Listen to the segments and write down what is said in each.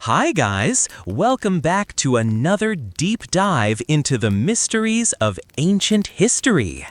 Hi guys, welcome back to another deep dive into the mysteries of ancient history.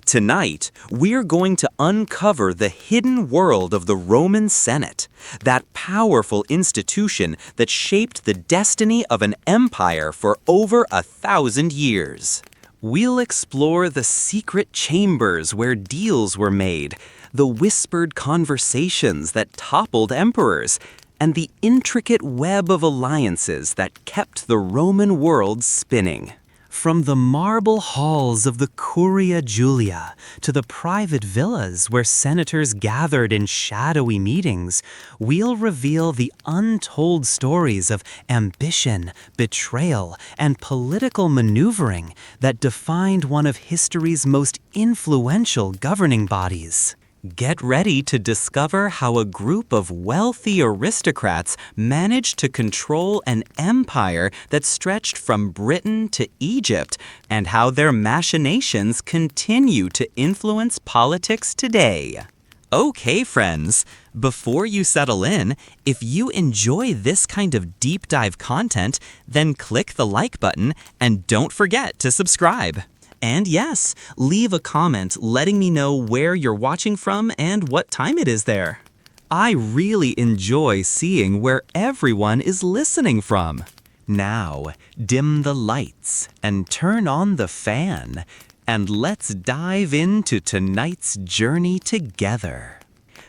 Tonight, we're going to uncover the hidden world of the Roman Senate, that powerful institution that shaped the destiny of an empire for over 1,000 years. We'll explore the secret chambers where deals were made, the whispered conversations that toppled emperors, and the intricate web of alliances that kept the Roman world spinning. From the marble halls of the Curia Hostilia to the private villas where senators gathered in shadowy meetings, we'll reveal the untold stories of ambition, betrayal, and political maneuvering that defined one of history's most influential governing bodies. Get ready to discover how a group of wealthy aristocrats managed to control an empire that stretched from Britain to Egypt, and how their machinations continue to influence politics today. Okay, friends, before you settle in, if you enjoy this kind of deep dive content, then click the like button and don't forget to subscribe. And yes, leave a comment letting me know where you're watching from and what time it is there. I really enjoy seeing where everyone is listening from. Now, dim the lights and turn on the fan, and let's dive into tonight's journey together.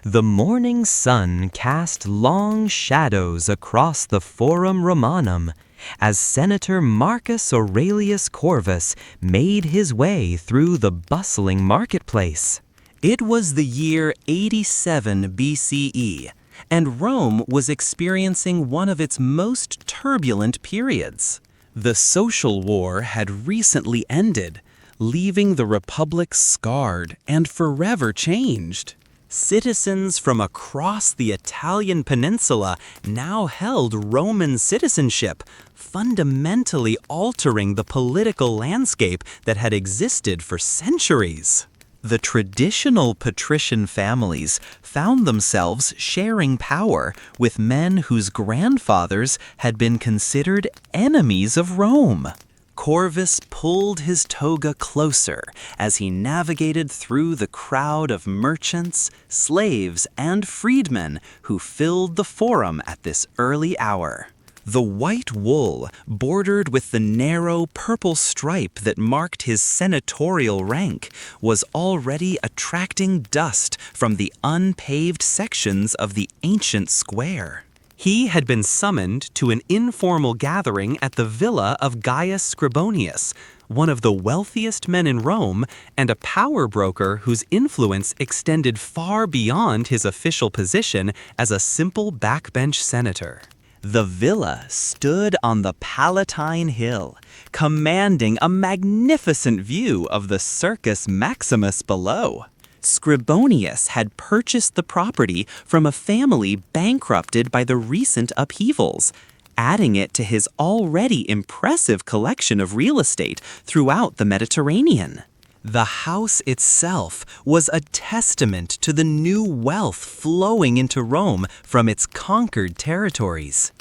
The morning sun cast long shadows across the Forum Romanum, as Senator Marcus Aurelius Corvus made his way through the bustling marketplace. It was the year 87 BCE, and Rome was experiencing one of its most turbulent periods. The social war had recently ended, leaving the Republic scarred and forever changed. Citizens from across the Italian peninsula now held Roman citizenship, fundamentally altering the political landscape that had existed for centuries. The traditional patrician families found themselves sharing power with men whose grandfathers had been considered enemies of Rome. Corvus pulled his toga closer as he navigated through the crowd of merchants, slaves, and freedmen who filled the forum at this early hour. The white wool, bordered with the narrow purple stripe that marked his senatorial rank, was already attracting dust from the unpaved sections of the ancient square. He had been summoned to an informal gathering at the villa of Gaius Scribonius, one of the wealthiest men in Rome and a power broker whose influence extended far beyond his official position as a simple backbench senator. The villa stood on the Palatine Hill, commanding a magnificent view of the Circus Maximus below. Scribonius had purchased the property from a family bankrupted by the recent upheavals, adding it to his already impressive collection of real estate throughout the Mediterranean. The house itself was a testament to the new wealth flowing into Rome from its conquered territories.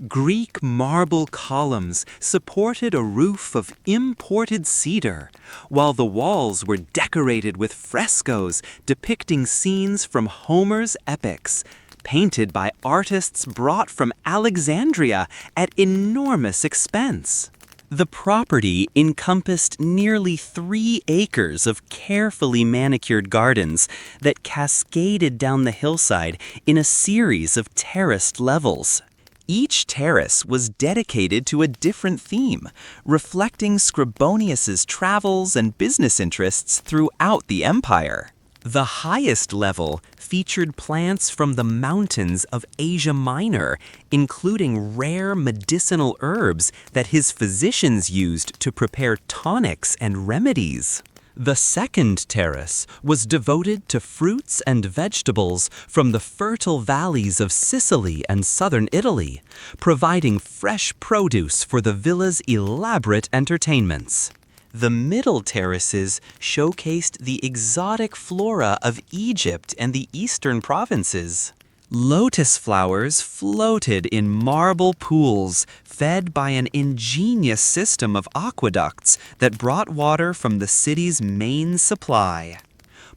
Greek marble columns supported a roof of imported cedar, while the walls were decorated with frescoes depicting scenes from Homer's epics, painted by artists brought from Alexandria at enormous expense. The property encompassed nearly 3 acres of carefully manicured gardens that cascaded down the hillside in a series of terraced levels. Each terrace was dedicated to a different theme, reflecting Scribonius's travels and business interests throughout the empire. The highest level featured plants from the mountains of Asia Minor, including rare medicinal herbs that his physicians used to prepare tonics and remedies. The second terrace was devoted to fruits and vegetables from the fertile valleys of Sicily and southern Italy, providing fresh produce for the villa's elaborate entertainments. The middle terraces showcased the exotic flora of Egypt and the eastern provinces. Lotus flowers floated in marble pools, fed by an ingenious system of aqueducts that brought water from the city's main supply.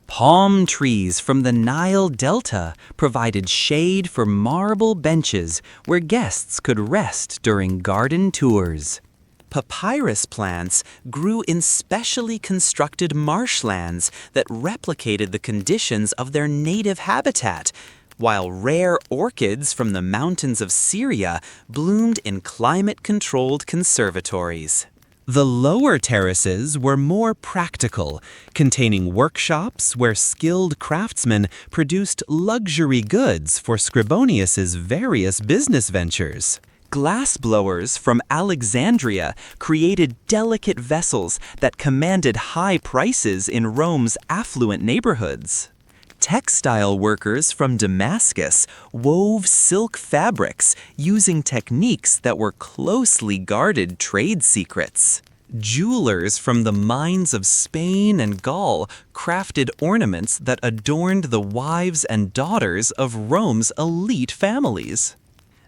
Palm trees from the Nile Delta provided shade for marble benches where guests could rest during garden tours. Papyrus plants grew in specially constructed marshlands that replicated the conditions of their native habitat, while rare orchids from the mountains of Syria bloomed in climate-controlled conservatories. The lower terraces were more practical, containing workshops where skilled craftsmen produced luxury goods for Scribonius's various business ventures. Glassblowers from Alexandria created delicate vessels that commanded high prices in Rome's affluent neighborhoods. Textile workers from Damascus wove silk fabrics using techniques that were closely guarded trade secrets. Jewelers from the mines of Spain and Gaul crafted ornaments that adorned the wives and daughters of Rome's elite families.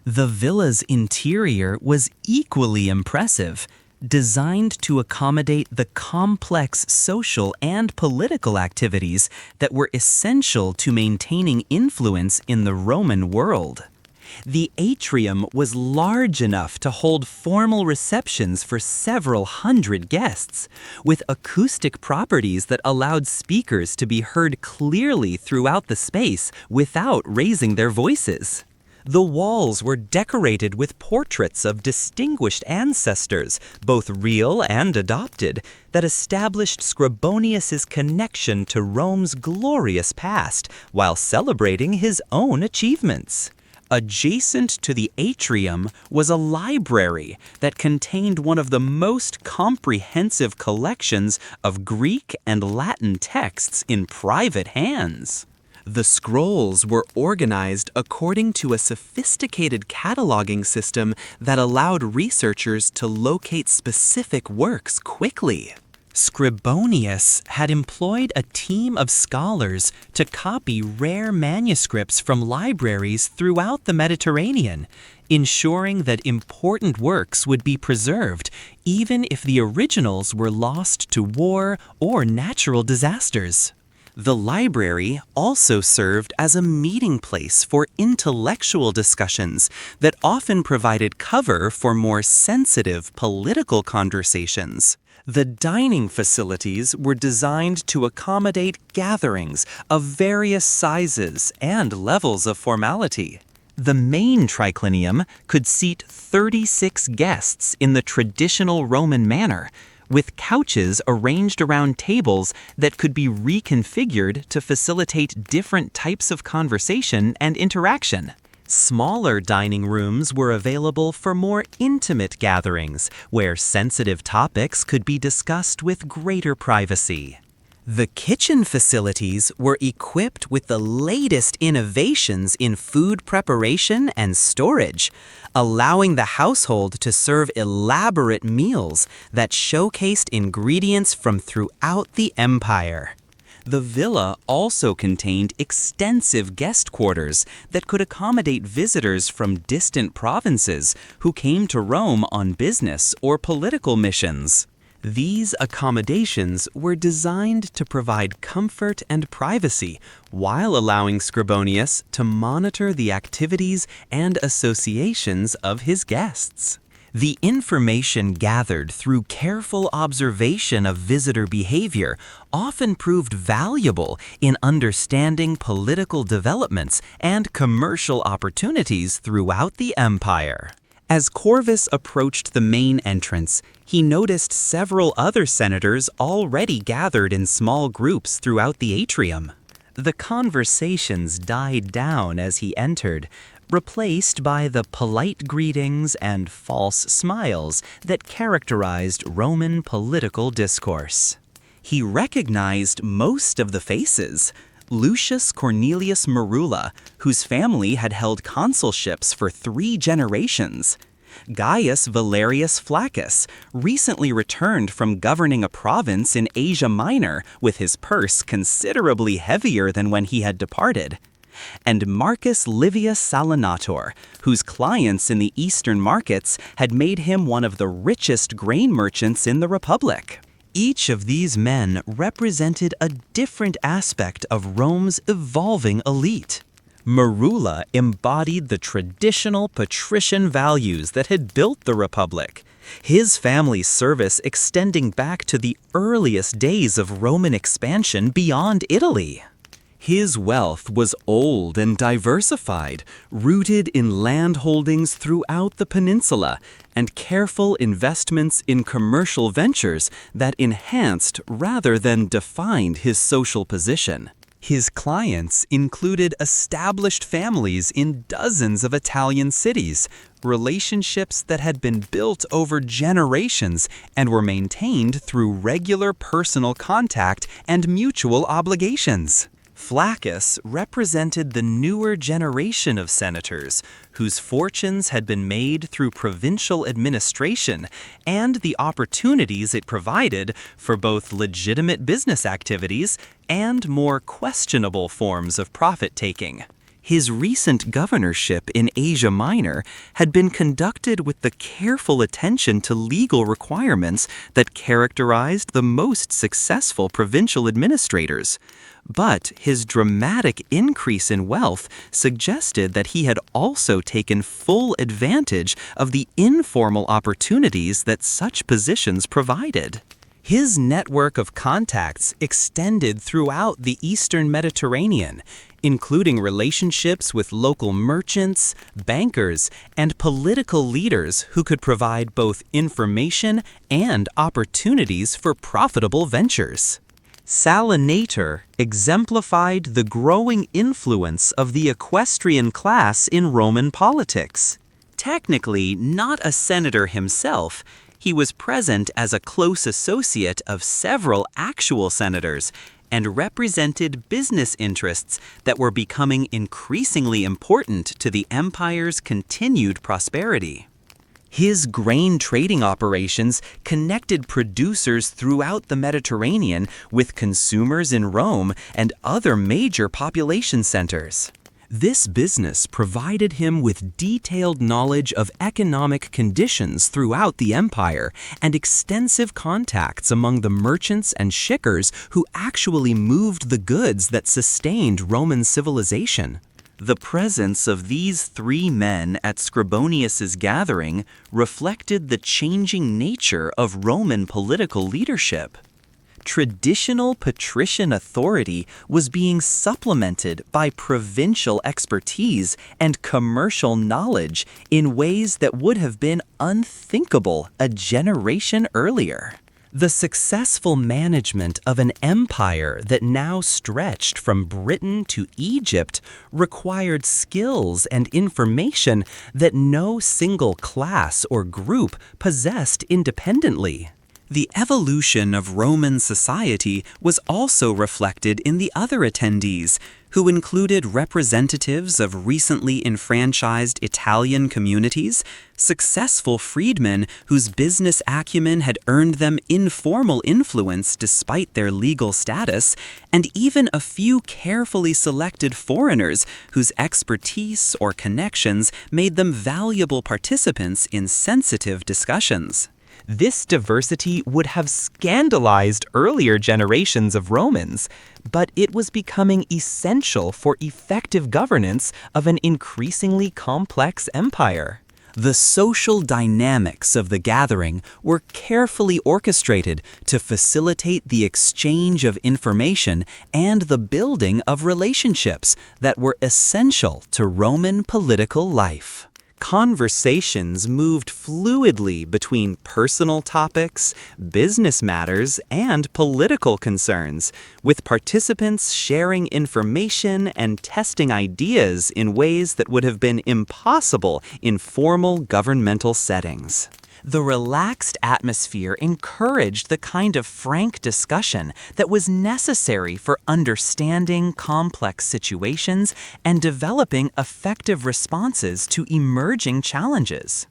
The villa's interior was equally impressive, designed to accommodate the complex social and political activities that were essential to maintaining influence in the Roman world. The atrium was large enough to hold formal receptions for several hundred guests, with acoustic properties that allowed speakers to be heard clearly throughout the space without raising their voices. The walls were decorated with portraits of distinguished ancestors, both real and adopted, that established Scribonius's connection to Rome's glorious past while celebrating his own achievements. Adjacent to the atrium was a library that contained one of the most comprehensive collections of Greek and Latin texts in private hands. The scrolls were organized according to a sophisticated cataloging system that allowed researchers to locate specific works quickly. Scribonius had employed a team of scholars to copy rare manuscripts from libraries throughout the Mediterranean, ensuring that important works would be preserved even if the originals were lost to war or natural disasters. The library also served as a meeting place for intellectual discussions that often provided cover for more sensitive political conversations. The dining facilities were designed to accommodate gatherings of various sizes and levels of formality. The main triclinium could seat 36 guests in the traditional Roman manner, with couches arranged around tables that could be reconfigured to facilitate different types of conversation and interaction. Smaller dining rooms were available for more intimate gatherings, where sensitive topics could be discussed with greater privacy. The kitchen facilities were equipped with the latest innovations in food preparation and storage, allowing the household to serve elaborate meals that showcased ingredients from throughout the empire. The villa also contained extensive guest quarters that could accommodate visitors from distant provinces who came to Rome on business or political missions. These accommodations were designed to provide comfort and privacy while allowing Scribonius to monitor the activities and associations of his guests. The information gathered through careful observation of visitor behavior often proved valuable in understanding political developments and commercial opportunities throughout the empire. As Corvus approached the main entrance, he noticed several other senators already gathered in small groups throughout the atrium. The conversations died down as he entered, replaced by the polite greetings and false smiles that characterized Roman political discourse. He recognized most of the faces. Lucius Cornelius Merula, whose family had held consulships for 3 generations. Gaius Valerius Flaccus, recently returned from governing a province in Asia Minor with his purse considerably heavier than when he had departed. and Marcus Livius Salinator, whose clients in the eastern markets had made him one of the richest grain merchants in the Republic. Each of these men represented a different aspect of Rome's evolving elite. Merula embodied the traditional patrician values that had built the Republic, his family's service extending back to the earliest days of Roman expansion beyond Italy. His wealth was old and diversified, rooted in land holdings throughout the peninsula and careful investments in commercial ventures that enhanced rather than defined his social position. His clients included established families in dozens of Italian cities, relationships that had been built over generations and were maintained through regular personal contact and mutual obligations. Flaccus represented the newer generation of senators whose fortunes had been made through provincial administration and the opportunities it provided for both legitimate business activities and more questionable forms of profit-taking. His recent governorship in Asia Minor had been conducted with the careful attention to legal requirements that characterized the most successful provincial administrators. But his dramatic increase in wealth suggested that he had also taken full advantage of the informal opportunities that such positions provided. His network of contacts extended throughout the Eastern Mediterranean, including relationships with local merchants, bankers, and political leaders who could provide both information and opportunities for profitable ventures. Salinator exemplified the growing influence of the equestrian class in Roman politics. Technically not a senator himself, he was present as a close associate of several actual senators and represented business interests that were becoming increasingly important to the empire's continued prosperity. His grain trading operations connected producers throughout the Mediterranean with consumers in Rome and other major population centers. This business provided him with detailed knowledge of economic conditions throughout the empire and extensive contacts among the merchants and shippers who actually moved the goods that sustained Roman civilization. The presence of these three men at Scribonius's gathering reflected the changing nature of Roman political leadership. Traditional patrician authority was being supplemented by provincial expertise and commercial knowledge in ways that would have been unthinkable a generation earlier. The successful management of an empire that now stretched from Britain to Egypt required skills and information that no single class or group possessed independently. The evolution of Roman society was also reflected in the other attendees, who included representatives of recently enfranchised Italian communities, successful freedmen whose business acumen had earned them informal influence despite their legal status, and even a few carefully selected foreigners whose expertise or connections made them valuable participants in sensitive discussions. This diversity would have scandalized earlier generations of Romans, but it was becoming essential for effective governance of an increasingly complex empire. The social dynamics of the gathering were carefully orchestrated to facilitate the exchange of information and the building of relationships that were essential to Roman political life. Conversations moved fluidly between personal topics, business matters, and political concerns, with participants sharing information and testing ideas in ways that would have been impossible in formal governmental settings. The relaxed atmosphere encouraged the kind of frank discussion that was necessary for understanding complex situations and developing effective responses to emerging challenges.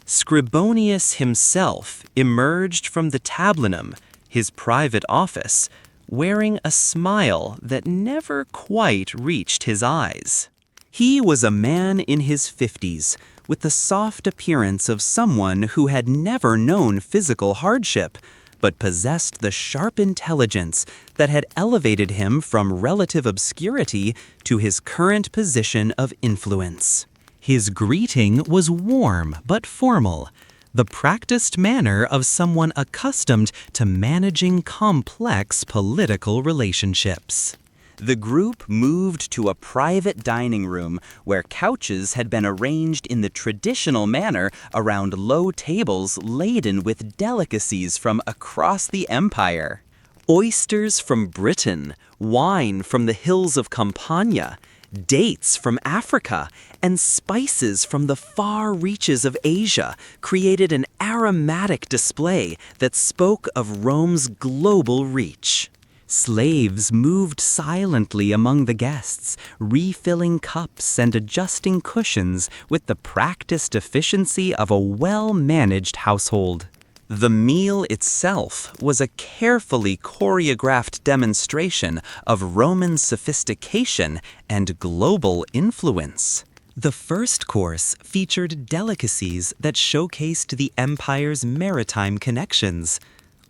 Scribonius himself emerged from the tablinum, his private office, wearing a smile that never quite reached his eyes. He was a man in his 50s, with the soft appearance of someone who had never known physical hardship, but possessed the sharp intelligence that had elevated him from relative obscurity to his current position of influence. His greeting was warm but formal, the practiced manner of someone accustomed to managing complex political relationships. The group moved to a private dining room where couches had been arranged in the traditional manner around low tables laden with delicacies from across the empire. Oysters from Britain, wine from the hills of Campania, dates from Africa, and spices from the far reaches of Asia created an aromatic display that spoke of Rome's global reach. Slaves moved silently among the guests, refilling cups and adjusting cushions with the practiced efficiency of a well-managed household. The meal itself was a carefully choreographed demonstration of Roman sophistication and global influence. The first course featured delicacies that showcased the empire's maritime connections.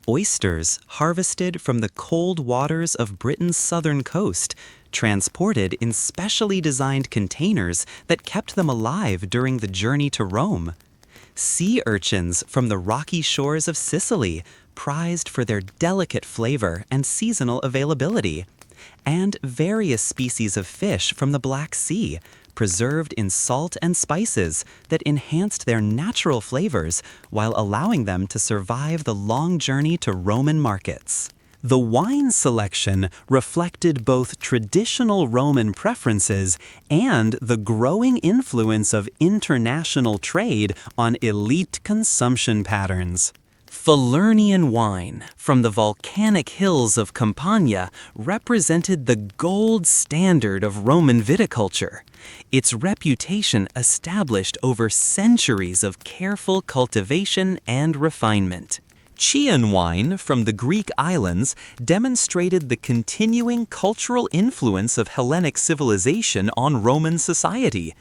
Oysters harvested from the cold waters of Britain's southern coast, transported in specially designed containers that kept them alive during the journey to Rome. Sea urchins from the rocky shores of Sicily, prized for their delicate flavor and seasonal availability. And various species of fish from the Black Sea, preserved in salt and spices that enhanced their natural flavors while allowing them to survive the long journey to Roman markets. The wine selection reflected both traditional Roman preferences and the growing influence of international trade on elite consumption patterns. Falernian wine from the volcanic hills of Campania represented the gold standard of Roman viticulture, its reputation established over centuries of careful cultivation and refinement. Chian wine from the Greek islands demonstrated the continuing cultural influence of Hellenic civilization on Roman society,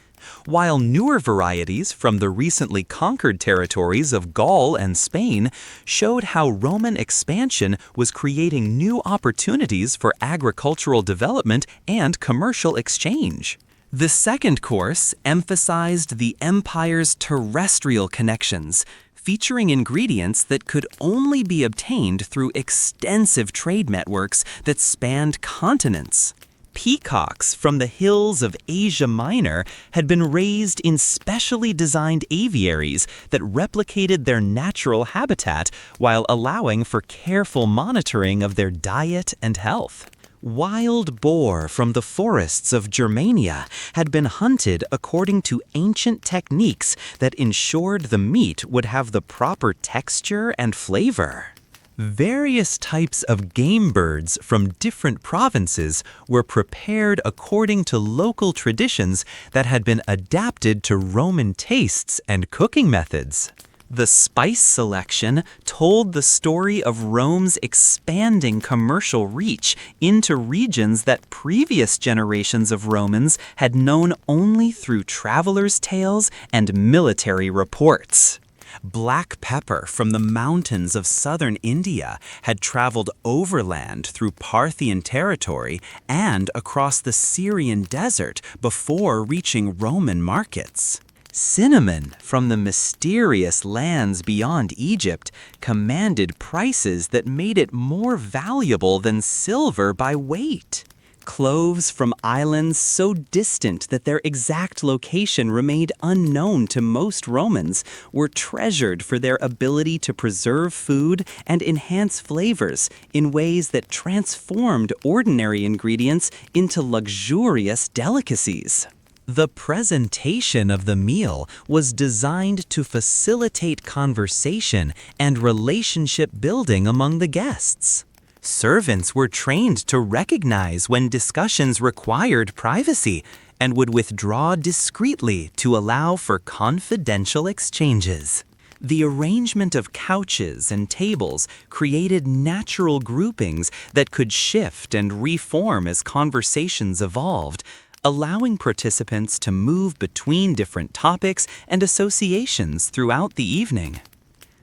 while newer varieties from the recently conquered territories of Gaul and Spain showed how Roman expansion was creating new opportunities for agricultural development and commercial exchange. The second course emphasized the empire's terrestrial connections, featuring ingredients that could only be obtained through extensive trade networks that spanned continents. Peacocks from the hills of Asia Minor had been raised in specially designed aviaries that replicated their natural habitat while allowing for careful monitoring of their diet and health. Wild boar from the forests of Germania had been hunted according to ancient techniques that ensured the meat would have the proper texture and flavor. Various types of game birds from different provinces were prepared according to local traditions that had been adapted to Roman tastes and cooking methods. The spice selection told the story of Rome's expanding commercial reach into regions that previous generations of Romans had known only through travelers' tales and military reports. Black pepper from the mountains of southern India had traveled overland through Parthian territory and across the Syrian desert before reaching Roman markets. Cinnamon from the mysterious lands beyond Egypt commanded prices that made it more valuable than silver by weight. Cloves from islands so distant that their exact location remained unknown to most Romans were treasured for their ability to preserve food and enhance flavors in ways that transformed ordinary ingredients into luxurious delicacies. The presentation of the meal was designed to facilitate conversation and relationship building among the guests. Servants were trained to recognize when discussions required privacy and would withdraw discreetly to allow for confidential exchanges. The arrangement of couches and tables created natural groupings that could shift and reform as conversations evolved, allowing participants to move between different topics and associations throughout the evening.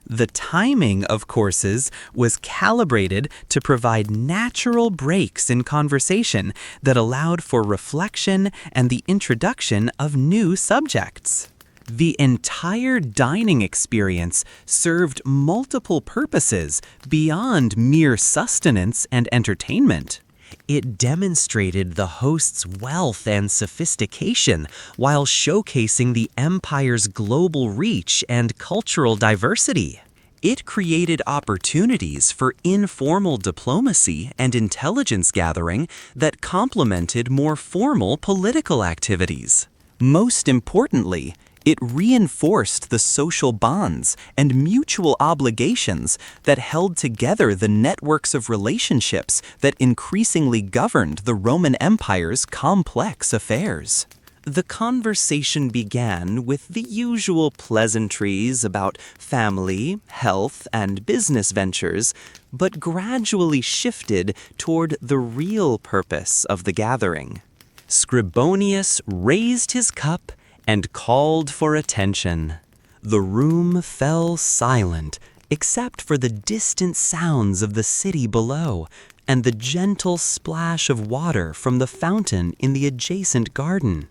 The timing of courses was calibrated to provide natural breaks in conversation that allowed for reflection and the introduction of new subjects. The entire dining experience served multiple purposes beyond mere sustenance and entertainment. It demonstrated the host's wealth and sophistication while showcasing the empire's global reach and cultural diversity. It created opportunities for informal diplomacy and intelligence gathering that complemented more formal political activities. Most importantly, it reinforced the social bonds and mutual obligations that held together the networks of relationships that increasingly governed the Roman Empire's complex affairs. The conversation began with the usual pleasantries about family, health, and business ventures, but gradually shifted toward the real purpose of the gathering. Scribonius raised his cup and called for attention. The room fell silent, except for the distant sounds of the city below and the gentle splash of water from the fountain in the adjacent garden.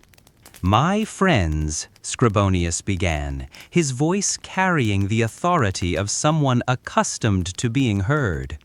"My friends," Scribonius began, his voice carrying the authority of someone accustomed to being heard,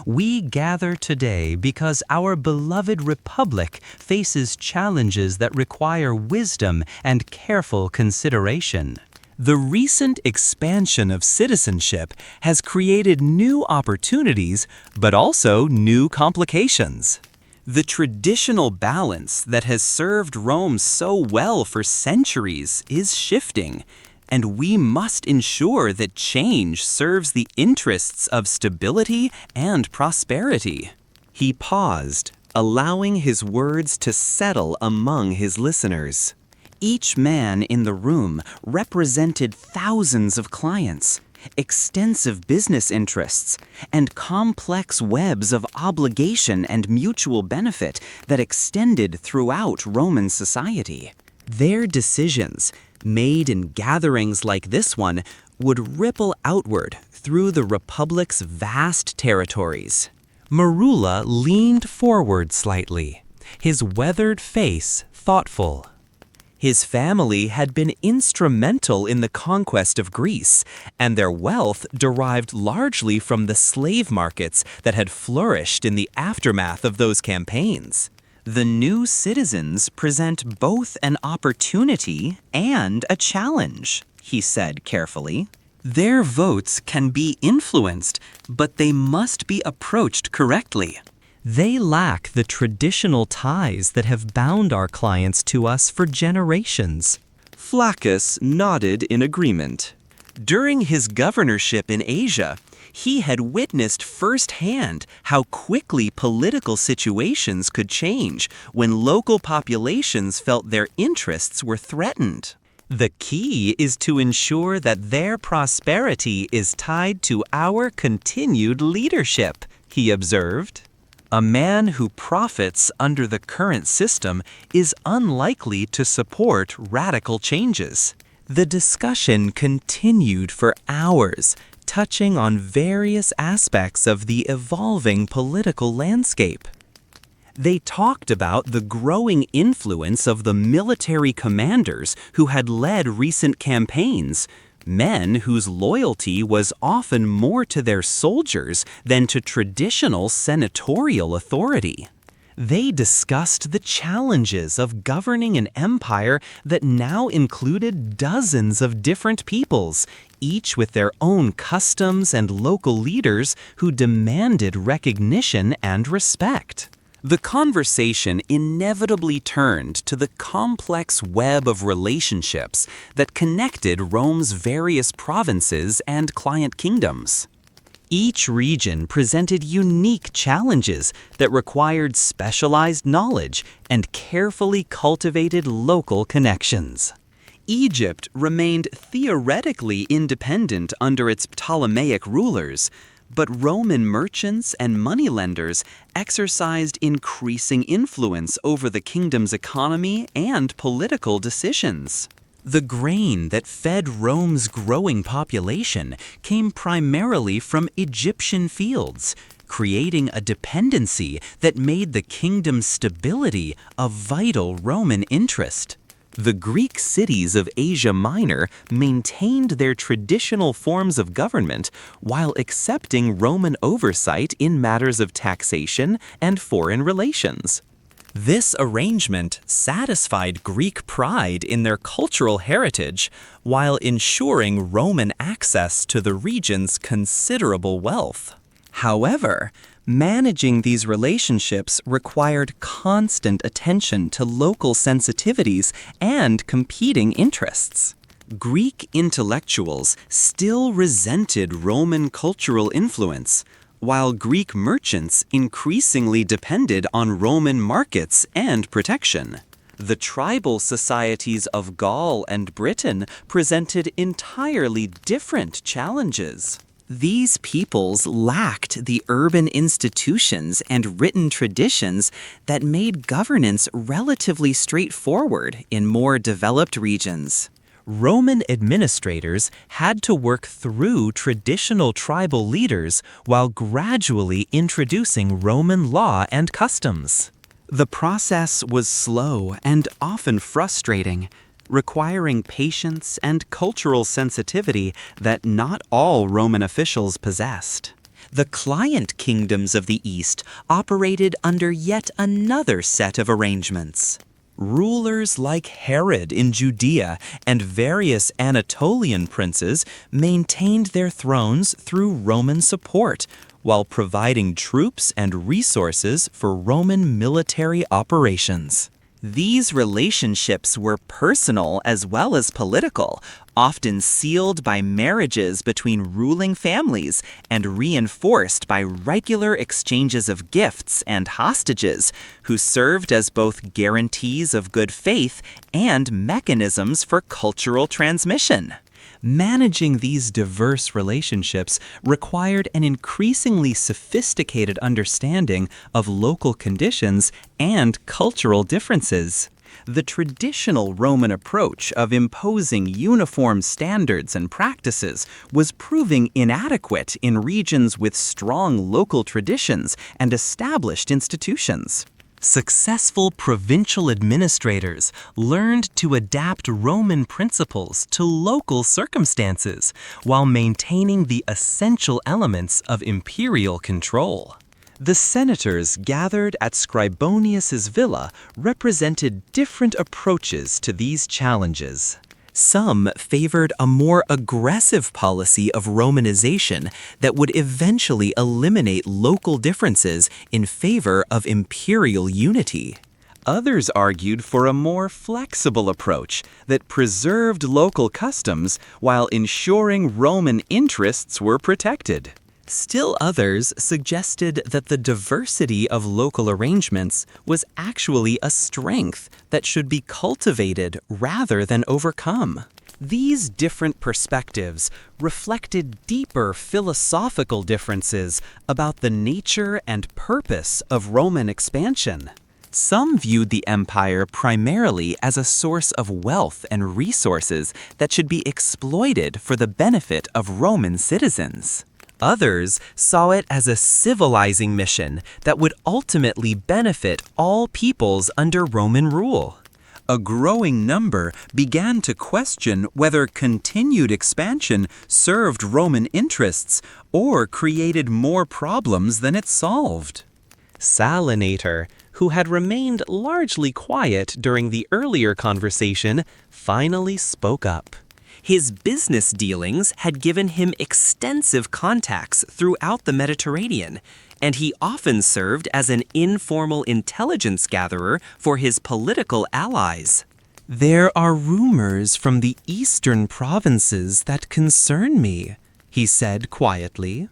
"we gather today because our beloved republic faces challenges that require wisdom and careful consideration. The recent expansion of citizenship has created new opportunities, but also new complications. The traditional balance that has served Rome so well for centuries is shifting, and we must ensure that change serves the interests of stability and prosperity." He paused, allowing his words to settle among his listeners. Each man in the room represented thousands of clients, extensive business interests, and complex webs of obligation and mutual benefit that extended throughout Roman society. Their decisions, made in gatherings like this one, would ripple outward through the Republic's vast territories. Marula leaned forward slightly, his weathered face thoughtful. His family had been instrumental in the conquest of Greece, and their wealth derived largely from the slave markets that had flourished in the aftermath of those campaigns. The new citizens present both an opportunity and a challenge, he said carefully. Their votes can be influenced, but they must be approached correctly. They lack the traditional ties that have bound our clients to us for generations. Flaccus nodded in agreement. During his governorship in Asia, he had witnessed firsthand how quickly political situations could change when local populations felt their interests were threatened. The key is to ensure that their prosperity is tied to our continued leadership, he observed. A man who profits under the current system is unlikely to support radical changes. The discussion continued for hours, touching on various aspects of the evolving political landscape. They talked about the growing influence of the military commanders who had led recent campaigns, men whose loyalty was often more to their soldiers than to traditional senatorial authority. They discussed the challenges of governing an empire that now included dozens of different peoples, each with their own customs and local leaders who demanded recognition and respect. The conversation inevitably turned to the complex web of relationships that connected Rome's various provinces and client kingdoms. Each region presented unique challenges that required specialized knowledge and carefully cultivated local connections. Egypt remained theoretically independent under its Ptolemaic rulers, but Roman merchants and moneylenders exercised increasing influence over the kingdom's economy and political decisions. The grain that fed Rome's growing population came primarily from Egyptian fields, creating a dependency that made the kingdom's stability a vital Roman interest. The Greek cities of Asia Minor maintained their traditional forms of government while accepting Roman oversight in matters of taxation and foreign relations. This arrangement satisfied Greek pride in their cultural heritage while ensuring Roman access to the region's considerable wealth. However, managing these relationships required constant attention to local sensitivities and competing interests. Greek intellectuals still resented Roman cultural influence, while Greek merchants increasingly depended on Roman markets and protection. The tribal societies of Gaul and Britain presented entirely different challenges. These peoples lacked the urban institutions and written traditions that made governance relatively straightforward in more developed regions. Roman administrators had to work through traditional tribal leaders while gradually introducing Roman law and customs. The process was slow and often frustrating, requiring patience and cultural sensitivity that not all Roman officials possessed. The client kingdoms of the East operated under yet another set of arrangements. Rulers like Herod in Judea and various Anatolian princes maintained their thrones through Roman support, while providing troops and resources for Roman military operations. These relationships were personal as well as political, often sealed by marriages between ruling families and reinforced by regular exchanges of gifts and hostages, who served as both guarantees of good faith and mechanisms for cultural transmission. Managing these diverse relationships required an increasingly sophisticated understanding of local conditions and cultural differences. The traditional Roman approach of imposing uniform standards and practices was proving inadequate in regions with strong local traditions and established institutions. Successful provincial administrators learned to adapt Roman principles to local circumstances while maintaining the essential elements of imperial control. The senators gathered at Scribonius's villa represented different approaches to these challenges. Some favored a more aggressive policy of Romanization that would eventually eliminate local differences in favor of imperial unity. Others argued for a more flexible approach that preserved local customs while ensuring Roman interests were protected. Still others suggested that the diversity of local arrangements was actually a strength that should be cultivated rather than overcome. These different perspectives reflected deeper philosophical differences about the nature and purpose of Roman expansion. Some viewed the empire primarily as a source of wealth and resources that should be exploited for the benefit of Roman citizens. Others saw it as a civilizing mission that would ultimately benefit all peoples under Roman rule. A growing number began to question whether continued expansion served Roman interests or created more problems than it solved. Salinator, who had remained largely quiet during the earlier conversation, finally spoke up. His business dealings had given him extensive contacts throughout the Mediterranean, and he often served as an informal intelligence gatherer for his political allies. "There are rumors from the eastern provinces that concern me," he said quietly.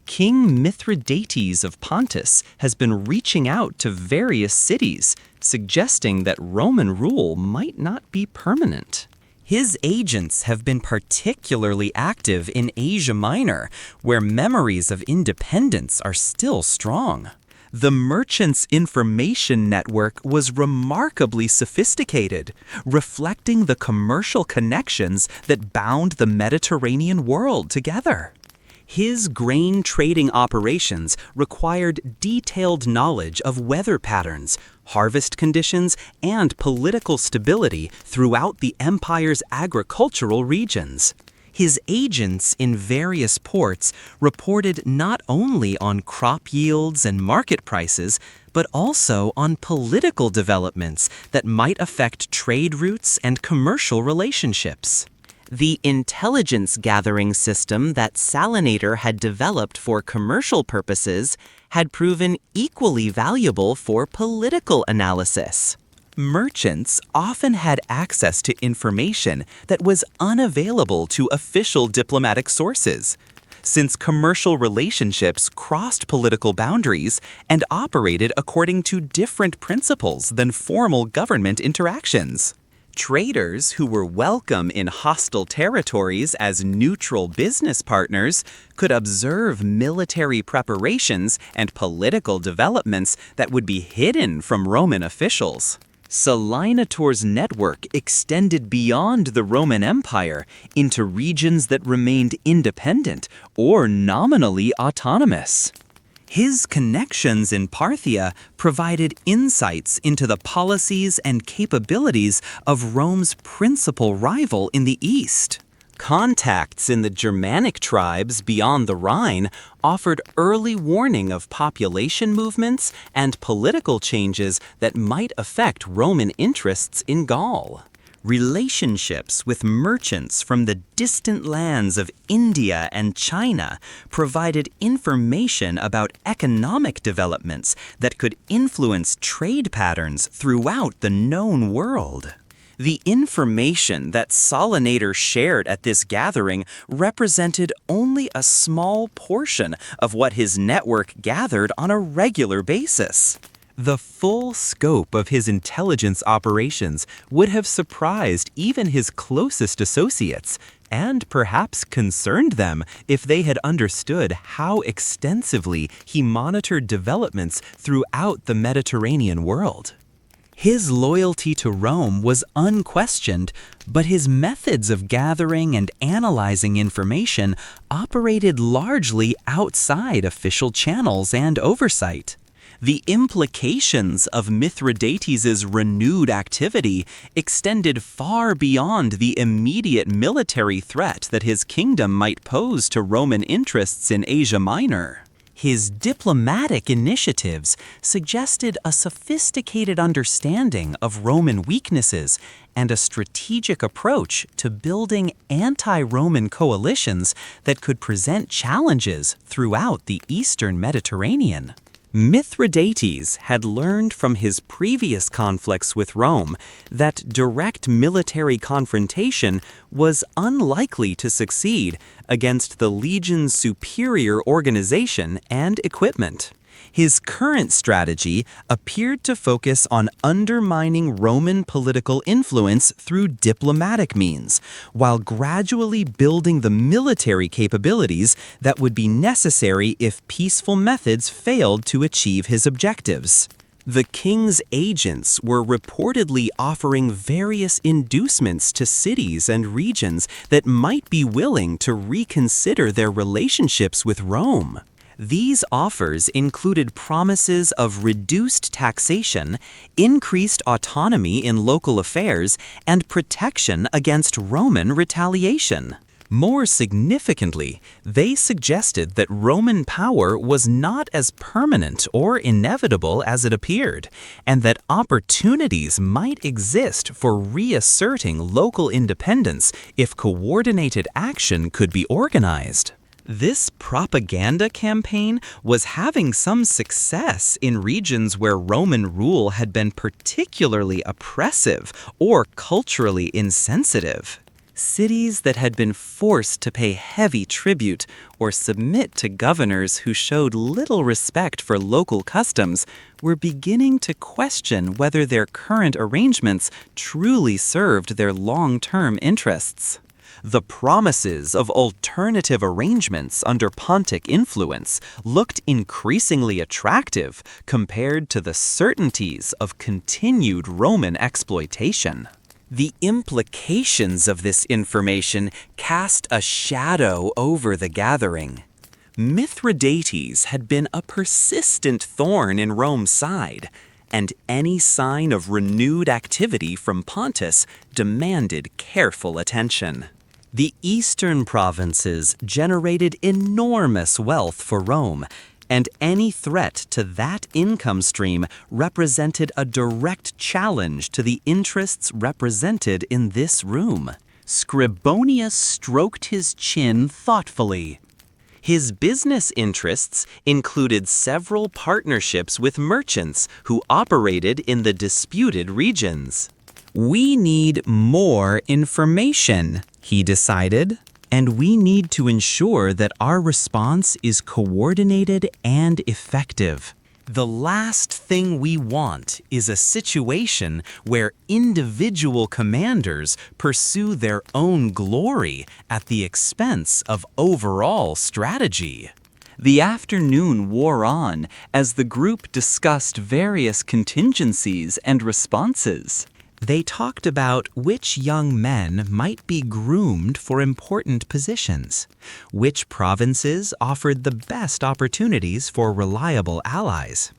King Mithridates of Pontus has been reaching out to various cities, suggesting that Roman rule might not be permanent. His agents have been particularly active in Asia Minor, where memories of independence are still strong. The merchant's information network was remarkably sophisticated, reflecting the commercial connections that bound the Mediterranean world together. His grain trading operations required detailed knowledge of weather patterns, harvest conditions, and political stability throughout the empire's agricultural regions. His agents in various ports reported not only on crop yields and market prices, but also on political developments that might affect trade routes and commercial relationships. The intelligence gathering system that Salinator had developed for commercial purposes had proven equally valuable for political analysis. Merchants often had access to information that was unavailable to official diplomatic sources, since commercial relationships crossed political boundaries and operated according to different principles than formal government interactions. Traders who were welcome in hostile territories as neutral business partners could observe military preparations and political developments that would be hidden from Roman officials. Salinator's network extended beyond the Roman Empire into regions that remained independent or nominally autonomous. His connections in Parthia provided insights into the policies and capabilities of Rome's principal rival in the east. Contacts in the Germanic tribes beyond the Rhine offered early warning of population movements and political changes that might affect Roman interests in Gaul. Relationships with merchants from the distant lands of India and China provided information about economic developments that could influence trade patterns throughout the known world. The information that Salinator shared at this gathering represented only a small portion of what his network gathered on a regular basis. The full scope of his intelligence operations would have surprised even his closest associates, and perhaps concerned them if they had understood how extensively he monitored developments throughout the Mediterranean world. His loyalty to Rome was unquestioned, but his methods of gathering and analyzing information operated largely outside official channels and oversight. The implications of Mithridates' renewed activity extended far beyond the immediate military threat that his kingdom might pose to Roman interests in Asia Minor. His diplomatic initiatives suggested a sophisticated understanding of Roman weaknesses and a strategic approach to building anti-Roman coalitions that could present challenges throughout the Eastern Mediterranean. Mithridates had learned from his previous conflicts with Rome that direct military confrontation was unlikely to succeed against the legion's superior organization and equipment. His current strategy appeared to focus on undermining Roman political influence through diplomatic means, while gradually building the military capabilities that would be necessary if peaceful methods failed to achieve his objectives. The king's agents were reportedly offering various inducements to cities and regions that might be willing to reconsider their relationships with Rome. These offers included promises of reduced taxation, increased autonomy in local affairs, and protection against Roman retaliation. More significantly, they suggested that Roman power was not as permanent or inevitable as it appeared, and that opportunities might exist for reasserting local independence if coordinated action could be organized. This propaganda campaign was having some success in regions where Roman rule had been particularly oppressive or culturally insensitive. Cities that had been forced to pay heavy tribute or submit to governors who showed little respect for local customs were beginning to question whether their current arrangements truly served their long-term interests. The promises of alternative arrangements under Pontic influence looked increasingly attractive compared to the certainties of continued Roman exploitation. The implications of this information cast a shadow over the gathering. Mithridates had been a persistent thorn in Rome's side, and any sign of renewed activity from Pontus demanded careful attention. The eastern provinces generated enormous wealth for Rome, and any threat to that income stream represented a direct challenge to the interests represented in this room. Scribonius stroked his chin thoughtfully. His business interests included several partnerships with merchants who operated in the disputed regions. "We need more information," he decided, "and we need to ensure that our response is coordinated and effective. The last thing we want is a situation where individual commanders pursue their own glory at the expense of overall strategy." The afternoon wore on as the group discussed various contingencies and responses. They talked about which young men might be groomed for important positions, which provinces offered the best opportunities for reliable allies,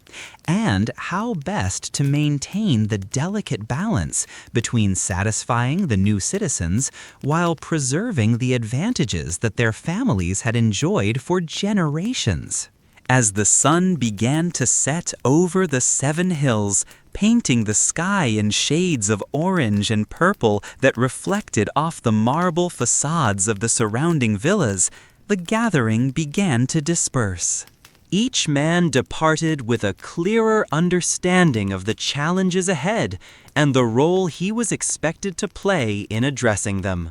and how best to maintain the delicate balance between satisfying the new citizens while preserving the advantages that their families had enjoyed for generations. As the sun began to set over the 7 hills, painting the sky in shades of orange and purple that reflected off the marble facades of the surrounding villas, the gathering began to disperse. Each man departed with a clearer understanding of the challenges ahead and the role he was expected to play in addressing them.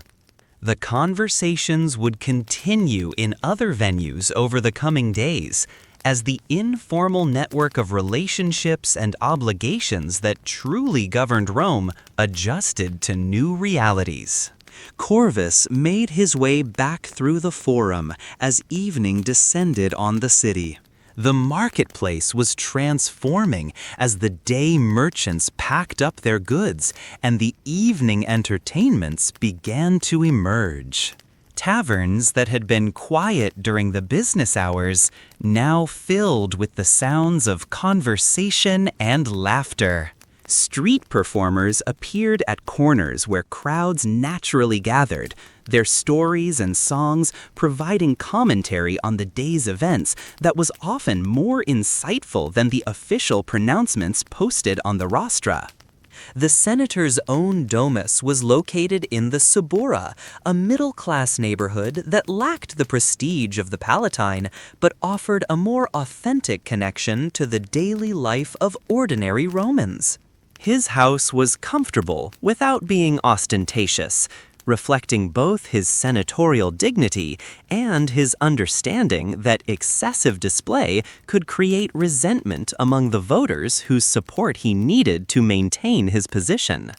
The conversations would continue in other venues over the coming days, as the informal network of relationships and obligations that truly governed Rome adjusted to new realities. Corvus made his way back through the forum as evening descended on the city. The marketplace was transforming as the day merchants packed up their goods and the evening entertainments began to emerge. Taverns that had been quiet during the business hours now filled with the sounds of conversation and laughter. Street performers appeared at corners where crowds naturally gathered, their stories and songs providing commentary on the day's events that was often more insightful than the official pronouncements posted on the rostra. The senator's own domus was located in the Subura, a middle-class neighborhood that lacked the prestige of the Palatine, but offered a more authentic connection to the daily life of ordinary Romans. His house was comfortable without being ostentatious, reflecting both his senatorial dignity and his understanding that excessive display could create resentment among the voters whose support he needed to maintain his position.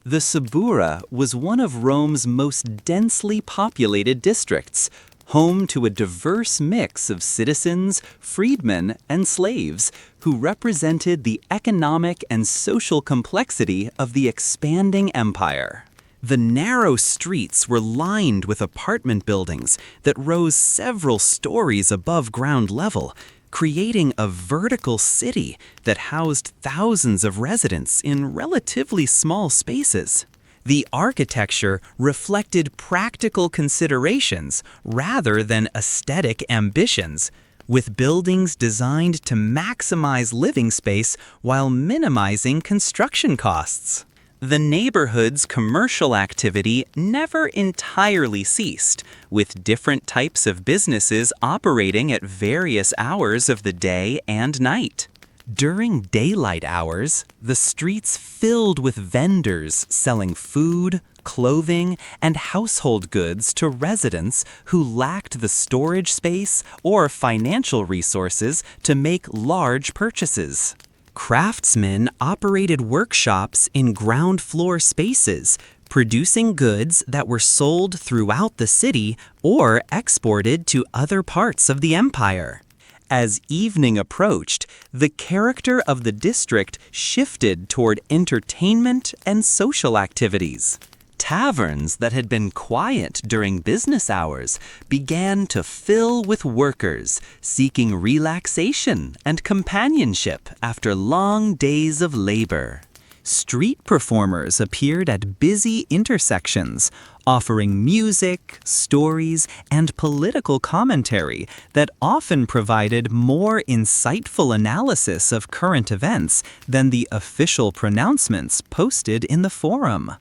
The Subura was one of Rome's most densely populated districts, home to a diverse mix of citizens, freedmen, and slaves who represented the economic and social complexity of the expanding empire. The narrow streets were lined with apartment buildings that rose several stories above ground level, creating a vertical city that housed thousands of residents in relatively small spaces. The architecture reflected practical considerations rather than aesthetic ambitions, with buildings designed to maximize living space while minimizing construction costs. The neighborhood's commercial activity never entirely ceased, with different types of businesses operating at various hours of the day and night. During daylight hours, the streets filled with vendors selling food, clothing, and household goods to residents who lacked the storage space or financial resources to make large purchases. Craftsmen operated workshops in ground floor spaces, producing goods that were sold throughout the city or exported to other parts of the empire. As evening approached, the character of the district shifted toward entertainment and social activities. Taverns that had been quiet during business hours began to fill with workers seeking relaxation and companionship after long days of labor. Street performers appeared at busy intersections, offering music, stories, and political commentary that often provided more insightful analysis of current events than the official pronouncements posted in the forum.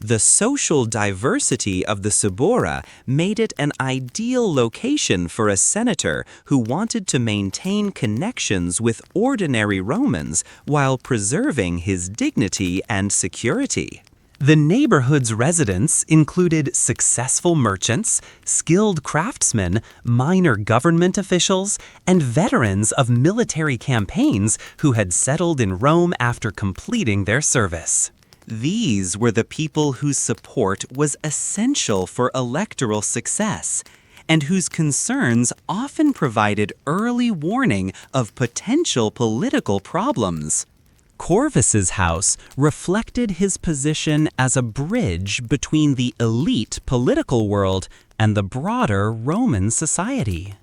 The social diversity of the Subura made it an ideal location for a senator who wanted to maintain connections with ordinary Romans while preserving his dignity and security. The neighborhood's residents included successful merchants, skilled craftsmen, minor government officials, and veterans of military campaigns who had settled in Rome after completing their service. These were the people whose support was essential for electoral success, and whose concerns often provided early warning of potential political problems. Corvus's house reflected his position as a bridge between the elite political world and the broader Roman society.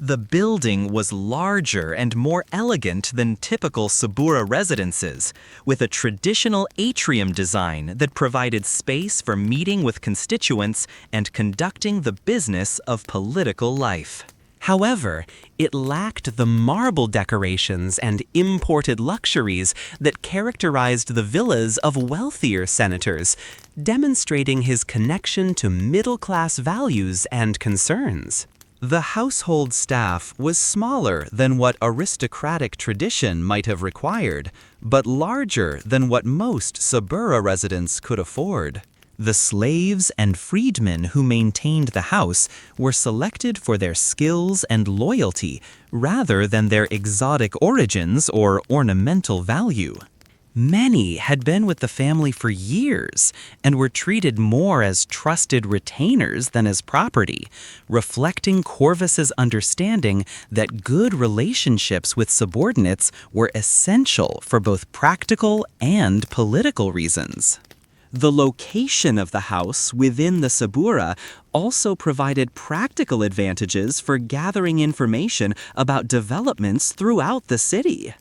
The building was larger and more elegant than typical Subura residences, with a traditional atrium design that provided space for meeting with constituents and conducting the business of political life. However, it lacked the marble decorations and imported luxuries that characterized the villas of wealthier senators, demonstrating his connection to middle-class values and concerns. The household staff was smaller than what aristocratic tradition might have required, but larger than what most Subura residents could afford. The slaves and freedmen who maintained the house were selected for their skills and loyalty rather than their exotic origins or ornamental value. Many had been with the family for years and were treated more as trusted retainers than as property, reflecting Corvus's understanding that good relationships with subordinates were essential for both practical and political reasons. The location of the house within the Subura also provided practical advantages for gathering information about developments throughout the city.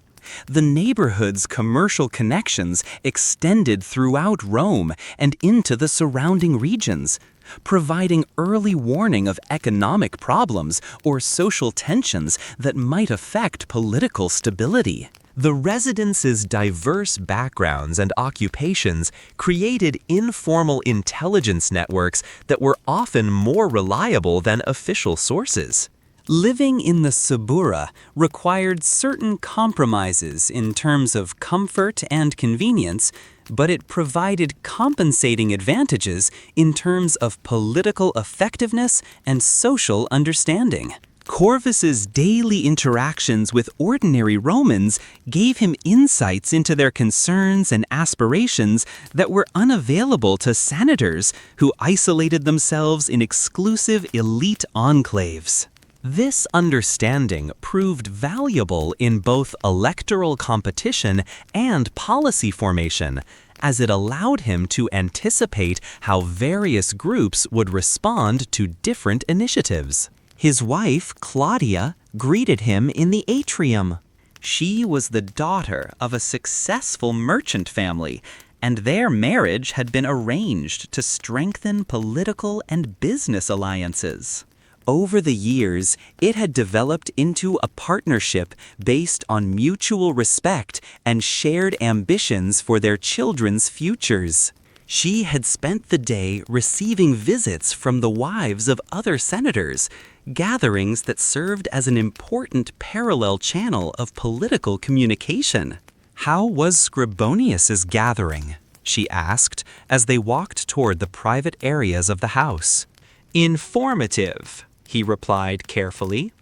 The neighborhood's commercial connections extended throughout Rome and into the surrounding regions, providing early warning of economic problems or social tensions that might affect political stability. The residents' diverse backgrounds and occupations created informal intelligence networks that were often more reliable than official sources. Living in the Subura required certain compromises in terms of comfort and convenience, but it provided compensating advantages in terms of political effectiveness and social understanding. Corvus's daily interactions with ordinary Romans gave him insights into their concerns and aspirations that were unavailable to senators who isolated themselves in exclusive elite enclaves. This understanding proved valuable in both electoral competition and policy formation, as it allowed him to anticipate how various groups would respond to different initiatives. His wife, Claudia, greeted him in the atrium. She was the daughter of a successful merchant family, and their marriage had been arranged to strengthen political and business alliances. Over the years, it had developed into a partnership based on mutual respect and shared ambitions for their children's futures. She had spent the day receiving visits from the wives of other senators, gatherings that served as an important parallel channel of political communication. How was Scribonius's gathering? she asked as they walked toward the private areas of the house. Informative, he replied carefully.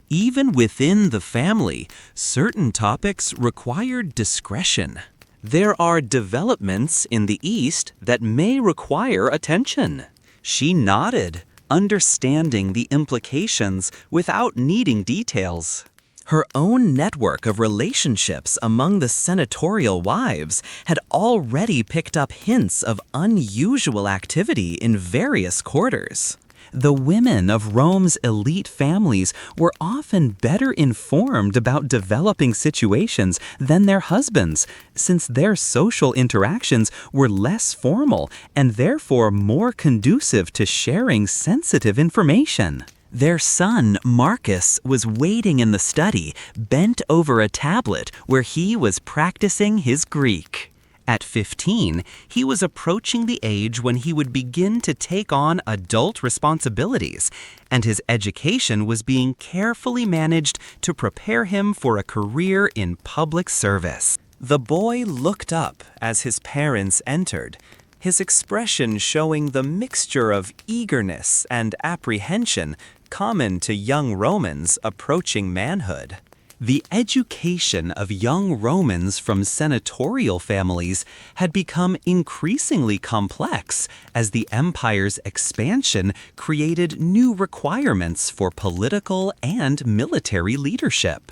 Even within the family, certain topics required discretion. There are developments in the East that may require attention. She nodded, understanding the implications without needing details. Her own network of relationships among the senatorial wives had already picked up hints of unusual activity in various quarters. The women of Rome's elite families were often better informed about developing situations than their husbands, since their social interactions were less formal and therefore more conducive to sharing sensitive information. Their son, Marcus, was waiting in the study, bent over a tablet where he was practicing his Greek. At 15, he was approaching the age when he would begin to take on adult responsibilities, and his education was being carefully managed to prepare him for a career in public service. The boy looked up as his parents entered, his expression showing the mixture of eagerness and apprehension common to young Romans approaching manhood. The education of young Romans from senatorial families had become increasingly complex as the empire's expansion created new requirements for political and military leadership.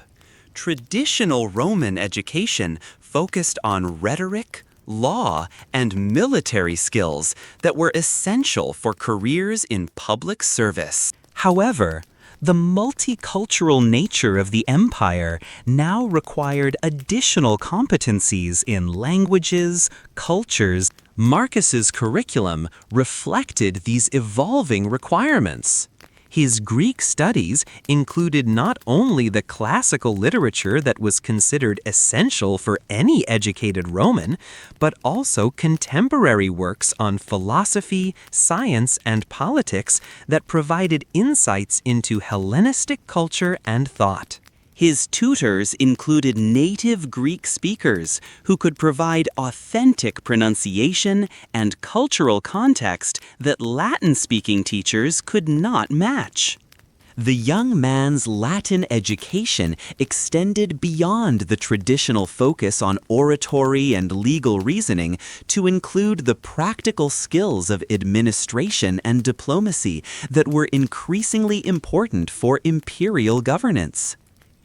Traditional Roman education focused on rhetoric, law, and military skills that were essential for careers in public service. However, the multicultural nature of the empire now required additional competencies in languages, cultures. Marcus's curriculum reflected these evolving requirements. His Greek studies included not only the classical literature that was considered essential for any educated Roman, but also contemporary works on philosophy, science, and politics that provided insights into Hellenistic culture and thought. His tutors included native Greek speakers who could provide authentic pronunciation and cultural context that Latin-speaking teachers could not match. The young man's Latin education extended beyond the traditional focus on oratory and legal reasoning to include the practical skills of administration and diplomacy that were increasingly important for imperial governance.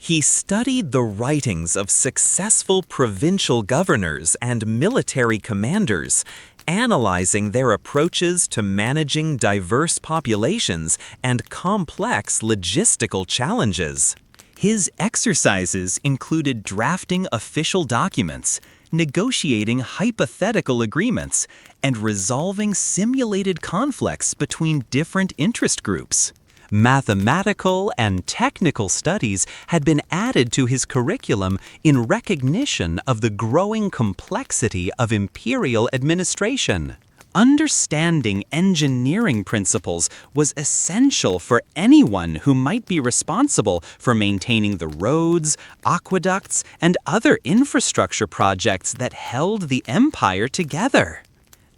He studied the writings of successful provincial governors and military commanders, analyzing their approaches to managing diverse populations and complex logistical challenges. His exercises included drafting official documents, negotiating hypothetical agreements, and resolving simulated conflicts between different interest groups. Mathematical and technical studies had been added to his curriculum in recognition of the growing complexity of imperial administration. Understanding engineering principles was essential for anyone who might be responsible for maintaining the roads, aqueducts, and other infrastructure projects that held the empire together.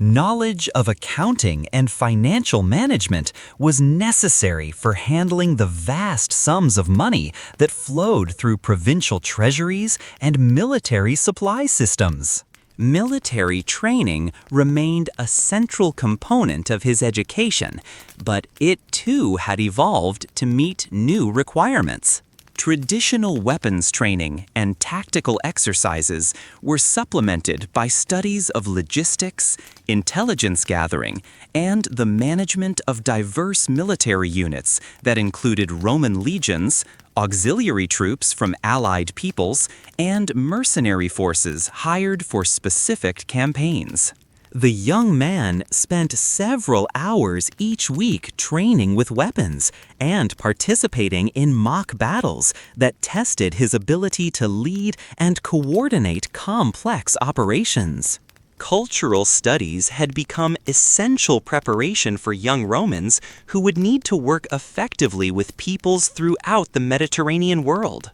Knowledge of accounting and financial management was necessary for handling the vast sums of money that flowed through provincial treasuries and military supply systems. Military training remained a central component of his education, but it too had evolved to meet new requirements. Traditional weapons training and tactical exercises were supplemented by studies of logistics, intelligence gathering, and the management of diverse military units that included Roman legions, auxiliary troops from allied peoples, and mercenary forces hired for specific campaigns. The young man spent several hours each week training with weapons and participating in mock battles that tested his ability to lead and coordinate complex operations. Cultural studies had become essential preparation for young Romans who would need to work effectively with peoples throughout the Mediterranean world.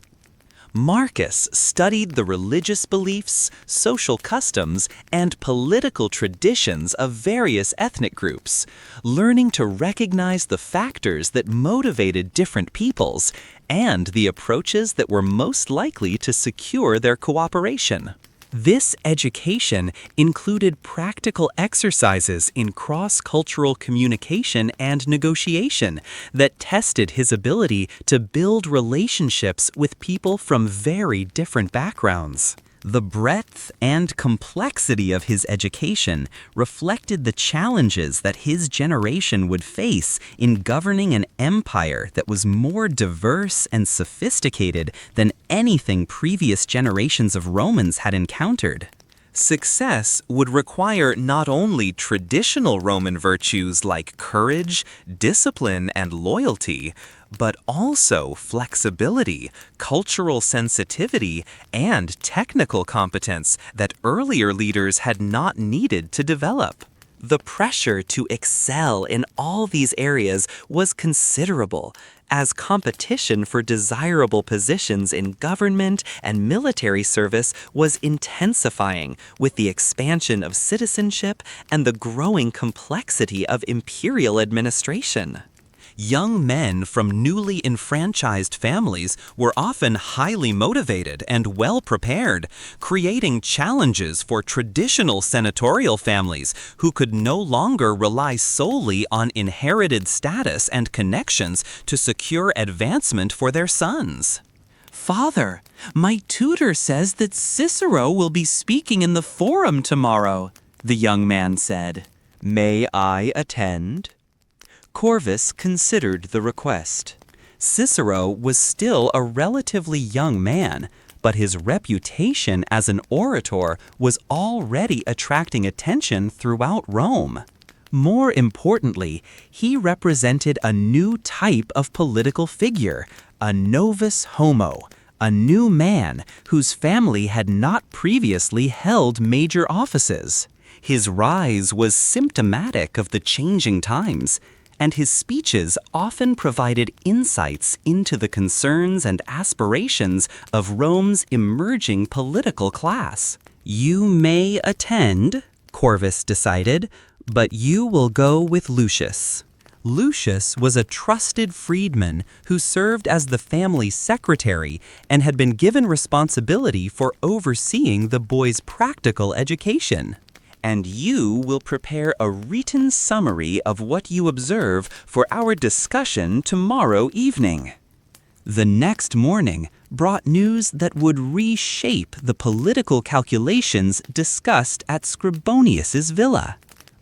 Marcus studied the religious beliefs, social customs, and political traditions of various ethnic groups, learning to recognize the factors that motivated different peoples and the approaches that were most likely to secure their cooperation. This education included practical exercises in cross-cultural communication and negotiation that tested his ability to build relationships with people from very different backgrounds. The breadth and complexity of his education reflected the challenges that his generation would face in governing an empire that was more diverse and sophisticated than anything previous generations of Romans had encountered. Success would require not only traditional Roman virtues like courage, discipline, and loyalty, but also flexibility, cultural sensitivity, and technical competence that earlier leaders had not needed to develop. The pressure to excel in all these areas was considerable, as competition for desirable positions in government and military service was intensifying with the expansion of citizenship and the growing complexity of imperial administration. Young men from newly enfranchised families were often highly motivated and well prepared, creating challenges for traditional senatorial families who could no longer rely solely on inherited status and connections to secure advancement for their sons. "Father, my tutor says that Cicero will be speaking in the forum tomorrow," the young man said. "May I attend?" Corvus considered the request. Cicero was still a relatively young man, but his reputation as an orator was already attracting attention throughout Rome. More importantly, he represented a new type of political figure, a novus homo, a new man whose family had not previously held major offices. His rise was symptomatic of the changing times, and his speeches often provided insights into the concerns and aspirations of Rome's emerging political class. "You may attend," Corvus decided, "but you will go with Lucius." Lucius was a trusted freedman who served as the family's secretary and had been given responsibility for overseeing the boy's practical education. "And you will prepare a written summary of what you observe for our discussion tomorrow evening." The next morning brought news that would reshape the political calculations discussed at Scribonius's villa.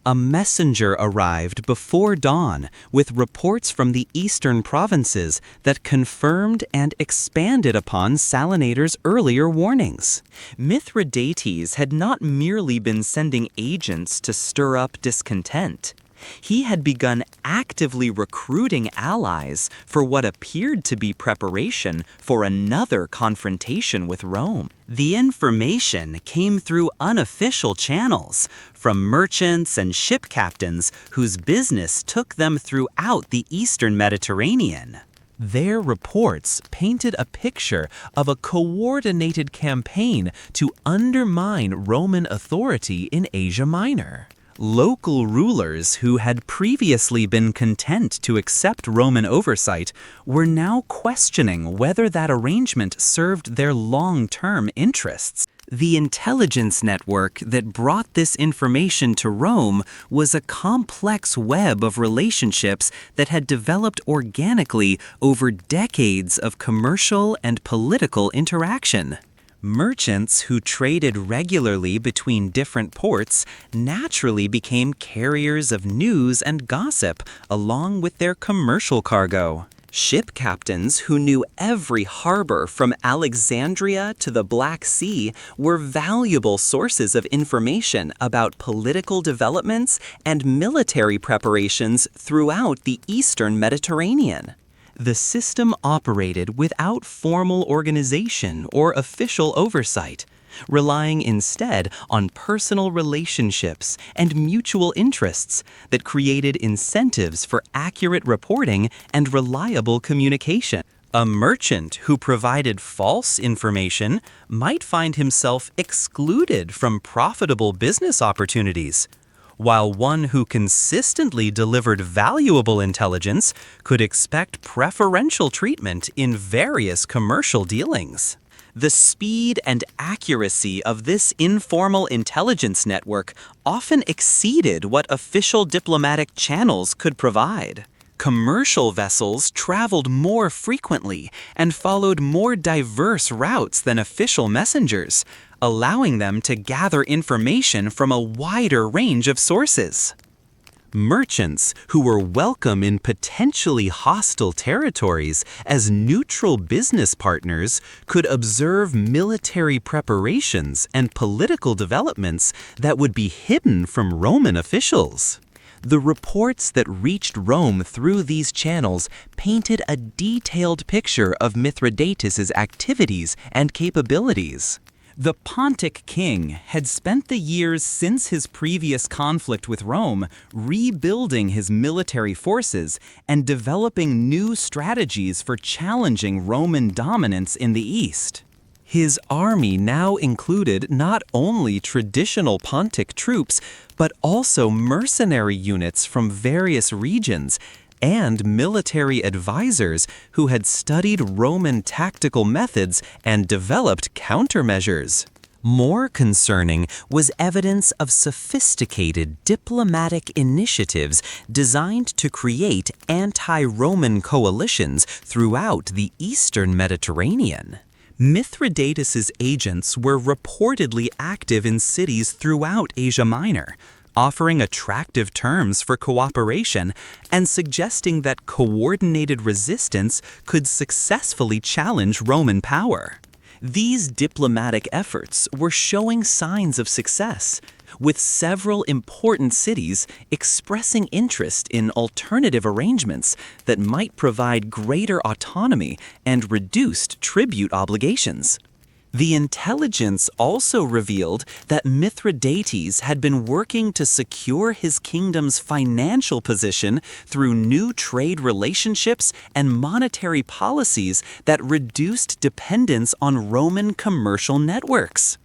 A messenger arrived before dawn with reports from the eastern provinces that confirmed and expanded upon Salinator's earlier warnings. Mithridates had not merely been sending agents to stir up discontent. He had begun actively recruiting allies for what appeared to be preparation for another confrontation with Rome. The information came through unofficial channels, from merchants and ship captains whose business took them throughout the eastern Mediterranean. Their reports painted a picture of a coordinated campaign to undermine Roman authority in Asia Minor. Local rulers who had previously been content to accept Roman oversight were now questioning whether that arrangement served their long-term interests. The intelligence network that brought this information to Rome was a complex web of relationships that had developed organically over decades of commercial and political interaction. Merchants who traded regularly between different ports naturally became carriers of news and gossip along with their commercial cargo. Ship captains who knew every harbor from Alexandria to the Black Sea were valuable sources of information about political developments and military preparations throughout the eastern Mediterranean. The system operated without formal organization or official oversight, relying instead on personal relationships and mutual interests that created incentives for accurate reporting and reliable communication. A merchant who provided false information might find himself excluded from profitable business opportunities, while one who consistently delivered valuable intelligence could expect preferential treatment in various commercial dealings. The speed and accuracy of this informal intelligence network often exceeded what official diplomatic channels could provide. Commercial vessels traveled more frequently and followed more diverse routes than official messengers, allowing them to gather information from a wider range of sources. Merchants who were welcome in potentially hostile territories as neutral business partners could observe military preparations and political developments that would be hidden from Roman officials. The reports that reached Rome through these channels painted a detailed picture of Mithridates' activities and capabilities. The Pontic king had spent the years since his previous conflict with Rome rebuilding his military forces and developing new strategies for challenging Roman dominance in the East. His army now included not only traditional Pontic troops, but also mercenary units from various regions and military advisors who had studied Roman tactical methods and developed countermeasures. More concerning was evidence of sophisticated diplomatic initiatives designed to create anti-Roman coalitions throughout the Eastern Mediterranean. Mithridates' agents were reportedly active in cities throughout Asia Minor, offering attractive terms for cooperation and suggesting that coordinated resistance could successfully challenge Roman power. These diplomatic efforts were showing signs of success, with several important cities expressing interest in alternative arrangements that might provide greater autonomy and reduced tribute obligations. The intelligence also revealed that Mithridates had been working to secure his kingdom's financial position through new trade relationships and monetary policies that reduced dependence on Roman commercial networks.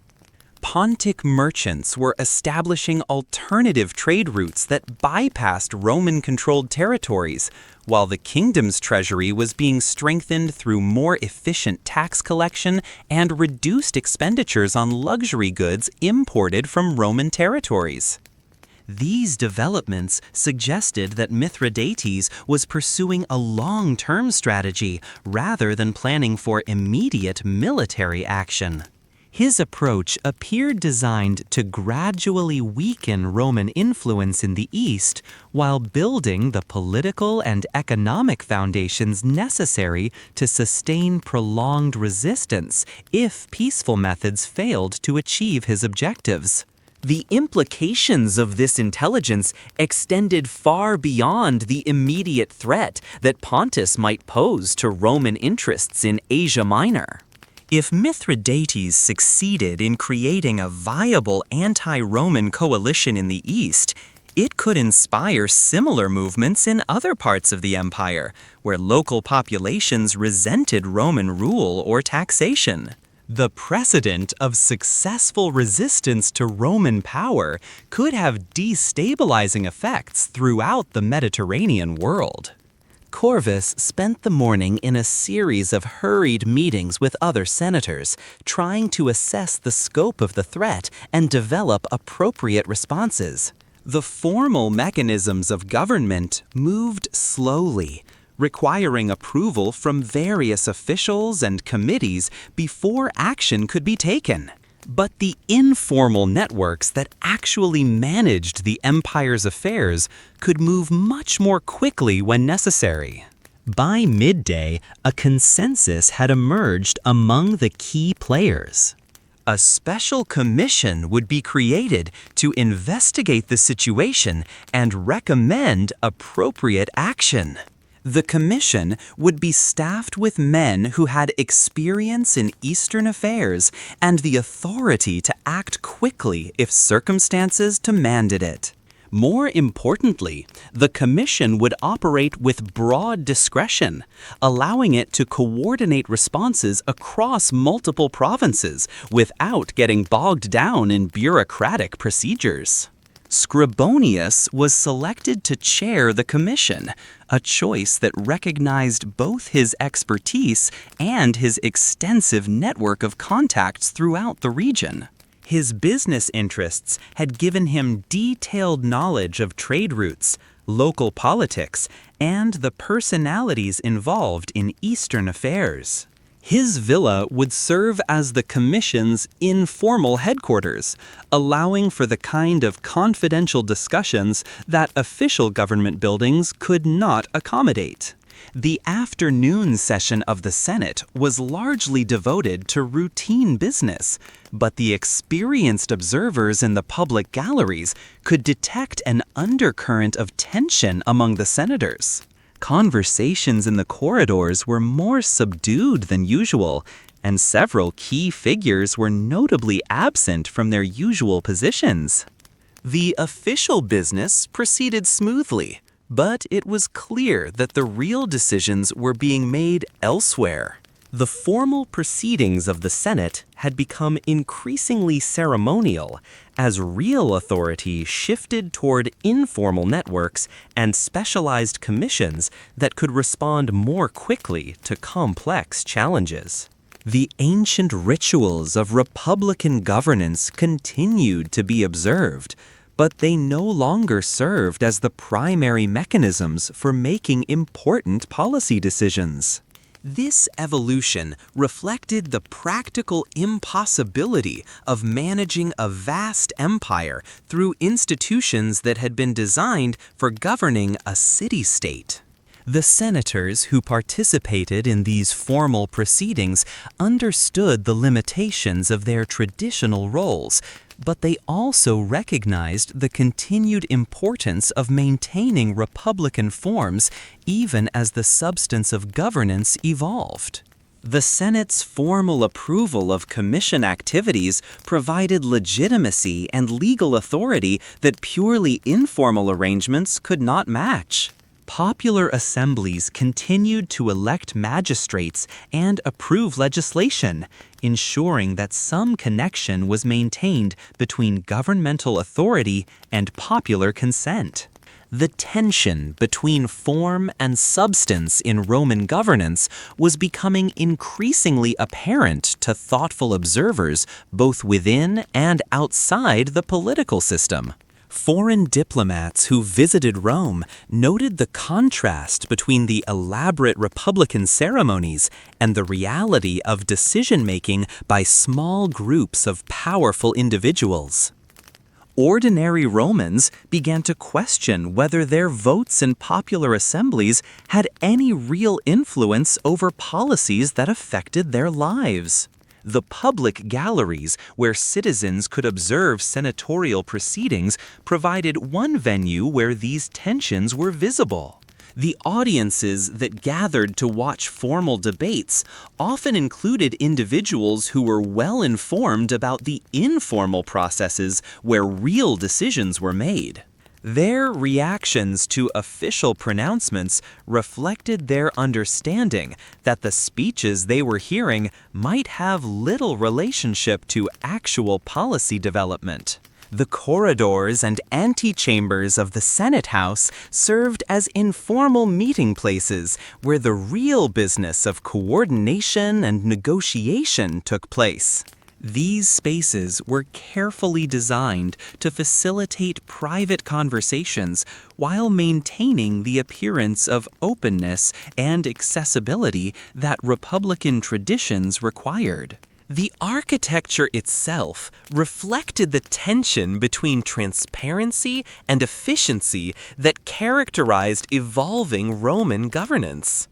Pontic merchants were establishing alternative trade routes that bypassed Roman-controlled territories, while the kingdom's treasury was being strengthened through more efficient tax collection and reduced expenditures on luxury goods imported from Roman territories. These developments suggested that Mithridates was pursuing a long-term strategy rather than planning for immediate military action. His approach appeared designed to gradually weaken Roman influence in the East while building the political and economic foundations necessary to sustain prolonged resistance if peaceful methods failed to achieve his objectives. The implications of this intelligence extended far beyond the immediate threat that Pontus might pose to Roman interests in Asia Minor. If Mithridates succeeded in creating a viable anti-Roman coalition in the East, it could inspire similar movements in other parts of the empire, where local populations resented Roman rule or taxation. The precedent of successful resistance to Roman power could have destabilizing effects throughout the Mediterranean world. Corvus spent the morning in a series of hurried meetings with other senators, trying to assess the scope of the threat and develop appropriate responses. The formal mechanisms of government moved slowly, requiring approval from various officials and committees before action could be taken. But the informal networks that actually managed the empire's affairs could move much more quickly when necessary. By midday, a consensus had emerged among the key players. A special commission would be created to investigate the situation and recommend appropriate action. The commission would be staffed with men who had experience in Eastern affairs and the authority to act quickly if circumstances demanded it. More importantly, the commission would operate with broad discretion, allowing it to coordinate responses across multiple provinces without getting bogged down in bureaucratic procedures. Scribonius was selected to chair the commission, a choice that recognized both his expertise and his extensive network of contacts throughout the region. His business interests had given him detailed knowledge of trade routes, local politics, and the personalities involved in Eastern affairs. His villa would serve as the commission's informal headquarters, allowing for the kind of confidential discussions that official government buildings could not accommodate. The afternoon session of the Senate was largely devoted to routine business, but the experienced observers in the public galleries could detect an undercurrent of tension among the senators. Conversations in the corridors were more subdued than usual, and several key figures were notably absent from their usual positions. The official business proceeded smoothly, but it was clear that the real decisions were being made elsewhere. The formal proceedings of the Senate had become increasingly ceremonial as real authority shifted toward informal networks and specialized commissions that could respond more quickly to complex challenges. The ancient rituals of republican governance continued to be observed, but they no longer served as the primary mechanisms for making important policy decisions. This evolution reflected the practical impossibility of managing a vast empire through institutions that had been designed for governing a city-state. The senators who participated in these formal proceedings understood the limitations of their traditional roles, but they also recognized the continued importance of maintaining republican forms even as the substance of governance evolved. The Senate's formal approval of commission activities provided legitimacy and legal authority that purely informal arrangements could not match. Popular assemblies continued to elect magistrates and approve legislation, ensuring that some connection was maintained between governmental authority and popular consent. The tension between form and substance in Roman governance was becoming increasingly apparent to thoughtful observers both within and outside the political system. Foreign diplomats who visited Rome noted the contrast between the elaborate republican ceremonies and the reality of decision-making by small groups of powerful individuals. Ordinary Romans began to question whether their votes in popular assemblies had any real influence over policies that affected their lives. The public galleries, where citizens could observe senatorial proceedings, provided one venue where these tensions were visible. The audiences that gathered to watch formal debates often included individuals who were well informed about the informal processes where real decisions were made. Their reactions to official pronouncements reflected their understanding that the speeches they were hearing might have little relationship to actual policy development. The corridors and antechambers of the Senate House served as informal meeting places where the real business of coordination and negotiation took place. These spaces were carefully designed to facilitate private conversations while maintaining the appearance of openness and accessibility that Republican traditions required. The architecture itself reflected the tension between transparency and efficiency that characterized evolving Roman governance.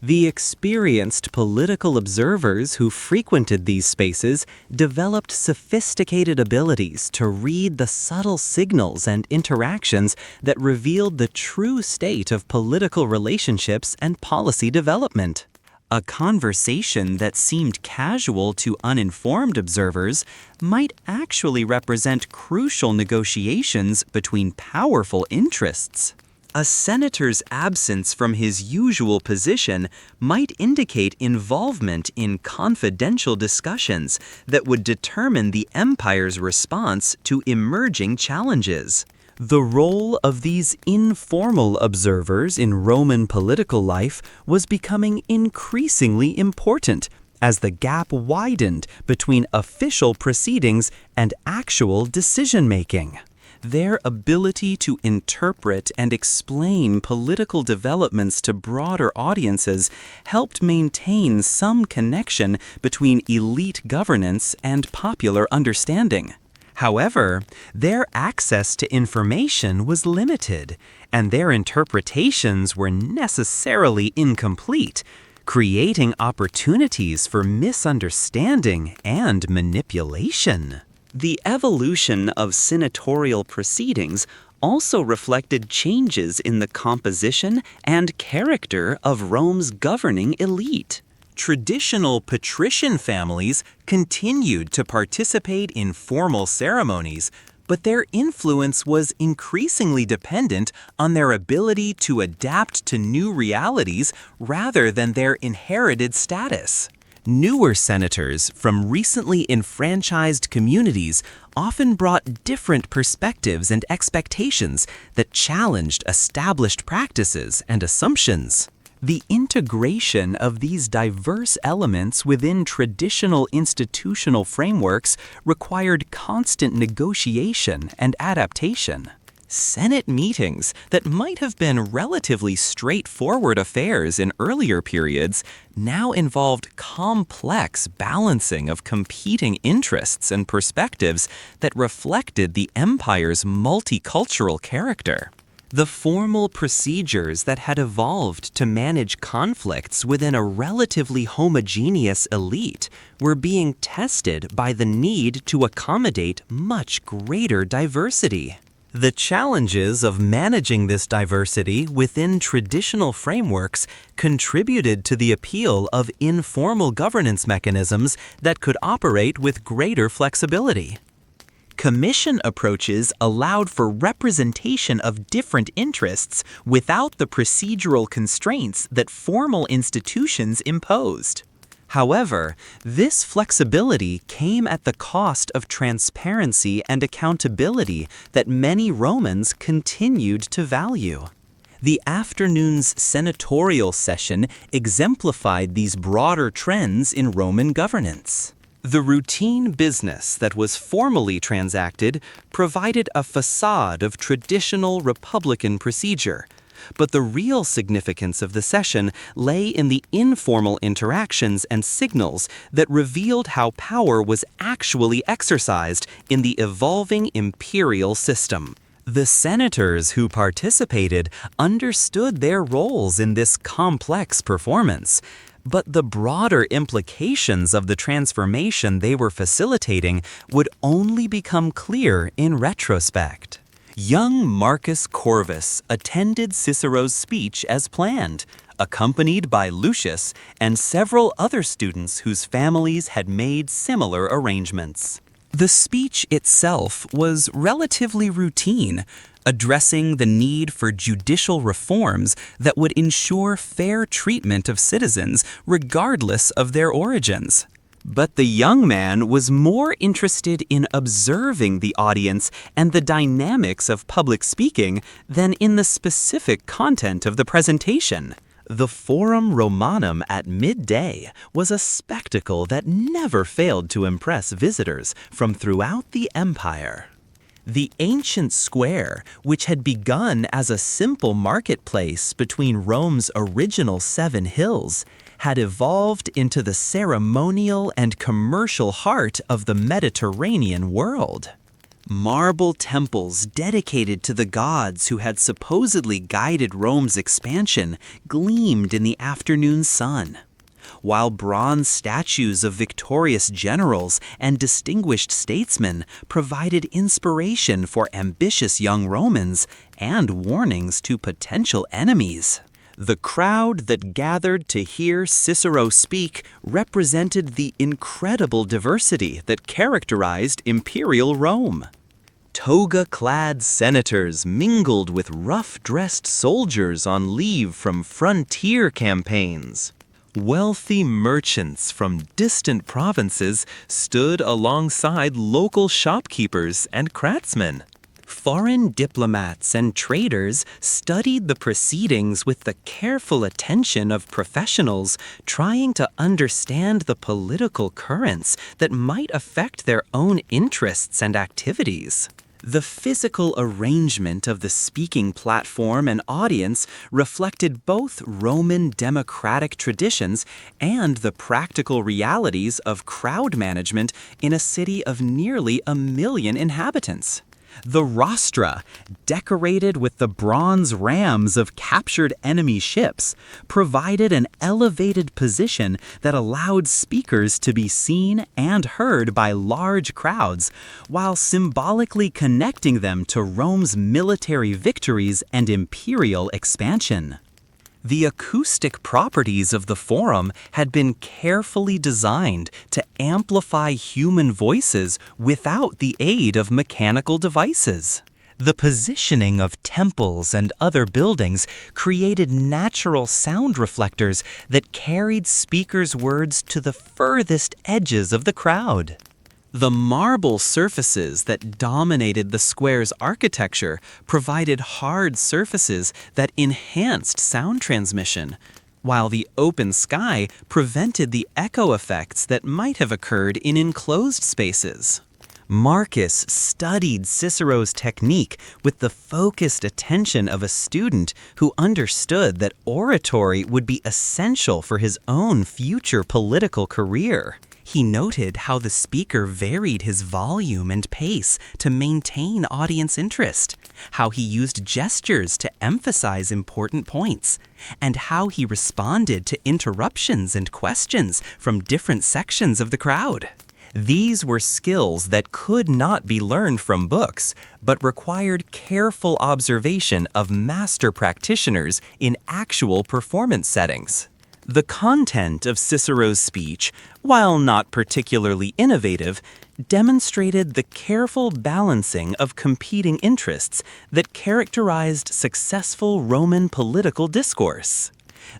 The experienced political observers who frequented these spaces developed sophisticated abilities to read the subtle signals and interactions that revealed the true state of political relationships and policy development. A conversation that seemed casual to uninformed observers might actually represent crucial negotiations between powerful interests. A senator's absence from his usual position might indicate involvement in confidential discussions that would determine the empire's response to emerging challenges. The role of these informal observers in Roman political life was becoming increasingly important as the gap widened between official proceedings and actual decision-making. Their ability to interpret and explain political developments to broader audiences helped maintain some connection between elite governance and popular understanding. However, their access to information was limited, and their interpretations were necessarily incomplete, creating opportunities for misunderstanding and manipulation. The evolution of senatorial proceedings also reflected changes in the composition and character of Rome's governing elite. Traditional patrician families continued to participate in formal ceremonies, but their influence was increasingly dependent on their ability to adapt to new realities rather than their inherited status. Newer senators from recently enfranchised communities often brought different perspectives and expectations that challenged established practices and assumptions. The integration of these diverse elements within traditional institutional frameworks required constant negotiation and adaptation. Senate meetings that might have been relatively straightforward affairs in earlier periods now involved complex balancing of competing interests and perspectives that reflected the empire's multicultural character. The formal procedures that had evolved to manage conflicts within a relatively homogeneous elite were being tested by the need to accommodate much greater diversity. The challenges of managing this diversity within traditional frameworks contributed to the appeal of informal governance mechanisms that could operate with greater flexibility. Commission approaches allowed for representation of different interests without the procedural constraints that formal institutions imposed. However, this flexibility came at the cost of transparency and accountability that many Romans continued to value. The afternoon's senatorial session exemplified these broader trends in Roman governance. The routine business that was formally transacted provided a facade of traditional republican procedure, but the real significance of the session lay in the informal interactions and signals that revealed how power was actually exercised in the evolving imperial system. The senators who participated understood their roles in this complex performance, but the broader implications of the transformation they were facilitating would only become clear in retrospect. Young Marcus Corvus attended Cicero's speech as planned, accompanied by Lucius and several other students whose families had made similar arrangements. The speech itself was relatively routine, addressing the need for judicial reforms that would ensure fair treatment of citizens regardless of their origins. But the young man was more interested in observing the audience and the dynamics of public speaking than in the specific content of the presentation. The Forum Romanum at midday was a spectacle that never failed to impress visitors from throughout the empire. The ancient square, which had begun as a simple marketplace between Rome's original 7 hills, had evolved into the ceremonial and commercial heart of the Mediterranean world. Marble temples dedicated to the gods who had supposedly guided Rome's expansion gleamed in the afternoon sun, while bronze statues of victorious generals and distinguished statesmen provided inspiration for ambitious young Romans and warnings to potential enemies. The crowd that gathered to hear Cicero speak represented the incredible diversity that characterized imperial Rome. Toga-clad senators mingled with rough-dressed soldiers on leave from frontier campaigns. Wealthy merchants from distant provinces stood alongside local shopkeepers and craftsmen. Foreign diplomats and traders studied the proceedings with the careful attention of professionals trying to understand the political currents that might affect their own interests and activities. The physical arrangement of the speaking platform and audience reflected both Roman democratic traditions and the practical realities of crowd management in a city of nearly 1 million inhabitants. The rostra, decorated with the bronze rams of captured enemy ships, provided an elevated position that allowed speakers to be seen and heard by large crowds, while symbolically connecting them to Rome's military victories and imperial expansion. The acoustic properties of the forum had been carefully designed to amplify human voices without the aid of mechanical devices. The positioning of temples and other buildings created natural sound reflectors that carried speakers' words to the furthest edges of the crowd. The marble surfaces that dominated the square's architecture provided hard surfaces that enhanced sound transmission, while the open sky prevented the echo effects that might have occurred in enclosed spaces. Marcus studied Cicero's technique with the focused attention of a student who understood that oratory would be essential for his own future political career. He noted how the speaker varied his volume and pace to maintain audience interest, how he used gestures to emphasize important points, and how he responded to interruptions and questions from different sections of the crowd. These were skills that could not be learned from books, but required careful observation of master practitioners in actual performance settings. The content of Cicero's speech, while not particularly innovative, demonstrated the careful balancing of competing interests that characterized successful Roman political discourse.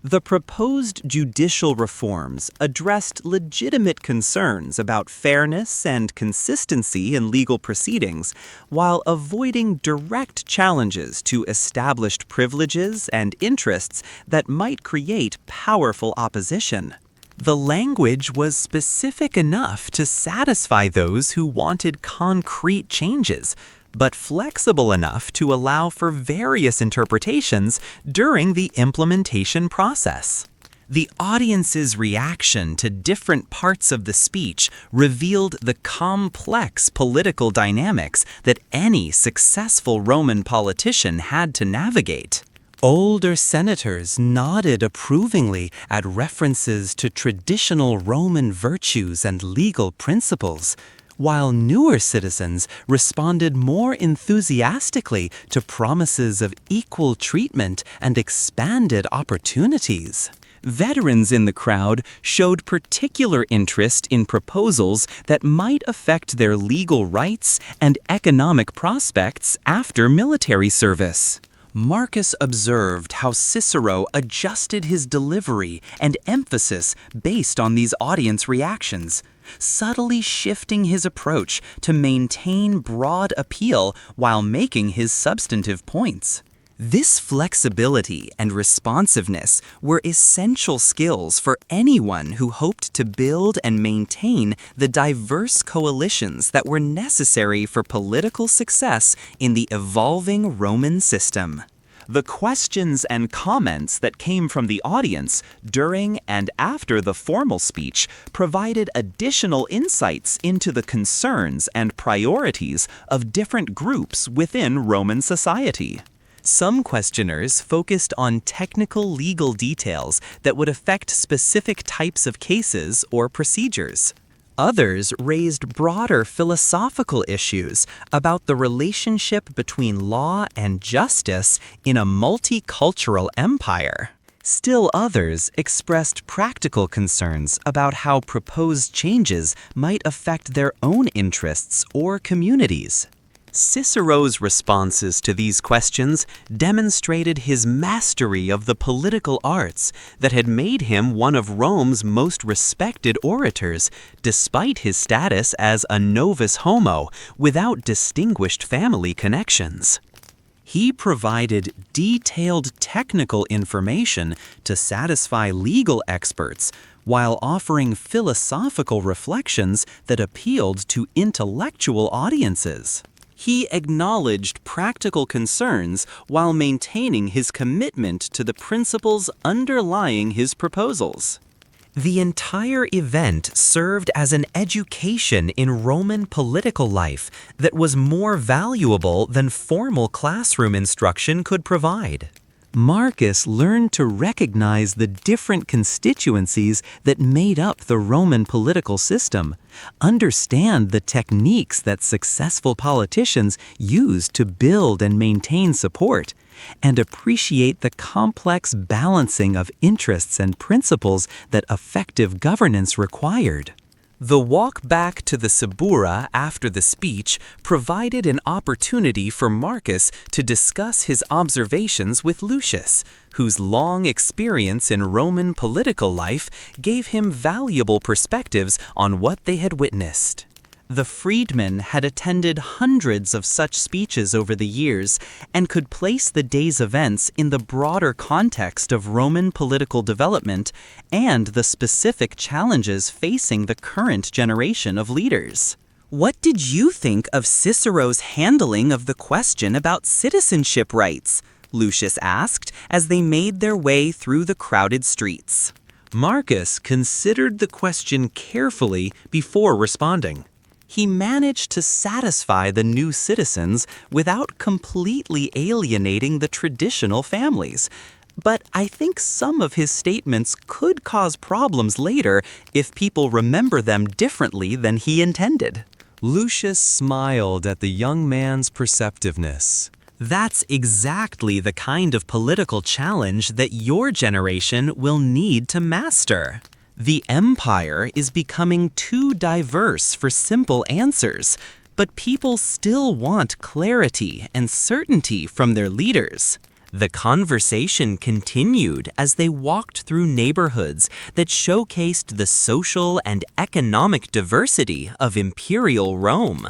The proposed judicial reforms addressed legitimate concerns about fairness and consistency in legal proceedings, while avoiding direct challenges to established privileges and interests that might create powerful opposition. The language was specific enough to satisfy those who wanted concrete changes, but flexible enough to allow for various interpretations during the implementation process. The audience's reaction to different parts of the speech revealed the complex political dynamics that any successful Roman politician had to navigate. Older senators nodded approvingly at references to traditional Roman virtues and legal principles, while newer citizens responded more enthusiastically to promises of equal treatment and expanded opportunities. Veterans in the crowd showed particular interest in proposals that might affect their legal rights and economic prospects after military service. Marcus observed how Cicero adjusted his delivery and emphasis based on these audience reactions, subtly shifting his approach to maintain broad appeal while making his substantive points. This flexibility and responsiveness were essential skills for anyone who hoped to build and maintain the diverse coalitions that were necessary for political success in the evolving Roman system. The questions and comments that came from the audience during and after the formal speech provided additional insights into the concerns and priorities of different groups within Roman society. Some questioners focused on technical legal details that would affect specific types of cases or procedures. Others raised broader philosophical issues about the relationship between law and justice in a multicultural empire. Still others expressed practical concerns about how proposed changes might affect their own interests or communities. Cicero's responses to these questions demonstrated his mastery of the political arts that had made him one of Rome's most respected orators, despite his status as a novus homo without distinguished family connections. He provided detailed technical information to satisfy legal experts while offering philosophical reflections that appealed to intellectual audiences. He acknowledged practical concerns while maintaining his commitment to the principles underlying his proposals. The entire event served as an education in Roman political life that was more valuable than formal classroom instruction could provide. Marcus learned to recognize the different constituencies that made up the Roman political system, understand the techniques that successful politicians used to build and maintain support, and appreciate the complex balancing of interests and principles that effective governance required. The walk back to the Suburra after the speech provided an opportunity for Marcus to discuss his observations with Lucius, whose long experience in Roman political life gave him valuable perspectives on what they had witnessed. The freedman had attended hundreds of such speeches over the years and could place the day's events in the broader context of Roman political development and the specific challenges facing the current generation of leaders. What did you think of Cicero's handling of the question about citizenship rights? Lucius asked as they made their way through the crowded streets. Marcus considered the question carefully before responding. He managed to satisfy the new citizens without completely alienating the traditional families. But I think some of his statements could cause problems later if people remember them differently than he intended. Lucius smiled at the young man's perceptiveness. That's exactly the kind of political challenge that your generation will need to master. The empire is becoming too diverse for simple answers, but people still want clarity and certainty from their leaders. The conversation continued as they walked through neighborhoods that showcased the social and economic diversity of imperial Rome.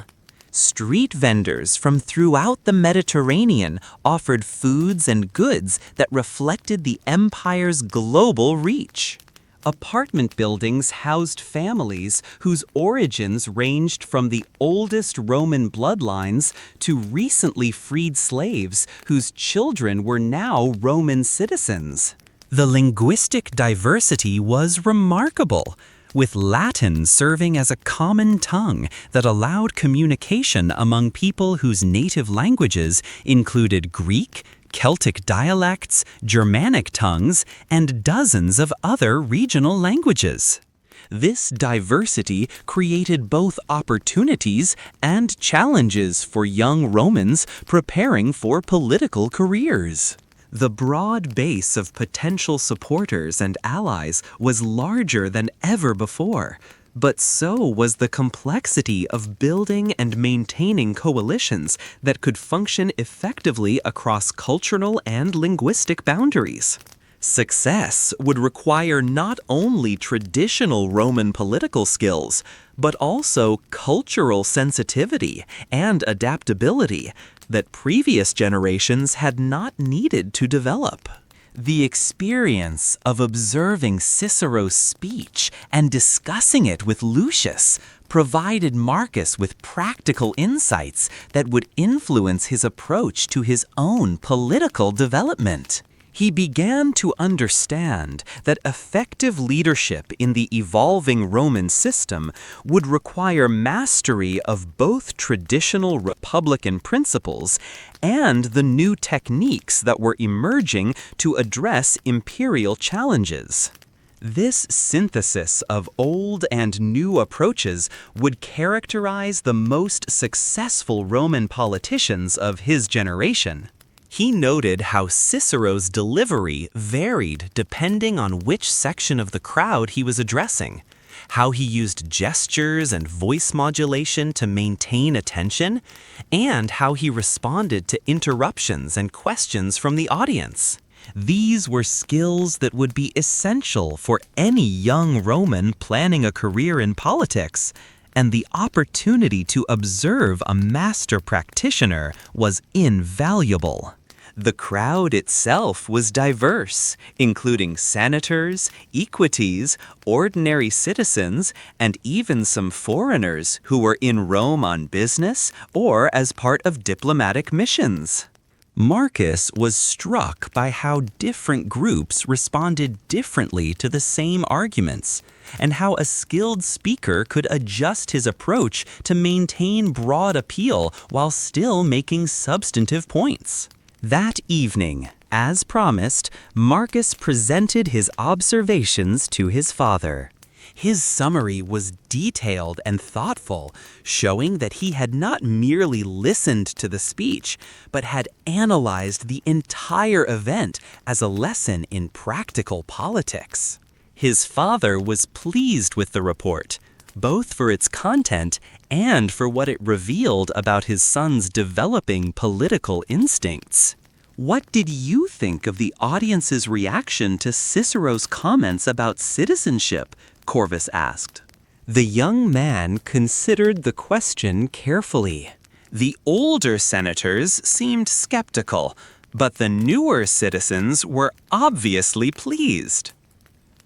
Street vendors from throughout the Mediterranean offered foods and goods that reflected the empire's global reach. Apartment buildings housed families whose origins ranged from the oldest Roman bloodlines to recently freed slaves whose children were now Roman citizens. The linguistic diversity was remarkable, with Latin serving as a common tongue that allowed communication among people whose native languages included Greek, Celtic dialects, Germanic tongues, and dozens of other regional languages. This diversity created both opportunities and challenges for young Romans preparing for political careers. The broad base of potential supporters and allies was larger than ever before, but so was the complexity of building and maintaining coalitions that could function effectively across cultural and linguistic boundaries. Success would require not only traditional Roman political skills, but also cultural sensitivity and adaptability that previous generations had not needed to develop. The experience of observing Cicero's speech and discussing it with Lucius provided Marcus with practical insights that would influence his approach to his own political development. He began to understand that effective leadership in the evolving Roman system would require mastery of both traditional republican principles and the new techniques that were emerging to address imperial challenges. This synthesis of old and new approaches would characterize the most successful Roman politicians of his generation. He noted how Cicero's delivery varied depending on which section of the crowd he was addressing, how he used gestures and voice modulation to maintain attention, and how he responded to interruptions and questions from the audience. These were skills that would be essential for any young Roman planning a career in politics, and the opportunity to observe a master practitioner was invaluable. The crowd itself was diverse, including senators, equites, ordinary citizens, and even some foreigners who were in Rome on business or as part of diplomatic missions. Marcus was struck by how different groups responded differently to the same arguments, and how a skilled speaker could adjust his approach to maintain broad appeal while still making substantive points. That evening, as promised, Marcus presented his observations to his father. His summary was detailed and thoughtful, showing that he had not merely listened to the speech, but had analyzed the entire event as a lesson in practical politics. His father was pleased with the report, both for its content and for what it revealed about his son's developing political instincts. What did you think of the audience's reaction to Cicero's comments about citizenship? Corvus asked. The young man considered the question carefully. The older senators seemed skeptical, but the newer citizens were obviously pleased.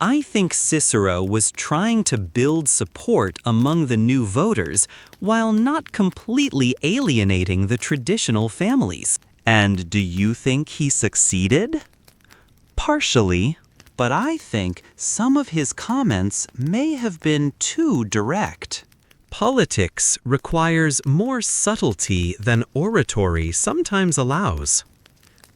I think Cicero was trying to build support among the new voters while not completely alienating the traditional families. And do you think he succeeded? Partially, but I think some of his comments may have been too direct. Politics requires more subtlety than oratory sometimes allows.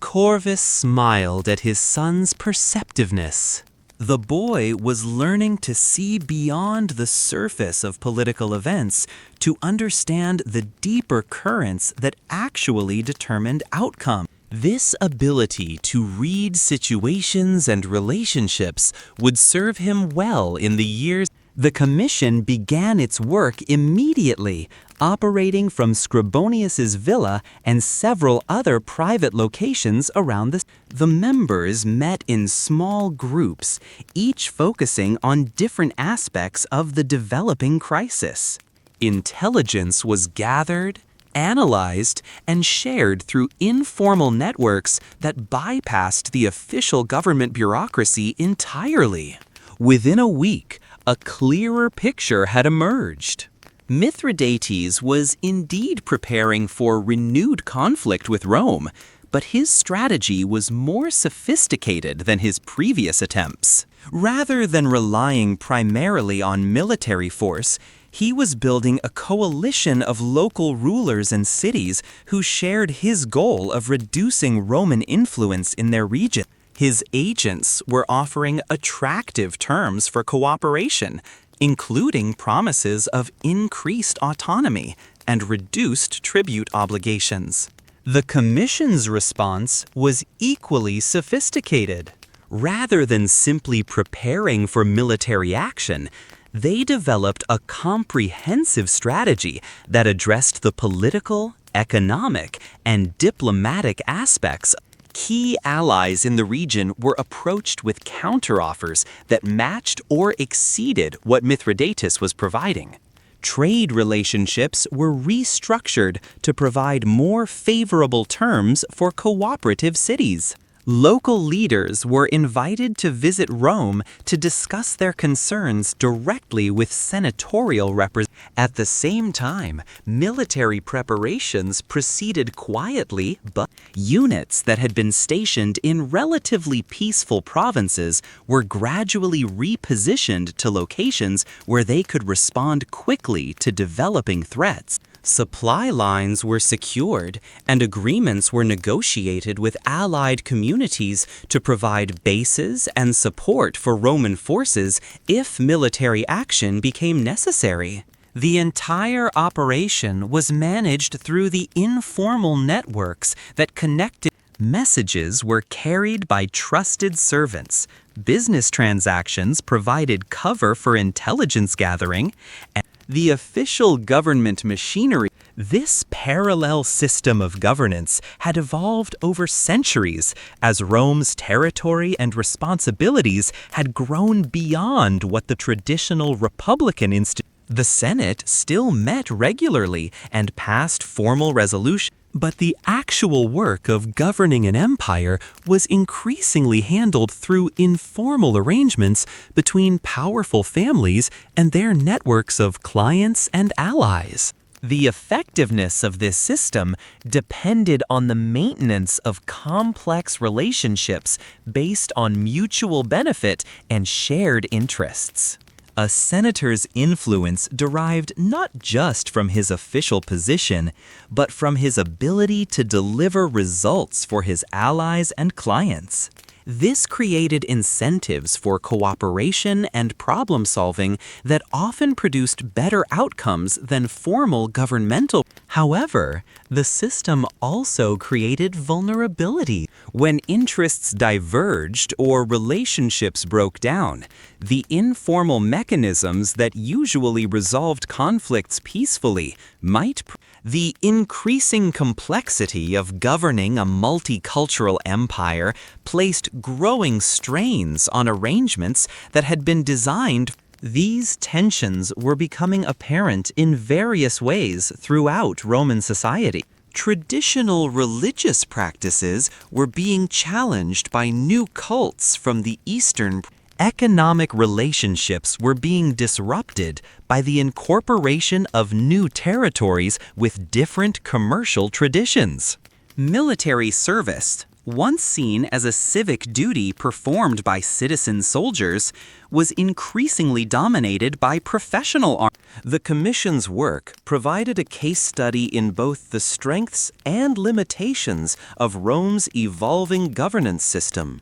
Corvus smiled at his son's perceptiveness. The boy was learning to see beyond the surface of political events to understand the deeper currents that actually determined outcome. This ability to read situations and relationships would serve him well in the years. The commission began its work immediately, operating from Scribonius's villa and several other private locations around the members met in small groups, each focusing on different aspects of the developing crisis. Intelligence was gathered, analyzed, and shared through informal networks that bypassed the official government bureaucracy entirely. Within a week, a clearer picture had emerged. Mithridates was indeed preparing for renewed conflict with Rome, but his strategy was more sophisticated than his previous attempts. Rather than relying primarily on military force, he was building a coalition of local rulers and cities who shared his goal of reducing Roman influence in their region. His agents were offering attractive terms for cooperation, including promises of increased autonomy and reduced tribute obligations. The commission's response was equally sophisticated. Rather than simply preparing for military action, they developed a comprehensive strategy that addressed the political, economic, and diplomatic aspects. Key allies in the region were approached with counteroffers that matched or exceeded what Mithridates was providing. Trade relationships were restructured to provide more favorable terms for cooperative cities. Local leaders were invited to visit Rome to discuss their concerns directly with senatorial representatives. At the same time, military preparations proceeded quietly, but units that had been stationed in relatively peaceful provinces were gradually repositioned to locations where they could respond quickly to developing threats. Supply lines were secured, and agreements were negotiated with allied communities to provide bases and support for Roman forces if military action became necessary. The entire operation was managed through the informal networks that connected. Messages were carried by trusted servants, business transactions provided cover for intelligence gathering, and the official government machinery. This parallel system of governance had evolved over centuries as Rome's territory and responsibilities had grown beyond what the traditional republican institution. The Senate still met regularly and passed formal resolutions. But the actual work of governing an empire was increasingly handled through informal arrangements between powerful families and their networks of clients and allies. The effectiveness of this system depended on the maintenance of complex relationships based on mutual benefit and shared interests. A senator's influence derived not just from his official position, but from his ability to deliver results for his allies and clients. This created incentives for cooperation and problem-solving that often produced better outcomes than formal governmental. However, the system also created vulnerability. When interests diverged or relationships broke down, the informal mechanisms that usually resolved conflicts peacefully might. The increasing complexity of governing a multicultural empire placed growing strains on arrangements that had been designed. These tensions were becoming apparent in various ways throughout Roman society. Traditional religious practices were being challenged by new cults from the Eastern. Economic relationships were being disrupted by the incorporation of new territories with different commercial traditions. Military service, once seen as a civic duty performed by citizen soldiers, was increasingly dominated by professional arms. The Commission's work provided a case study in both the strengths and limitations of Rome's evolving governance system.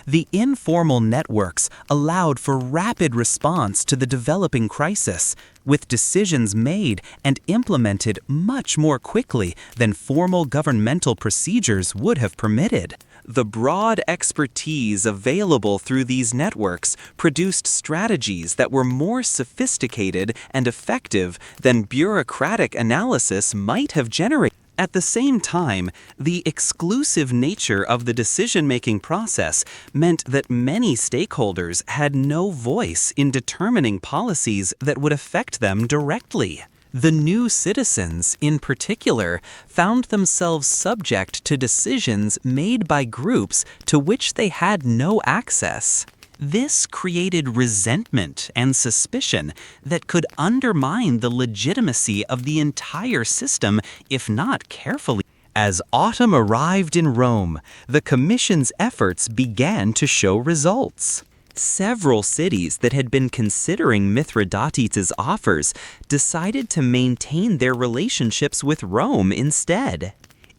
The informal networks allowed for rapid response to the developing crisis, with decisions made and implemented much more quickly than formal governmental procedures would have permitted. The broad expertise available through these networks produced strategies that were more sophisticated and effective than bureaucratic analysis might have generated. At the same time, the exclusive nature of the decision-making process meant that many stakeholders had no voice in determining policies that would affect them directly. The new citizens, in particular, found themselves subject to decisions made by groups to which they had no access. This created resentment and suspicion that could undermine the legitimacy of the entire system if not carefully. As autumn arrived in Rome, the Commission's efforts began to show results. Several cities that had been considering Mithridates' offers decided to maintain their relationships with Rome instead.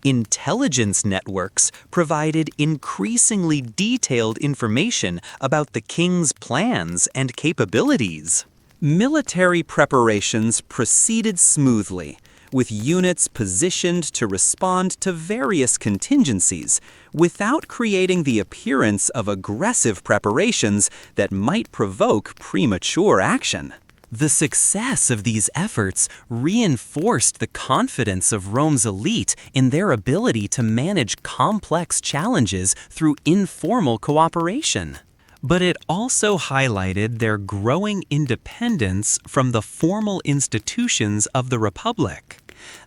Intelligence networks provided increasingly detailed information about the king's plans and capabilities. Military preparations proceeded smoothly, with units positioned to respond to various contingencies, without creating the appearance of aggressive preparations that might provoke premature action. The success of these efforts reinforced the confidence of Rome's elite in their ability to manage complex challenges through informal cooperation. But it also highlighted their growing independence from the formal institutions of the Republic.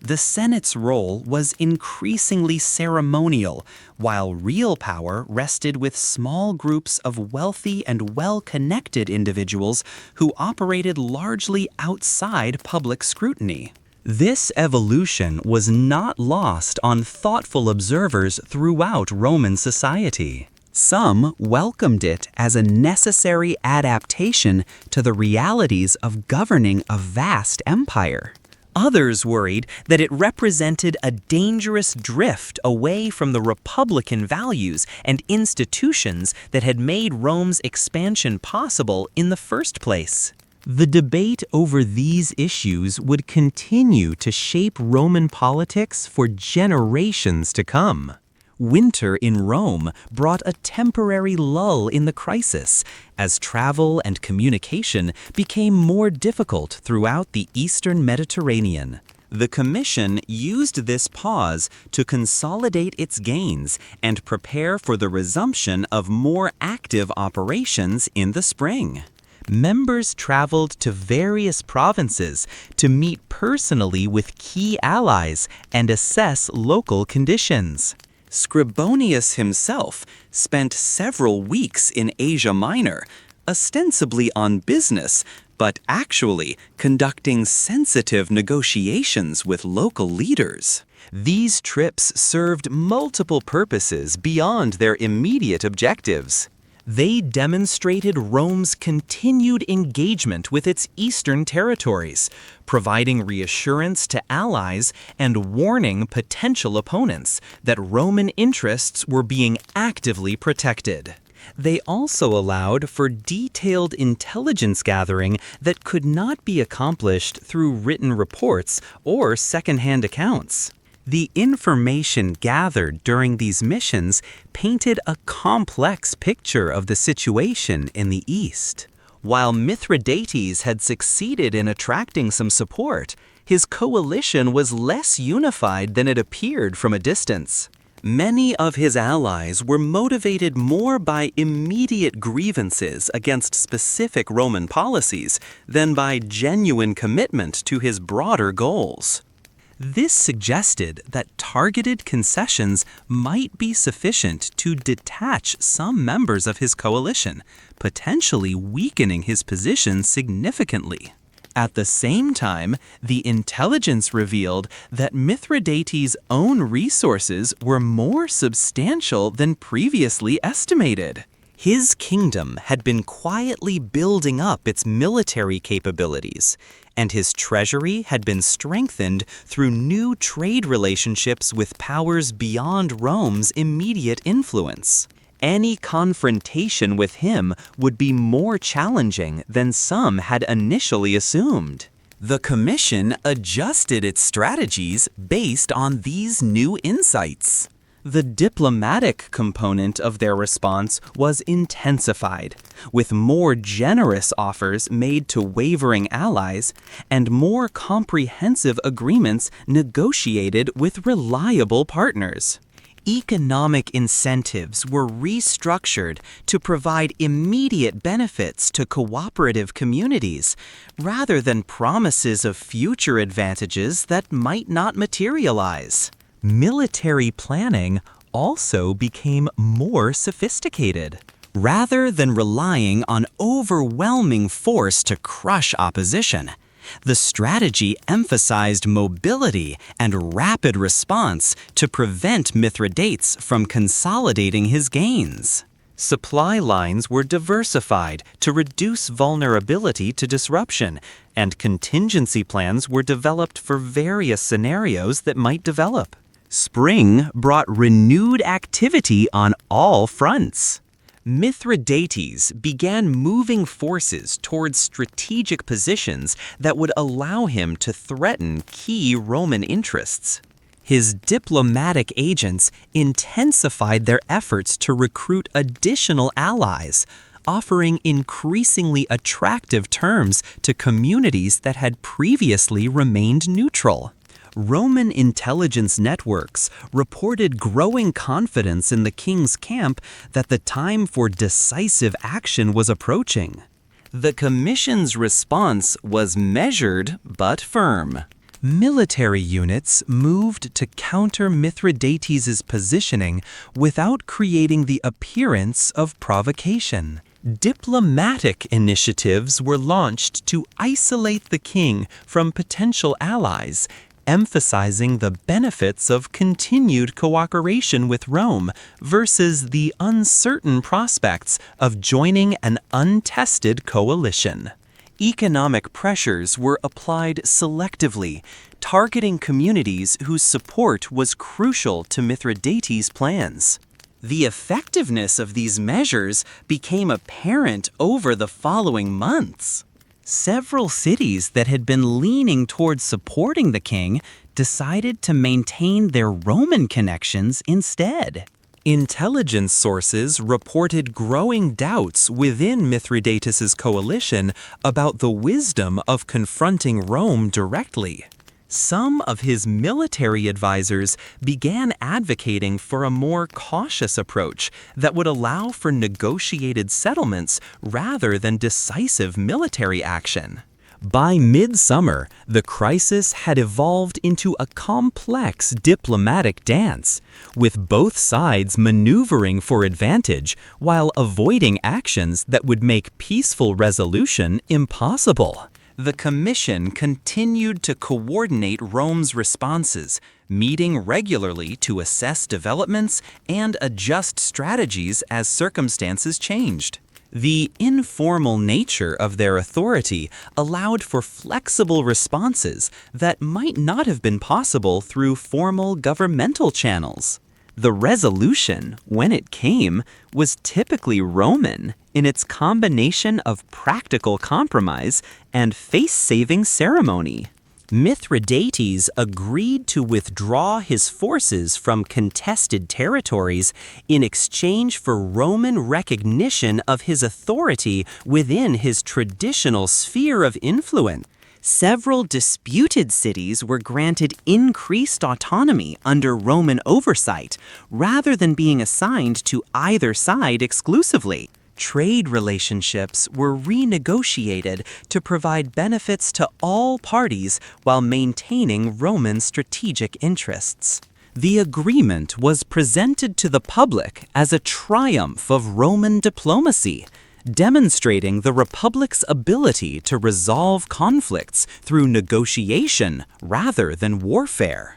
The Senate's role was increasingly ceremonial, while real power rested with small groups of wealthy and well-connected individuals who operated largely outside public scrutiny. This evolution was not lost on thoughtful observers throughout Roman society. Some welcomed it as a necessary adaptation to the realities of governing a vast empire. Others worried that it represented a dangerous drift away from the republican values and institutions that had made Rome's expansion possible in the first place. The debate over these issues would continue to shape Roman politics for generations to come. Winter in Rome brought a temporary lull in the crisis, as travel and communication became more difficult throughout the eastern Mediterranean. The Commission used this pause to consolidate its gains and prepare for the resumption of more active operations in the spring. Members traveled to various provinces to meet personally with key allies and assess local conditions. Scribonius himself spent several weeks in Asia Minor, ostensibly on business, but actually conducting sensitive negotiations with local leaders. These trips served multiple purposes beyond their immediate objectives. They demonstrated Rome's continued engagement with its eastern territories, providing reassurance to allies and warning potential opponents that Roman interests were being actively protected. They also allowed for detailed intelligence gathering that could not be accomplished through written reports or second-hand accounts. The information gathered during these missions painted a complex picture of the situation in the East. While Mithridates had succeeded in attracting some support, his coalition was less unified than it appeared from a distance. Many of his allies were motivated more by immediate grievances against specific Roman policies than by genuine commitment to his broader goals. This suggested that targeted concessions might be sufficient to detach some members of his coalition, potentially weakening his position significantly. At the same time, the intelligence revealed that Mithridates' own resources were more substantial than previously estimated. His kingdom had been quietly building up its military capabilities, and his treasury had been strengthened through new trade relationships with powers beyond Rome's immediate influence. Any confrontation with him would be more challenging than some had initially assumed. The Commission adjusted its strategies based on these new insights. The diplomatic component of their response was intensified, with more generous offers made to wavering allies and more comprehensive agreements negotiated with reliable partners. Economic incentives were restructured to provide immediate benefits to cooperative communities, rather than promises of future advantages that might not materialize. Military planning also became more sophisticated. Rather than relying on overwhelming force to crush opposition, the strategy emphasized mobility and rapid response to prevent Mithridates from consolidating his gains. Supply lines were diversified to reduce vulnerability to disruption, and contingency plans were developed for various scenarios that might develop. Spring brought renewed activity on all fronts. Mithridates began moving forces towards strategic positions that would allow him to threaten key Roman interests. His diplomatic agents intensified their efforts to recruit additional allies, offering increasingly attractive terms to communities that had previously remained neutral. Roman intelligence networks reported growing confidence in the king's camp that the time for decisive action was approaching. The Commission's response was measured but firm. Military units moved to counter Mithridates' positioning without creating the appearance of provocation. Diplomatic initiatives were launched to isolate the king from potential allies, emphasizing the benefits of continued cooperation with Rome versus the uncertain prospects of joining an untested coalition. Economic pressures were applied selectively, targeting communities whose support was crucial to Mithridates' plans. The effectiveness of these measures became apparent over the following months. Several cities that had been leaning towards supporting the king decided to maintain their Roman connections instead. Intelligence sources reported growing doubts within Mithridates' coalition about the wisdom of confronting Rome directly. Some of his military advisors began advocating for a more cautious approach that would allow for negotiated settlements rather than decisive military action. By midsummer, the crisis had evolved into a complex diplomatic dance, with both sides maneuvering for advantage while avoiding actions that would make peaceful resolution impossible. The Commission continued to coordinate Rome's responses, meeting regularly to assess developments and adjust strategies as circumstances changed. The informal nature of their authority allowed for flexible responses that might not have been possible through formal governmental channels. The resolution, when it came, was typically Roman in its combination of practical compromise and face-saving ceremony. Mithridates agreed to withdraw his forces from contested territories in exchange for Roman recognition of his authority within his traditional sphere of influence. Several disputed cities were granted increased autonomy under Roman oversight, rather than being assigned to either side exclusively. Trade relationships were renegotiated to provide benefits to all parties while maintaining Roman strategic interests. The agreement was presented to the public as a triumph of Roman diplomacy, demonstrating the Republic's ability to resolve conflicts through negotiation rather than warfare.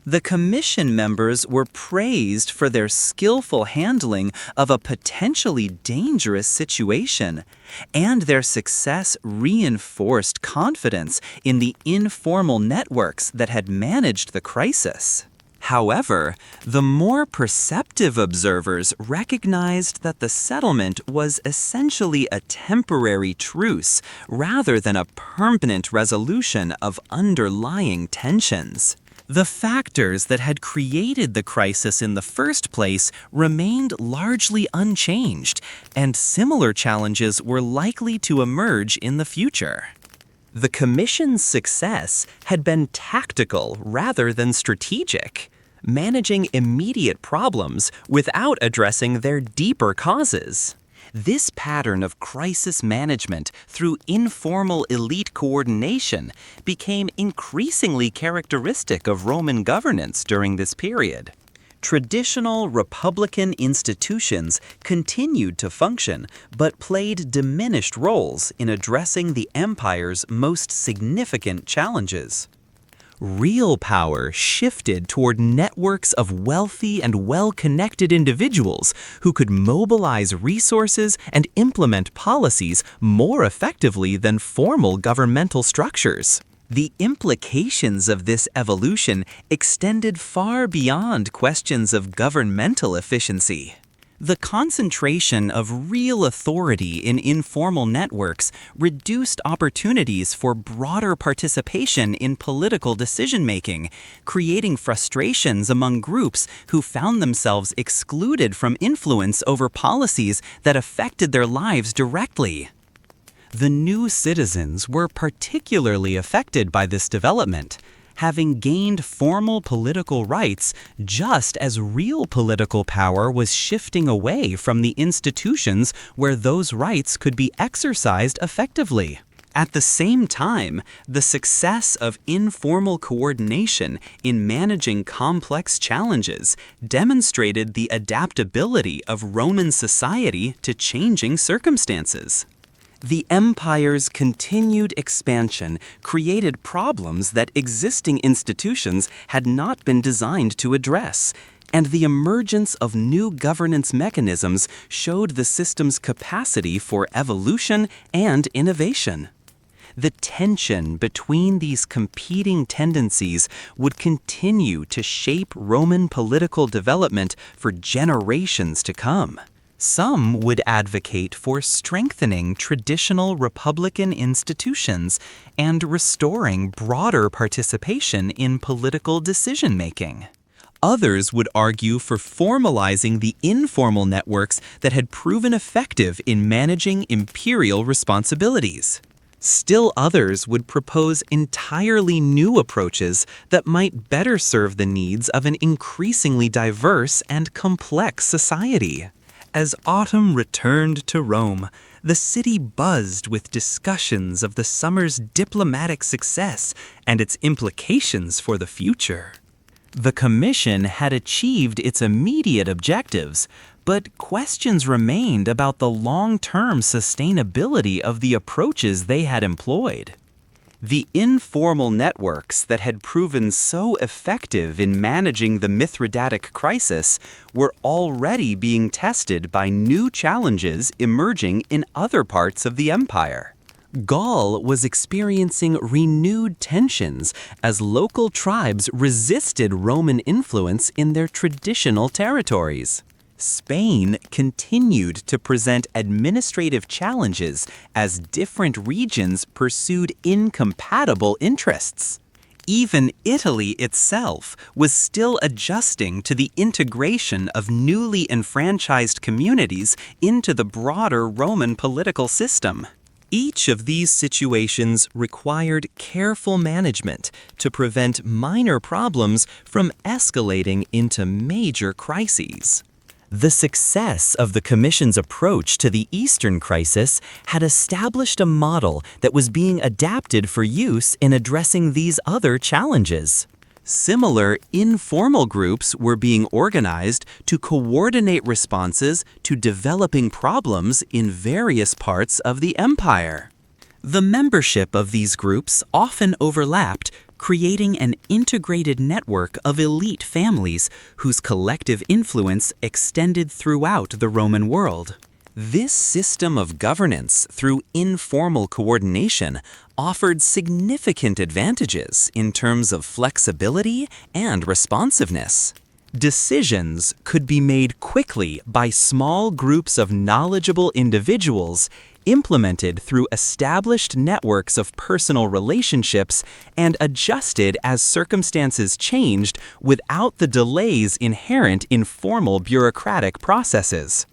The Commission members were praised for their skillful handling of a potentially dangerous situation, and their success reinforced confidence in the informal networks that had managed the crisis. However, the more perceptive observers recognized that the settlement was essentially a temporary truce rather than a permanent resolution of underlying tensions. The factors that had created the crisis in the first place remained largely unchanged, and similar challenges were likely to emerge in the future. The Commission's success had been tactical rather than strategic, managing immediate problems without addressing their deeper causes. This pattern of crisis management through informal elite coordination became increasingly characteristic of Roman governance during this period. Traditional republican institutions continued to function, but played diminished roles in addressing the empire's most significant challenges. Real power shifted toward networks of wealthy and well-connected individuals who could mobilize resources and implement policies more effectively than formal governmental structures. The implications of this evolution extended far beyond questions of governmental efficiency. The concentration of real authority in informal networks reduced opportunities for broader participation in political decision-making, creating frustrations among groups who found themselves excluded from influence over policies that affected their lives directly. The new citizens were particularly affected by this development, having gained formal political rights just as real political power was shifting away from the institutions where those rights could be exercised effectively. At the same time, the success of informal coordination in managing complex challenges demonstrated the adaptability of Roman society to changing circumstances. The empire's continued expansion created problems that existing institutions had not been designed to address, and the emergence of new governance mechanisms showed the system's capacity for evolution and innovation. The tension between these competing tendencies would continue to shape Roman political development for generations to come. Some would advocate for strengthening traditional Republican institutions and restoring broader participation in political decision-making. Others would argue for formalizing the informal networks that had proven effective in managing imperial responsibilities. Still others would propose entirely new approaches that might better serve the needs of an increasingly diverse and complex society. As autumn returned to Rome, the city buzzed with discussions of the summer's diplomatic success and its implications for the future. The commission had achieved its immediate objectives, but questions remained about the long-term sustainability of the approaches they had employed. The informal networks that had proven so effective in managing the Mithridatic crisis were already being tested by new challenges emerging in other parts of the empire. Gaul was experiencing renewed tensions as local tribes resisted Roman influence in their traditional territories. Spain continued to present administrative challenges as different regions pursued incompatible interests. Even Italy itself was still adjusting to the integration of newly enfranchised communities into the broader Roman political system. Each of these situations required careful management to prevent minor problems from escalating into major crises. The success of the Commission's approach to the Eastern crisis had established a model that was being adapted for use in addressing these other challenges. Similar informal groups were being organized to coordinate responses to developing problems in various parts of the empire. The membership of these groups often overlapped, creating an integrated network of elite families whose collective influence extended throughout the Roman world. This system of governance through informal coordination offered significant advantages in terms of flexibility and responsiveness. Decisions could be made quickly by small groups of knowledgeable individuals, implemented through established networks of personal relationships, and adjusted as circumstances changed without the delays inherent in formal bureaucratic processes.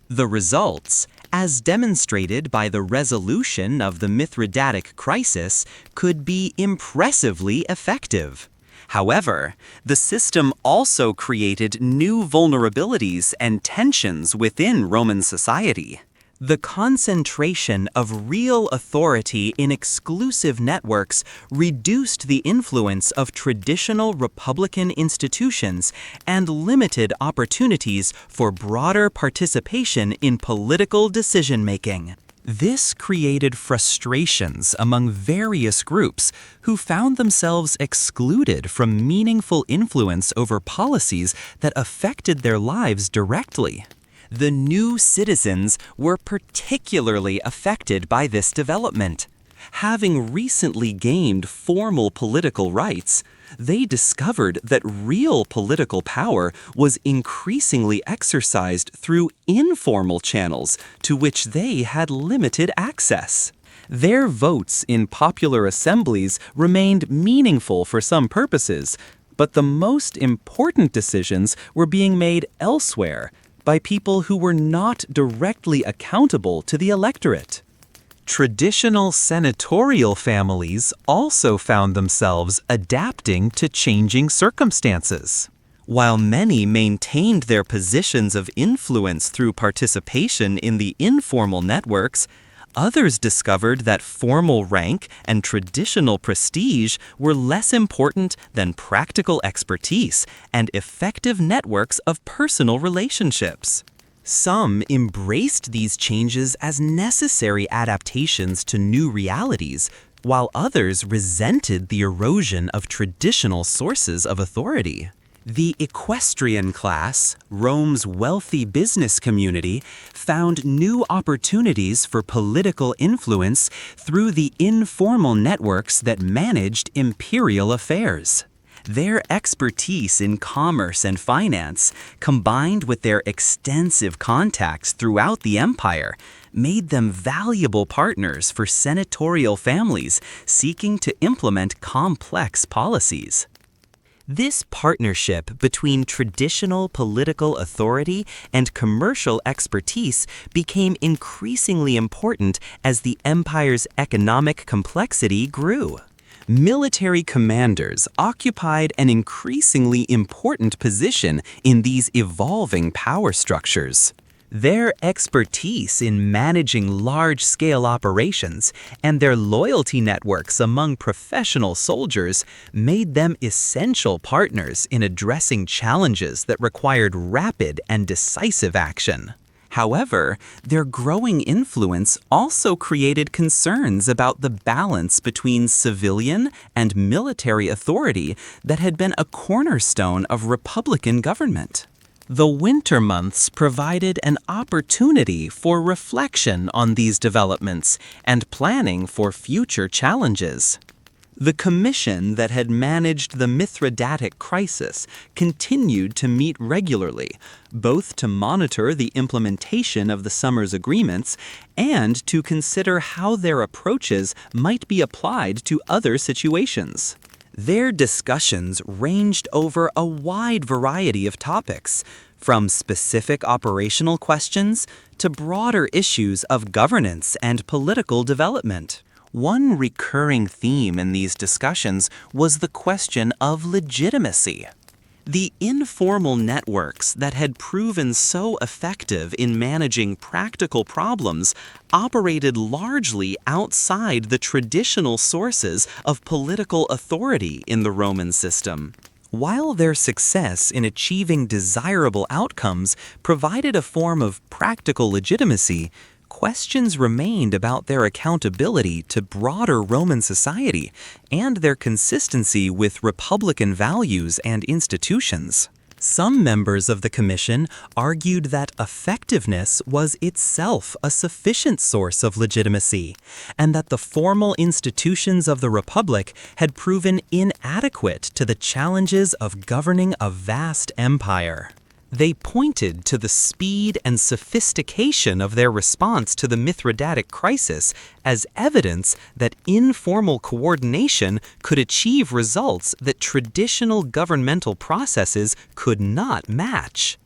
The results, as demonstrated by the resolution of the Mithridatic crisis, could be impressively effective. However, the system also created new vulnerabilities and tensions within Roman society. The concentration of real authority in exclusive networks reduced the influence of traditional republican institutions and limited opportunities for broader participation in political decision-making. This created frustrations among various groups who found themselves excluded from meaningful influence over policies that affected their lives directly. The new citizens were particularly affected by this development. Having recently gained formal political rights, they discovered that real political power was increasingly exercised through informal channels to which they had limited access. Their votes in popular assemblies remained meaningful for some purposes, but the most important decisions were being made elsewhere, by people who were not directly accountable to the electorate. Traditional senatorial families also found themselves adapting to changing circumstances. While many maintained their positions of influence through participation in the informal networks, others discovered that formal rank and traditional prestige were less important than practical expertise and effective networks of personal relationships. Some embraced these changes as necessary adaptations to new realities, while others resented the erosion of traditional sources of authority. The equestrian class, Rome's wealthy business community, found new opportunities for political influence through the informal networks that managed imperial affairs. Their expertise in commerce and finance, combined with their extensive contacts throughout the empire, made them valuable partners for senatorial families seeking to implement complex policies. This partnership between traditional political authority and commercial expertise became increasingly important as the empire's economic complexity grew. Military commanders occupied an increasingly important position in these evolving power structures. Their expertise in managing large-scale operations and their loyalty networks among professional soldiers made them essential partners in addressing challenges that required rapid and decisive action. However, their growing influence also created concerns about the balance between civilian and military authority that had been a cornerstone of Republican government. The winter months provided an opportunity for reflection on these developments and planning for future challenges. The commission that had managed the Mithridatic crisis continued to meet regularly, both to monitor the implementation of the summer's agreements and to consider how their approaches might be applied to other situations. Their discussions ranged over a wide variety of topics, from specific operational questions to broader issues of governance and political development. One recurring theme in these discussions was the question of legitimacy. The informal networks that had proven so effective in managing practical problems operated largely outside the traditional sources of political authority in the Roman system. While their success in achieving desirable outcomes provided a form of practical legitimacy, questions remained about their accountability to broader Roman society and their consistency with Republican values and institutions. Some members of the commission argued that effectiveness was itself a sufficient source of legitimacy, and that the formal institutions of the Republic had proven inadequate to the challenges of governing a vast empire. They pointed to the speed and sophistication of their response to the Mithridatic crisis as evidence that informal coordination could achieve results that traditional governmental processes could not match.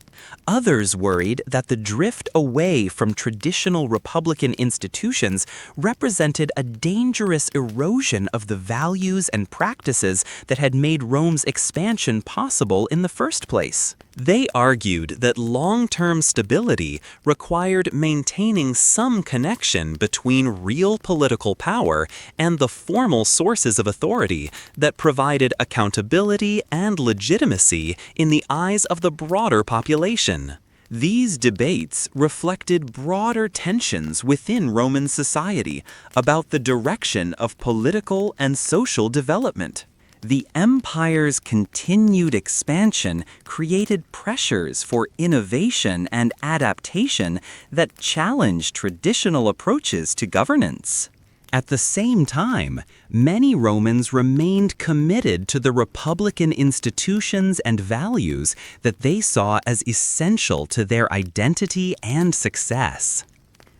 Others worried that the drift away from traditional Republican institutions represented a dangerous erosion of the values and practices that had made Rome's expansion possible in the first place. They argued that long-term stability required maintaining some connection between real political power and the formal sources of authority that provided accountability and legitimacy in the eyes of the broader population. These debates reflected broader tensions within Roman society about the direction of political and social development. The empire's continued expansion created pressures for innovation and adaptation that challenged traditional approaches to governance. At the same time, many Romans remained committed to the Republican institutions and values that they saw as essential to their identity and success.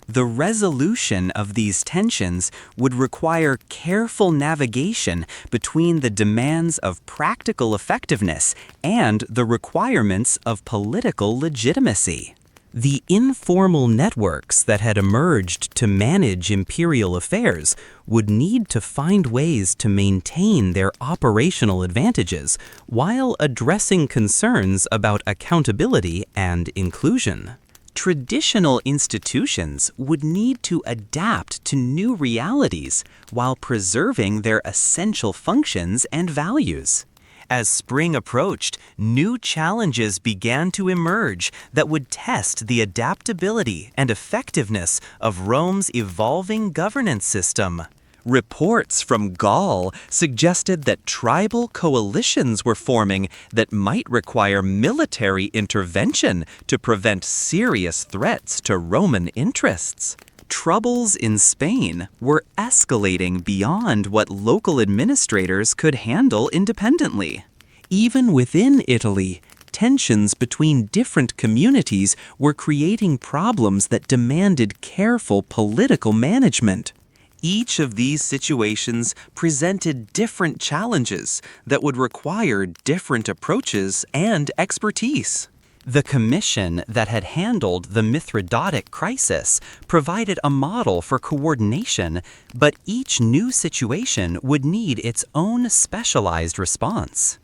The resolution of these tensions would require careful navigation between the demands of practical effectiveness and the requirements of political legitimacy. The informal networks that had emerged to manage imperial affairs would need to find ways to maintain their operational advantages while addressing concerns about accountability and inclusion. Traditional institutions would need to adapt to new realities while preserving their essential functions and values. As spring approached, new challenges began to emerge that would test the adaptability and effectiveness of Rome's evolving governance system. Reports from Gaul suggested that tribal coalitions were forming that might require military intervention to prevent serious threats to Roman interests. Troubles in Spain were escalating beyond what local administrators could handle independently. Even within Italy, tensions between different communities were creating problems that demanded careful political management. Each of these situations presented different challenges that would require different approaches and expertise. The commission that had handled the Mithridatic crisis provided a model for coordination, but each new situation would need its own specialized response.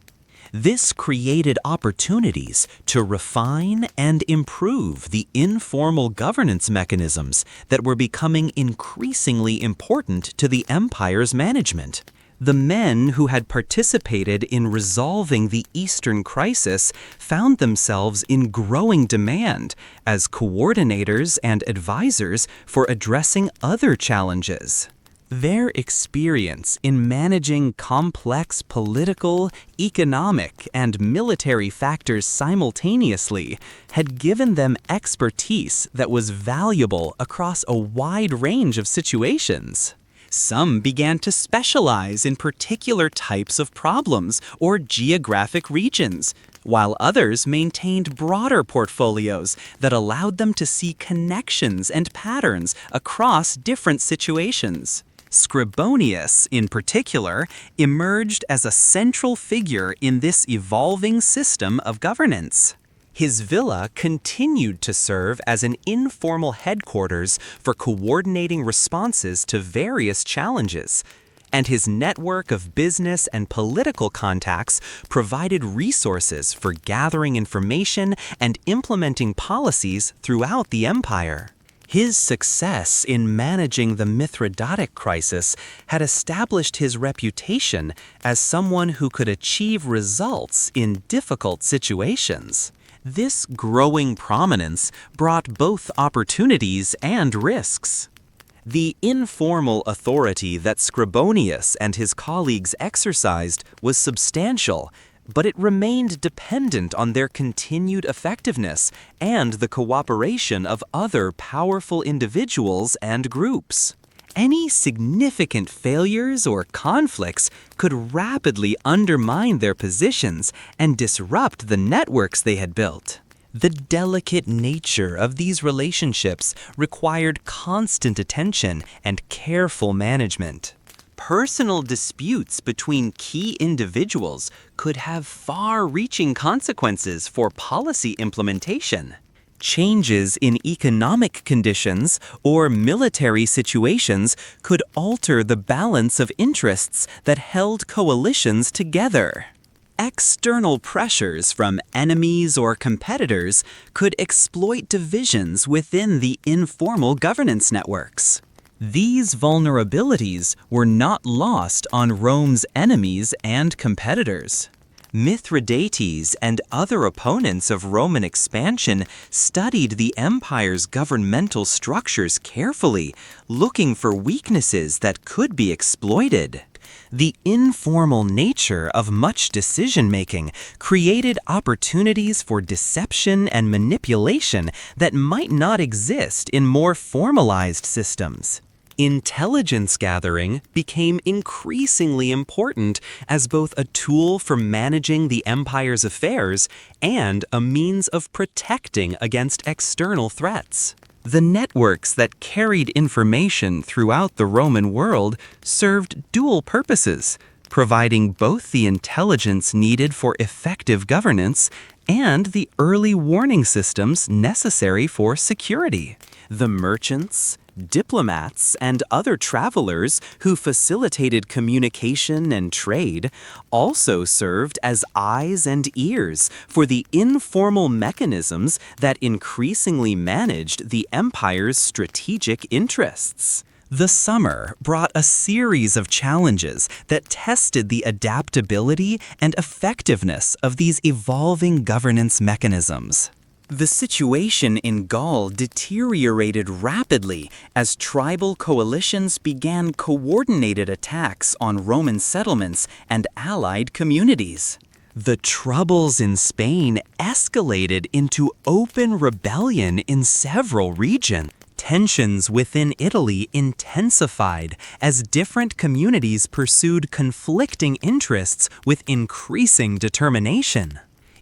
This created opportunities to refine and improve the informal governance mechanisms that were becoming increasingly important to the empire's management. The men who had participated in resolving the Eastern crisis found themselves in growing demand as coordinators and advisors for addressing other challenges. Their experience in managing complex political, economic, and military factors simultaneously had given them expertise that was valuable across a wide range of situations. Some began to specialize in particular types of problems or geographic regions, while others maintained broader portfolios that allowed them to see connections and patterns across different situations. Scribonius, in particular, emerged as a central figure in this evolving system of governance. His villa continued to serve as an informal headquarters for coordinating responses to various challenges, and his network of business and political contacts provided resources for gathering information and implementing policies throughout the empire. His success in managing the Mithridatic crisis had established his reputation as someone who could achieve results in difficult situations. This growing prominence brought both opportunities and risks. The informal authority that Scribonius and his colleagues exercised was substantial, but it remained dependent on their continued effectiveness and the cooperation of other powerful individuals and groups. Any significant failures or conflicts could rapidly undermine their positions and disrupt the networks they had built. The delicate nature of these relationships required constant attention and careful management. Personal disputes between key individuals could have far-reaching consequences for policy implementation. Changes in economic conditions or military situations could alter the balance of interests that held coalitions together. External pressures from enemies or competitors could exploit divisions within the informal governance networks. These vulnerabilities were not lost on Rome's enemies and competitors. Mithridates and other opponents of Roman expansion studied the empire's governmental structures carefully, looking for weaknesses that could be exploited. The informal nature of much decision-making created opportunities for deception and manipulation that might not exist in more formalized systems. Intelligence gathering became increasingly important as both a tool for managing the empire's affairs and a means of protecting against external threats. The networks that carried information throughout the Roman world served dual purposes, providing both the intelligence needed for effective governance and the early warning systems necessary for security. The merchants, diplomats, and other travelers who facilitated communication and trade also served as eyes and ears for the informal mechanisms that increasingly managed the empire's strategic interests. The summer brought a series of challenges that tested the adaptability and effectiveness of these evolving governance mechanisms. The situation in Gaul deteriorated rapidly as tribal coalitions began coordinated attacks on Roman settlements and allied communities. The troubles in Spain escalated into open rebellion in several regions. Tensions within Italy intensified as different communities pursued conflicting interests with increasing determination.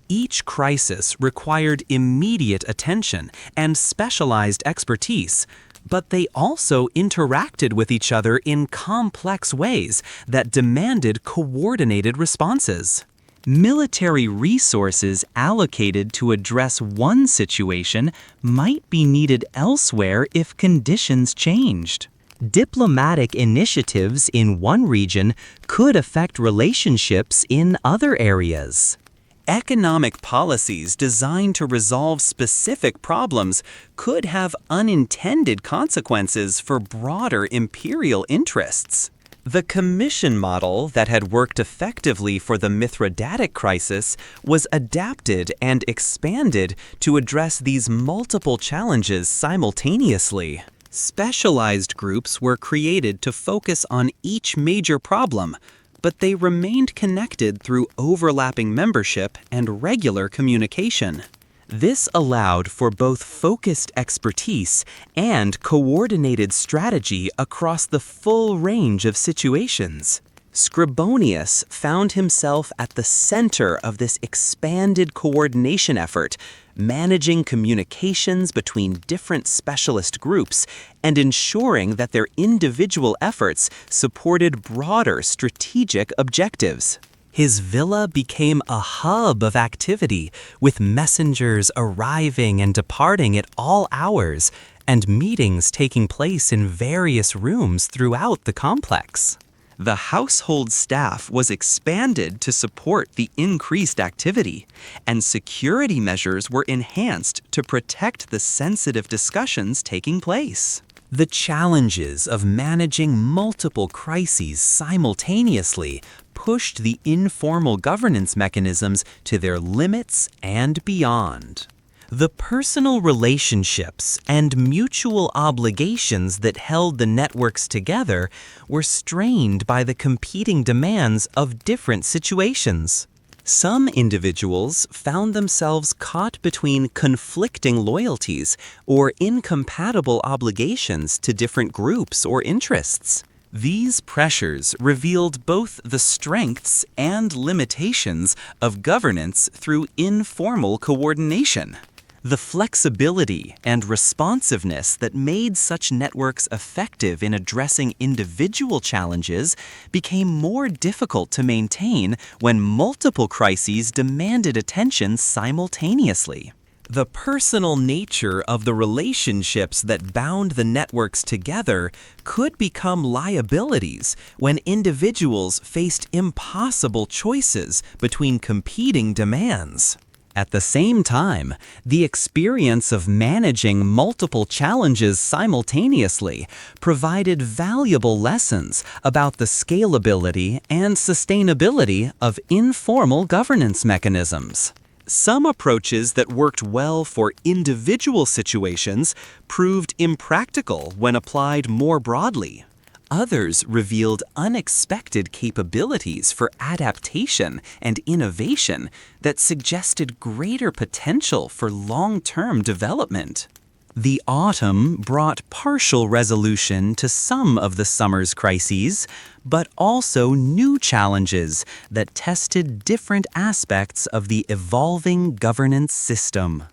Each crisis required immediate attention and specialized expertise, but they also interacted with each other in complex ways that demanded coordinated responses. Military resources allocated to address one situation might be needed elsewhere if conditions changed. Diplomatic initiatives in one region could affect relationships in other areas. Economic policies designed to resolve specific problems could have unintended consequences for broader imperial interests. The commission model that had worked effectively for the Mithridatic crisis was adapted and expanded to address these multiple challenges simultaneously. Specialized groups were created to focus on each major problem, but they remained connected through overlapping membership and regular communication. This allowed for both focused expertise and coordinated strategy across the full range of situations. Scribonius found himself at the center of this expanded coordination effort, managing communications between different specialist groups and ensuring that their individual efforts supported broader strategic objectives. His villa became a hub of activity, with messengers arriving and departing at all hours, and meetings taking place in various rooms throughout the complex. The household staff was expanded to support the increased activity, and security measures were enhanced to protect the sensitive discussions taking place. The challenges of managing multiple crises simultaneously pushed the informal governance mechanisms to their limits and beyond. The personal relationships and mutual obligations that held the networks together were strained by the competing demands of different situations. Some individuals found themselves caught between conflicting loyalties or incompatible obligations to different groups or interests. These pressures revealed both the strengths and limitations of governance through informal coordination. The flexibility and responsiveness that made such networks effective in addressing individual challenges became more difficult to maintain when multiple crises demanded attention simultaneously. The personal nature of the relationships that bound the networks together could become liabilities when individuals faced impossible choices between competing demands. At the same time, the experience of managing multiple challenges simultaneously provided valuable lessons about the scalability and sustainability of informal governance mechanisms. Some approaches that worked well for individual situations proved impractical when applied more broadly. Others revealed unexpected capabilities for adaptation and innovation that suggested greater potential for long-term development. The autumn brought partial resolution to some of the summer's crises, but also new challenges that tested different aspects of the evolving governance system.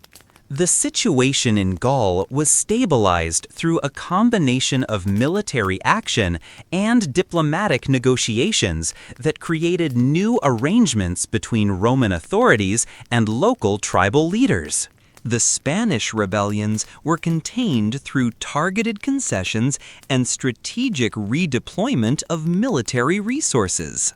The situation in Gaul was stabilized through a combination of military action and diplomatic negotiations that created new arrangements between Roman authorities and local tribal leaders. The Spanish rebellions were contained through targeted concessions and strategic redeployment of military resources.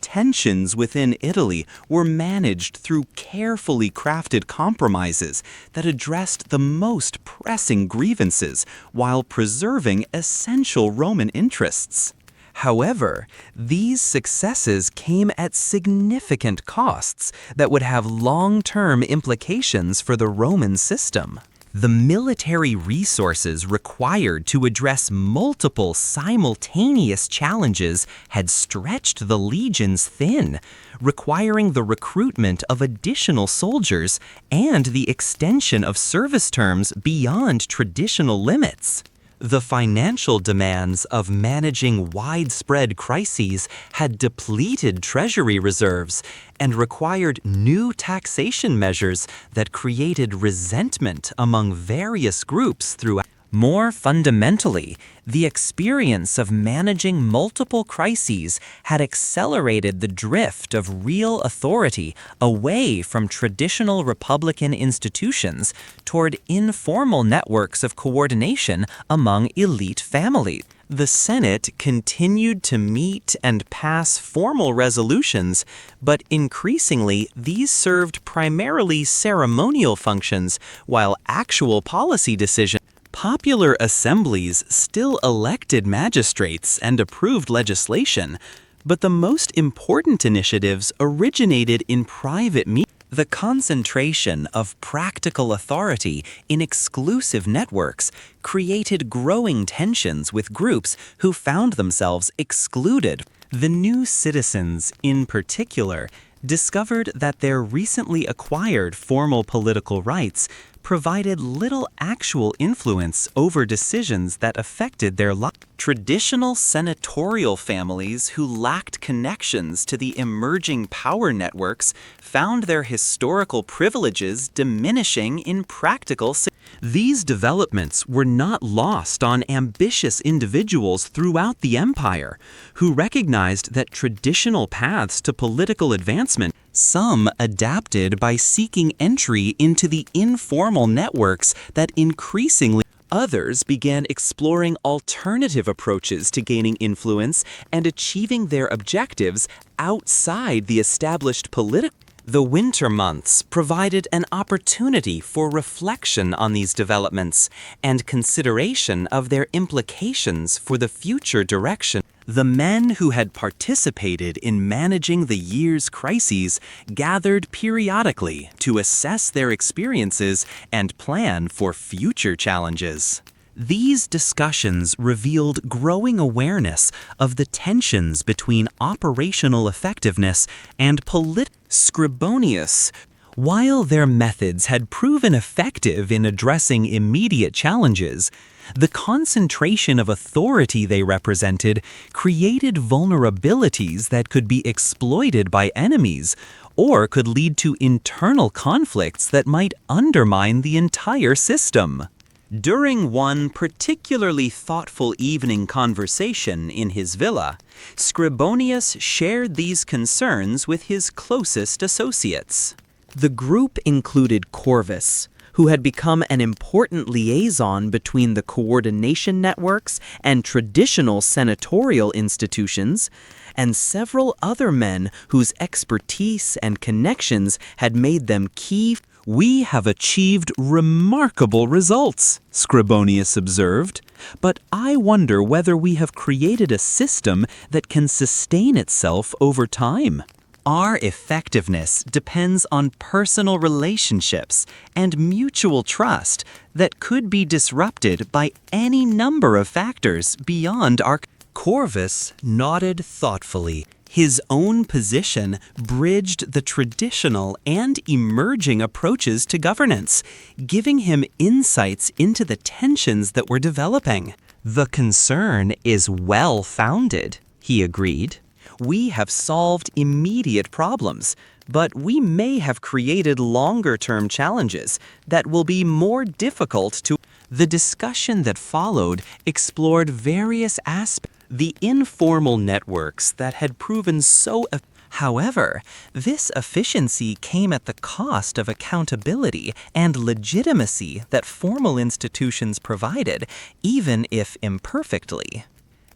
Tensions within Italy were managed through carefully crafted compromises that addressed the most pressing grievances while preserving essential Roman interests. However, these successes came at significant costs that would have long-term implications for the Roman system. The military resources required to address multiple simultaneous challenges had stretched the legions thin, requiring the recruitment of additional soldiers and the extension of service terms beyond traditional limits. The financial demands of managing widespread crises had depleted treasury reserves and required new taxation measures that created resentment among various groups throughout. More fundamentally, the experience of managing multiple crises had accelerated the drift of real authority away from traditional republican institutions toward informal networks of coordination among elite families. The Senate continued to meet and pass formal resolutions, but increasingly these served primarily ceremonial functions, while actual policy decisions. Popular assemblies still elected magistrates and approved legislation, but the most important initiatives originated in private meetings. The concentration of practical authority in exclusive networks created growing tensions with groups who found themselves excluded. The new citizens, in particular, discovered that their recently acquired formal political rights provided little actual influence over decisions that affected their lives. Traditional senatorial families who lacked connections to the emerging power networks found their historical privileges diminishing in practical. These developments were not lost on ambitious individuals throughout the empire, who recognized that traditional paths to political advancement. Some adapted by seeking entry into the informal networks that increasingly. Others began exploring alternative approaches to gaining influence and achieving their objectives outside the established political. The winter months provided an opportunity for reflection on these developments and consideration of their implications for the future direction. The men who had participated in managing the year's crises gathered periodically to assess their experiences and plan for future challenges. These discussions revealed growing awareness of the tensions between operational effectiveness and political. Scribonius. While their methods had proven effective in addressing immediate challenges, the concentration of authority they represented created vulnerabilities that could be exploited by enemies or could lead to internal conflicts that might undermine the entire system. During one particularly thoughtful evening conversation in his villa, Scribonius shared these concerns with his closest associates. The group included Corvus, who had become an important liaison between the coordination networks and traditional senatorial institutions, and several other men whose expertise and connections had made them key. "We have achieved remarkable results," Scribonius observed, "but I wonder whether we have created a system that can sustain itself over time." Our effectiveness depends on personal relationships and mutual trust that could be disrupted by any number of factors beyond our. Corvus nodded thoughtfully. His own position bridged the traditional and emerging approaches to governance, giving him insights into the tensions that were developing. "The concern is well-founded," he agreed. "We have solved immediate problems, but we may have created longer-term challenges that will be more difficult to." The discussion that followed explored various aspects. The informal networks that had proven so. However, this efficiency came at the cost of accountability and legitimacy that formal institutions provided, even if imperfectly.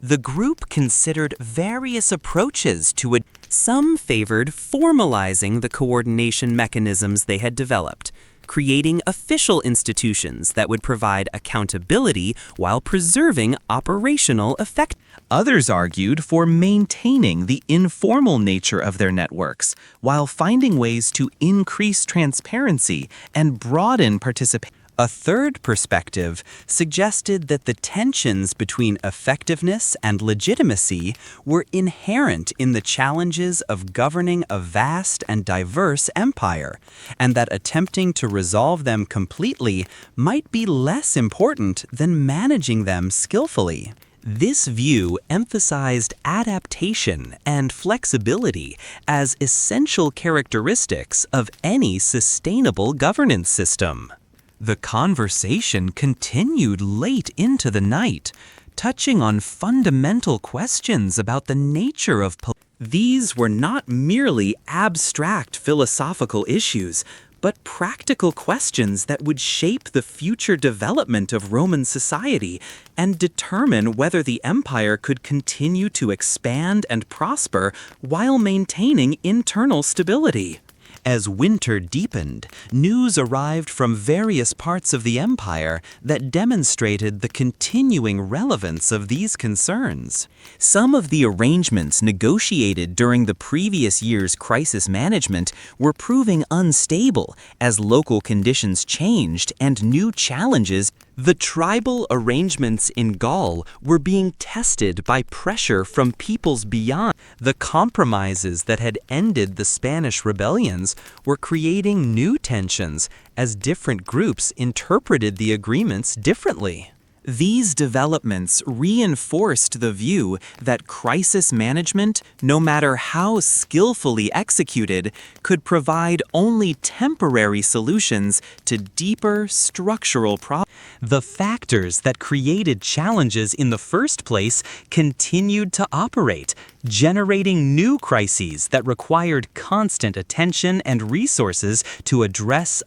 The group considered various approaches to it. Some favored formalizing the coordination mechanisms they had developed, creating official institutions that would provide accountability while preserving operational effect. Others argued for maintaining the informal nature of their networks while finding ways to increase transparency and broaden participation. A third perspective suggested that the tensions between effectiveness and legitimacy were inherent in the challenges of governing a vast and diverse empire, and that attempting to resolve them completely might be less important than managing them skillfully. This view emphasized adaptation and flexibility as essential characteristics of any sustainable governance system. The conversation continued late into the night, touching on fundamental questions about the nature of These were not merely abstract philosophical issues, but practical questions that would shape the future development of Roman society and determine whether the empire could continue to expand and prosper while maintaining internal stability. As winter deepened, news arrived from various parts of the empire that demonstrated the continuing relevance of these concerns. Some of the arrangements negotiated during the previous year's crisis management were proving unstable as local conditions changed and new challenges. The tribal arrangements in Gaul were being tested by pressure from peoples beyond. The compromises that had ended the Spanish rebellions were creating new tensions as different groups interpreted the agreements differently. These developments reinforced the view that crisis management, no matter how skillfully executed, could provide only temporary solutions to deeper structural problems. The factors that created challenges in the first place continued to operate, generating new crises that required constant attention and resources to address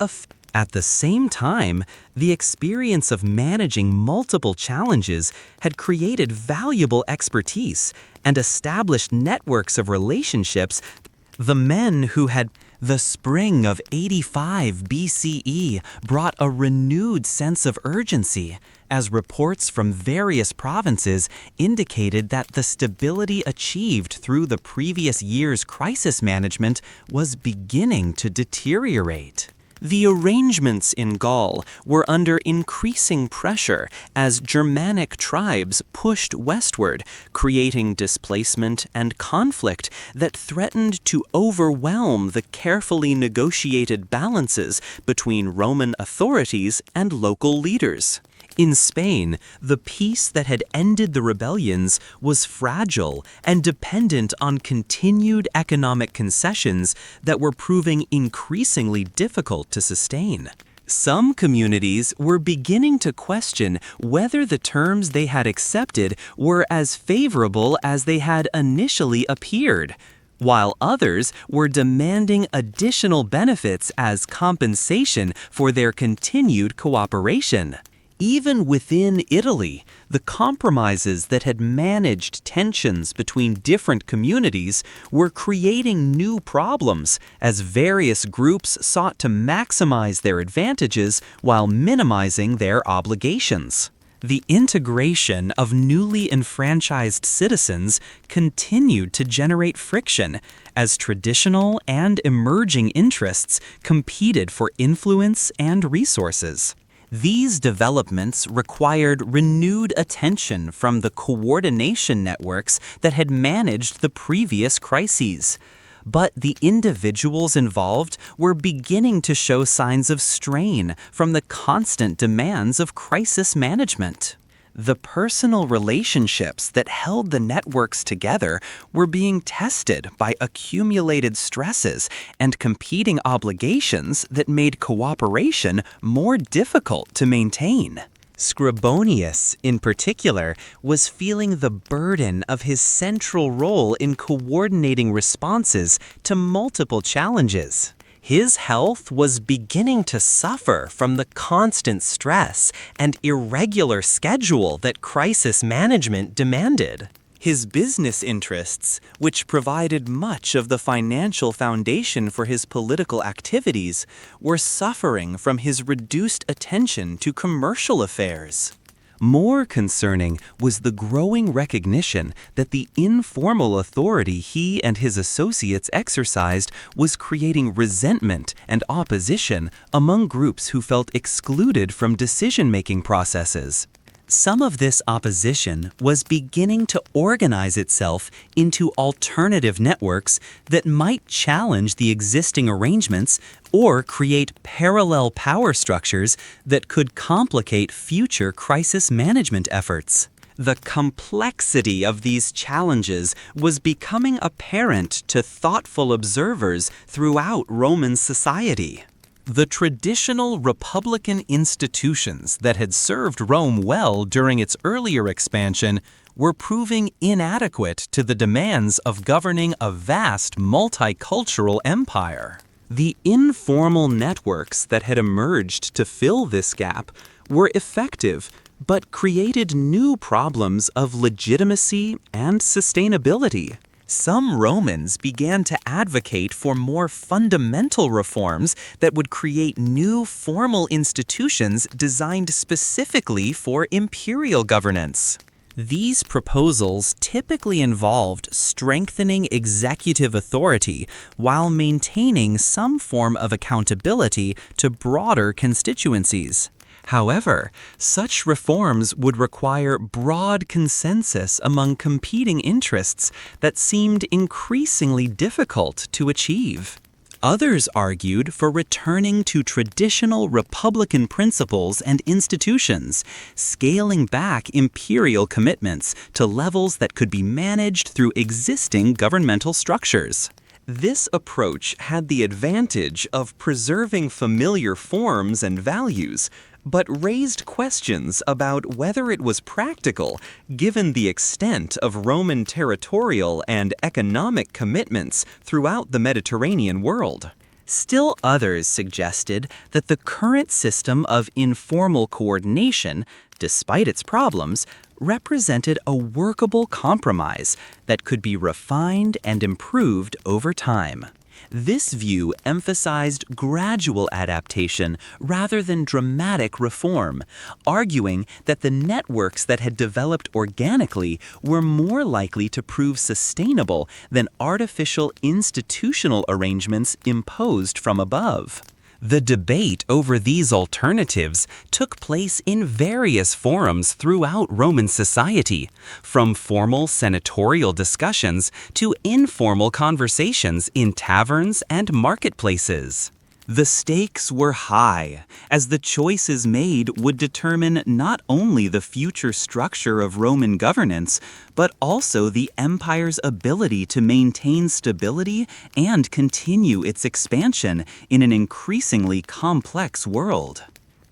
At the same time, the experience of managing multiple challenges had created valuable expertise and established networks of relationships. The men who had the spring of 85 BCE brought a renewed sense of urgency, as reports from various provinces indicated that the stability achieved through the previous year's crisis management was beginning to deteriorate. The arrangements in Gaul were under increasing pressure as Germanic tribes pushed westward, creating displacement and conflict that threatened to overwhelm the carefully negotiated balances between Roman authorities and local leaders. In Spain, the peace that had ended the rebellions was fragile and dependent on continued economic concessions that were proving increasingly difficult to sustain. Some communities were beginning to question whether the terms they had accepted were as favorable as they had initially appeared, while others were demanding additional benefits as compensation for their continued cooperation. Even within Italy, the compromises that had managed tensions between different communities were creating new problems as various groups sought to maximize their advantages while minimizing their obligations. The integration of newly enfranchised citizens continued to generate friction as traditional and emerging interests competed for influence and resources. These developments required renewed attention from the coordination networks that had managed the previous crises. But the individuals involved were beginning to show signs of strain from the constant demands of crisis management. The personal relationships that held the networks together were being tested by accumulated stresses and competing obligations that made cooperation more difficult to maintain. Scribonius, in particular, was feeling the burden of his central role in coordinating responses to multiple challenges. His health was beginning to suffer from the constant stress and irregular schedule that crisis management demanded. His business interests, which provided much of the financial foundation for his political activities, were suffering from his reduced attention to commercial affairs. More concerning was the growing recognition that the informal authority he and his associates exercised was creating resentment and opposition among groups who felt excluded from decision-making processes. Some of this opposition was beginning to organize itself into alternative networks that might challenge the existing arrangements or create parallel power structures that could complicate future crisis management efforts. The complexity of these challenges was becoming apparent to thoughtful observers throughout Roman society. The traditional republican institutions that had served Rome well during its earlier expansion were proving inadequate to the demands of governing a vast multicultural empire. The informal networks that had emerged to fill this gap were effective, but created new problems of legitimacy and sustainability. Some Romans began to advocate for more fundamental reforms that would create new formal institutions designed specifically for imperial governance. These proposals typically involved strengthening executive authority while maintaining some form of accountability to broader constituencies. However, such reforms would require broad consensus among competing interests that seemed increasingly difficult to achieve. Others argued for returning to traditional republican principles and institutions, scaling back imperial commitments to levels that could be managed through existing governmental structures. This approach had the advantage of preserving familiar forms and values, but raised questions about whether it was practical given the extent of Roman territorial and economic commitments throughout the Mediterranean world. Still others suggested that the current system of informal coordination, despite its problems, represented a workable compromise that could be refined and improved over time. This view emphasized gradual adaptation rather than dramatic reform, arguing that the networks that had developed organically were more likely to prove sustainable than artificial institutional arrangements imposed from above. The debate over these alternatives took place in various forums throughout Roman society, from formal senatorial discussions to informal conversations in taverns and marketplaces. The stakes were high, as the choices made would determine not only the future structure of Roman governance, but also the empire's ability to maintain stability and continue its expansion in an increasingly complex world.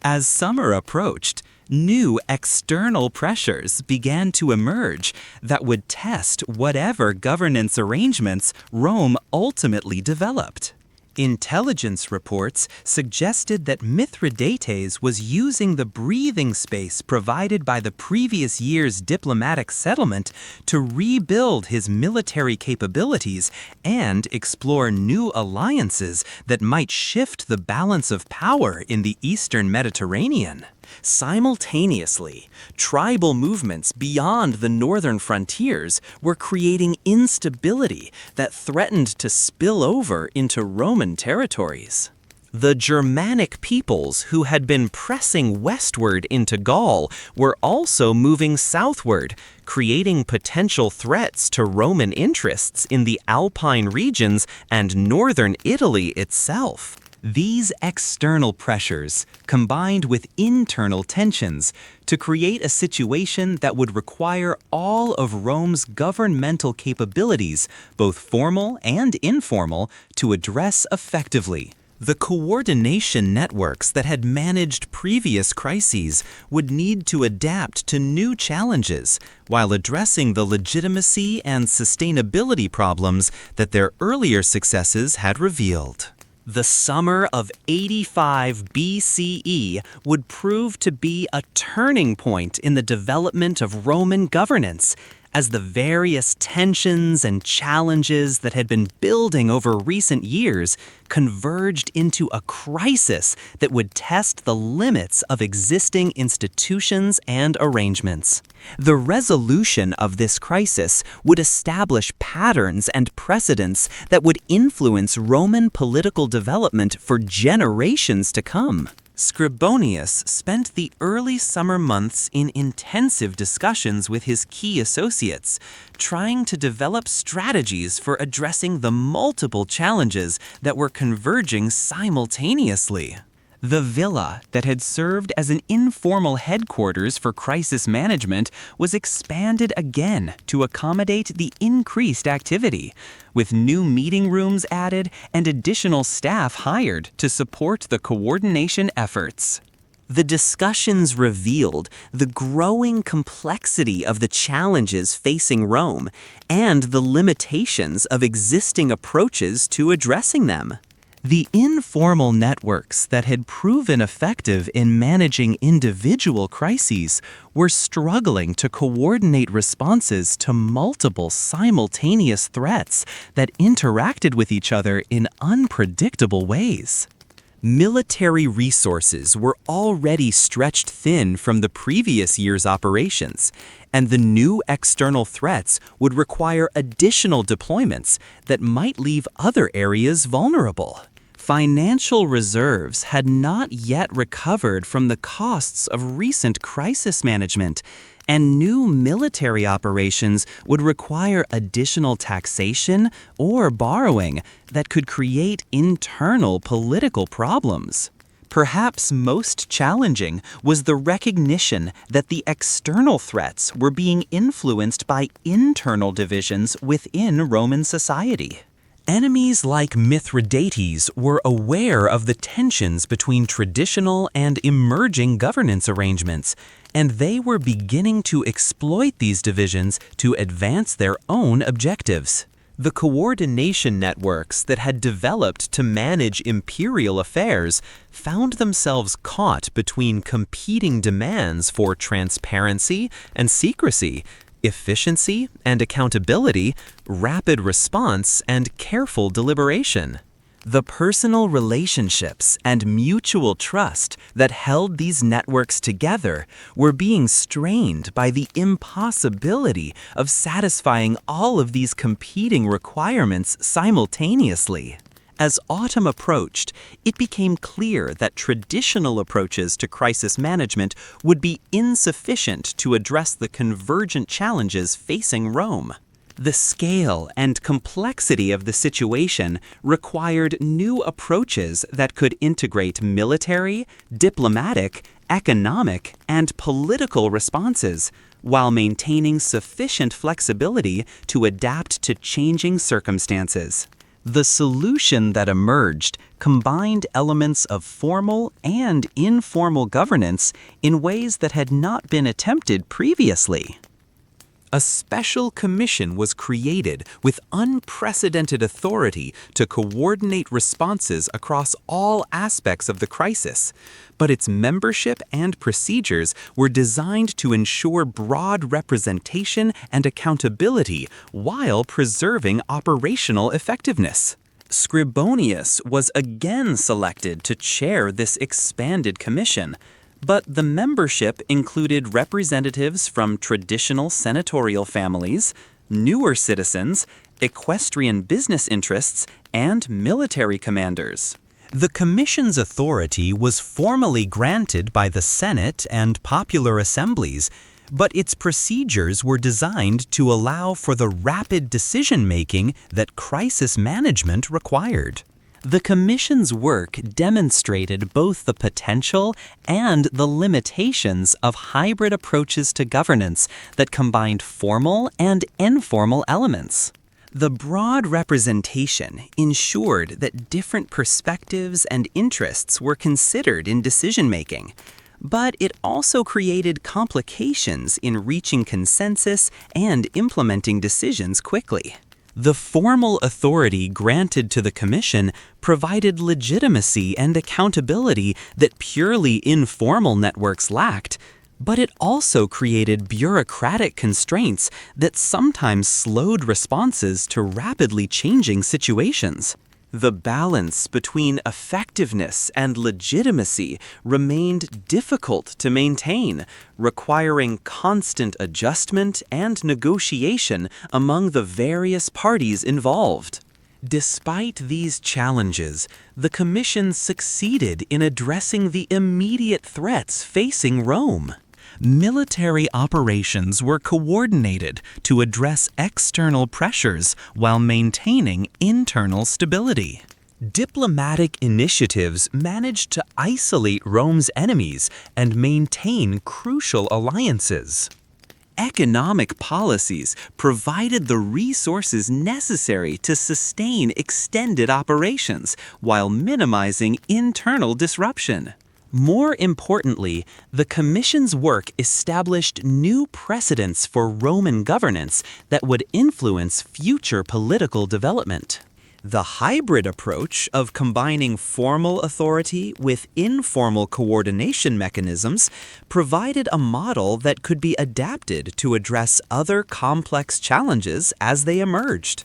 As summer approached, new external pressures began to emerge that would test whatever governance arrangements Rome ultimately developed. Intelligence reports suggested that Mithridates was using the breathing space provided by the previous year's diplomatic settlement to rebuild his military capabilities and explore new alliances that might shift the balance of power in the eastern Mediterranean. Simultaneously, tribal movements beyond the northern frontiers were creating instability that threatened to spill over into Roman territories. The Germanic peoples who had been pressing westward into Gaul were also moving southward, creating potential threats to Roman interests in the Alpine regions and northern Italy itself. These external pressures combined with internal tensions to create a situation that would require all of Rome's governmental capabilities, both formal and informal, to address effectively. The coordination networks that had managed previous crises would need to adapt to new challenges while addressing the legitimacy and sustainability problems that their earlier successes had revealed. The summer of 85 BCE would prove to be a turning point in the development of Roman governance, As the various tensions and challenges that had been building over recent years converged into a crisis that would test the limits of existing institutions and arrangements. The resolution of this crisis would establish patterns and precedents that would influence Roman political development for generations to come. Scribonius spent the early summer months in intensive discussions with his key associates, trying to develop strategies for addressing the multiple challenges that were converging simultaneously. The villa that had served as an informal headquarters for crisis management was expanded again to accommodate the increased activity, with new meeting rooms added and additional staff hired to support the coordination efforts. The discussions revealed the growing complexity of the challenges facing Rome and the limitations of existing approaches to addressing them. The informal networks that had proven effective in managing individual crises were struggling to coordinate responses to multiple simultaneous threats that interacted with each other in unpredictable ways. Military resources were already stretched thin from the previous year's operations, and the new external threats would require additional deployments that might leave other areas vulnerable. Financial reserves had not yet recovered from the costs of recent crisis management, and new military operations would require additional taxation or borrowing that could create internal political problems. Perhaps most challenging was the recognition that the external threats were being influenced by internal divisions within Roman society. Enemies like Mithridates were aware of the tensions between traditional and emerging governance arrangements, and they were beginning to exploit these divisions to advance their own objectives. The coordination networks that had developed to manage imperial affairs found themselves caught between competing demands for transparency and secrecy, efficiency and accountability, rapid response, and careful deliberation. The personal relationships and mutual trust that held these networks together were being strained by the impossibility of satisfying all of these competing requirements simultaneously. As autumn approached, it became clear that traditional approaches to crisis management would be insufficient to address the convergent challenges facing Rome. The scale and complexity of the situation required new approaches that could integrate military, diplomatic, economic, and political responses, while maintaining sufficient flexibility to adapt to changing circumstances. The solution that emerged combined elements of formal and informal governance in ways that had not been attempted previously. A special commission was created with unprecedented authority to coordinate responses across all aspects of the crisis, but its membership and procedures were designed to ensure broad representation and accountability while preserving operational effectiveness. Scribonius was again selected to chair this expanded commission, but the membership included representatives from traditional senatorial families, newer citizens, equestrian business interests, and military commanders. The commission's authority was formally granted by the Senate and popular assemblies, but its procedures were designed to allow for the rapid decision-making that crisis management required. The Commission's work demonstrated both the potential and the limitations of hybrid approaches to governance that combined formal and informal elements. The broad representation ensured that different perspectives and interests were considered in decision-making, but it also created complications in reaching consensus and implementing decisions quickly. The formal authority granted to the Commission provided legitimacy and accountability that purely informal networks lacked, But it also created bureaucratic constraints that sometimes slowed responses to rapidly changing situations. The balance between effectiveness and legitimacy remained difficult to maintain, requiring constant adjustment and negotiation among the various parties involved. Despite these challenges, the Commission succeeded in addressing the immediate threats facing Rome. Military operations were coordinated to address external pressures while maintaining internal stability. Diplomatic initiatives managed to isolate Rome's enemies and maintain crucial alliances. Economic policies provided the resources necessary to sustain extended operations while minimizing internal disruption. More importantly, the Commission's work established new precedents for Roman governance that would influence future political development. The hybrid approach of combining formal authority with informal coordination mechanisms provided a model that could be adapted to address other complex challenges as they emerged.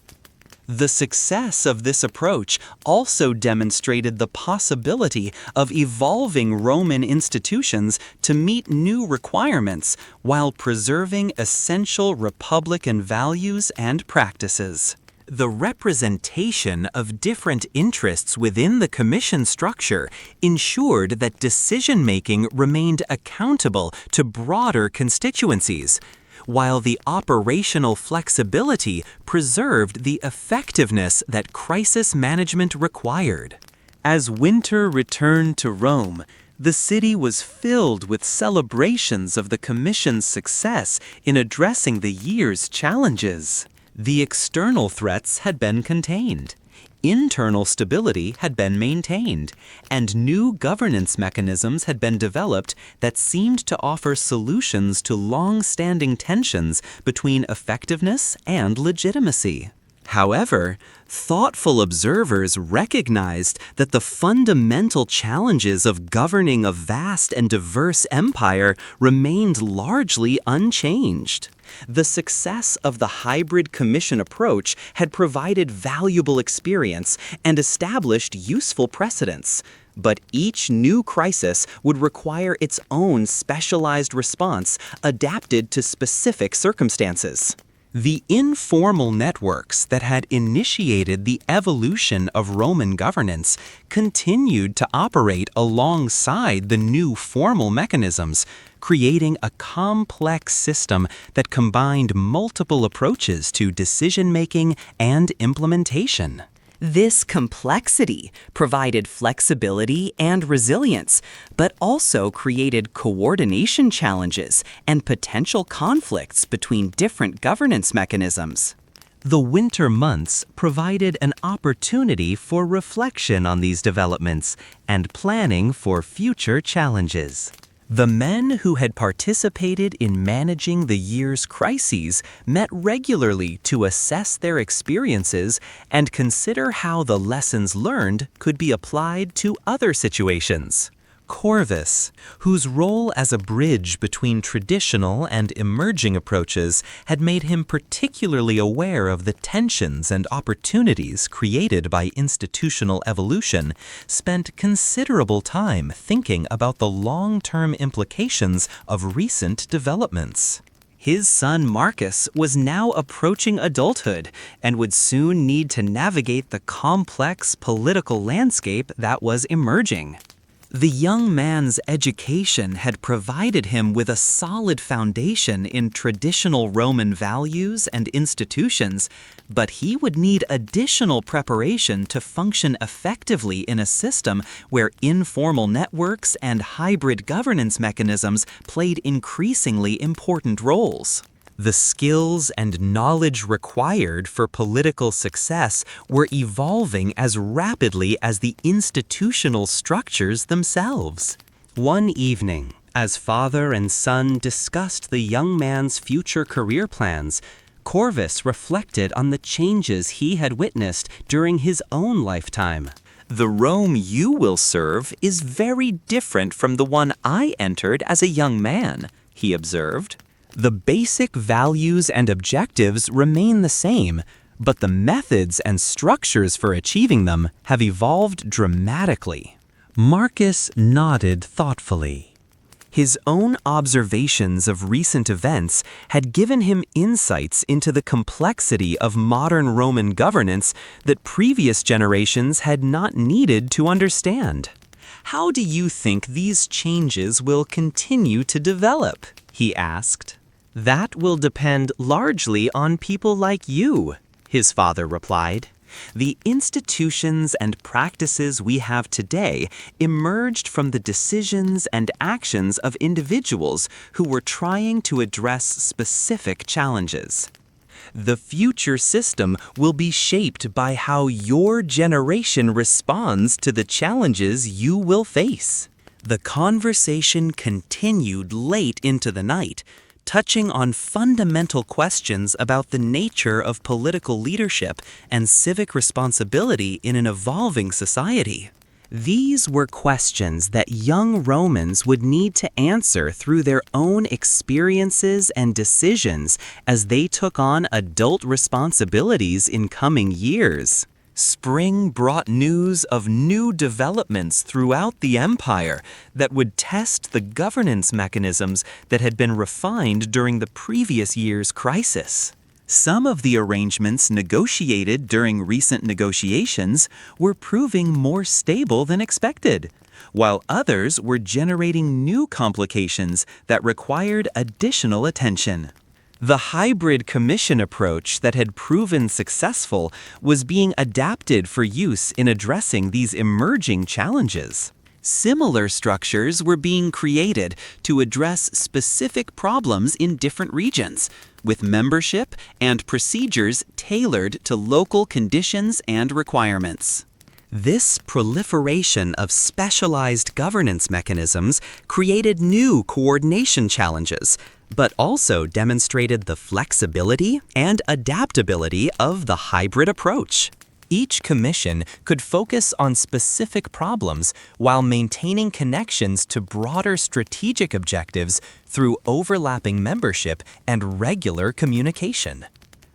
The success of this approach also demonstrated the possibility of evolving Roman institutions to meet new requirements while preserving essential republican values and practices. The representation of different interests within the Commission structure ensured that decision-making remained accountable to broader constituencies, while the operational flexibility preserved the effectiveness that crisis management required. As winter returned to Rome, the city was filled with celebrations of the Commission's success in addressing the year's challenges. The external threats had been contained. Internal stability had been maintained, and new governance mechanisms had been developed that seemed to offer solutions to long-standing tensions between effectiveness and legitimacy. However, thoughtful observers recognized that the fundamental challenges of governing a vast and diverse empire remained largely unchanged. The success of the hybrid commission approach had provided valuable experience and established useful precedents, but each new crisis would require its own specialized response adapted to specific circumstances. The informal networks that had initiated the evolution of Roman governance continued to operate alongside the new formal mechanisms, creating a complex system that combined multiple approaches to decision-making and implementation. This complexity provided flexibility and resilience, but also created coordination challenges and potential conflicts between different governance mechanisms. The winter months provided an opportunity for reflection on these developments and planning for future challenges. The men who had participated in managing the year's crises met regularly to assess their experiences and consider how the lessons learned could be applied to other situations. Corvus, whose role as a bridge between traditional and emerging approaches had made him particularly aware of the tensions and opportunities created by institutional evolution, spent considerable time thinking about the long-term implications of recent developments. His son Marcus was now approaching adulthood and would soon need to navigate the complex political landscape that was emerging. The young man's education had provided him with a solid foundation in traditional Roman values and institutions, but he would need additional preparation to function effectively in a system where informal networks and hybrid governance mechanisms played increasingly important roles. The skills and knowledge required for political success were evolving as rapidly as the institutional structures themselves. One evening, as father and son discussed the young man's future career plans, Corvus reflected on the changes he had witnessed during his own lifetime. The Rome you will serve is very different from the one I entered as a young man, he observed. The basic values and objectives remain the same, but the methods and structures for achieving them have evolved dramatically. Marcus nodded thoughtfully. His own observations of recent events had given him insights into the complexity of modern Roman governance that previous generations had not needed to understand. "How do you think these changes will continue to develop?" he asked. "That will depend largely on people like you," his father replied. "The institutions and practices we have today emerged from the decisions and actions of individuals who were trying to address specific challenges. The future system will be shaped by how your generation responds to the challenges you will face." The conversation continued late into the night, touching on fundamental questions about the nature of political leadership and civic responsibility in an evolving society. These were questions that young Romans would need to answer through their own experiences and decisions as they took on adult responsibilities in coming years. Spring brought news of new developments throughout the empire that would test the governance mechanisms that had been refined during the previous year's crisis. Some of the arrangements negotiated during recent negotiations were proving more stable than expected, while others were generating new complications that required additional attention. The hybrid commission approach that had proven successful was being adapted for use in addressing these emerging challenges. Similar structures were being created to address specific problems in different regions, with membership and procedures tailored to local conditions and requirements. This proliferation of specialized governance mechanisms created new coordination challenges, but also demonstrated the flexibility and adaptability of the hybrid approach. Each commission could focus on specific problems while maintaining connections to broader strategic objectives through overlapping membership and regular communication.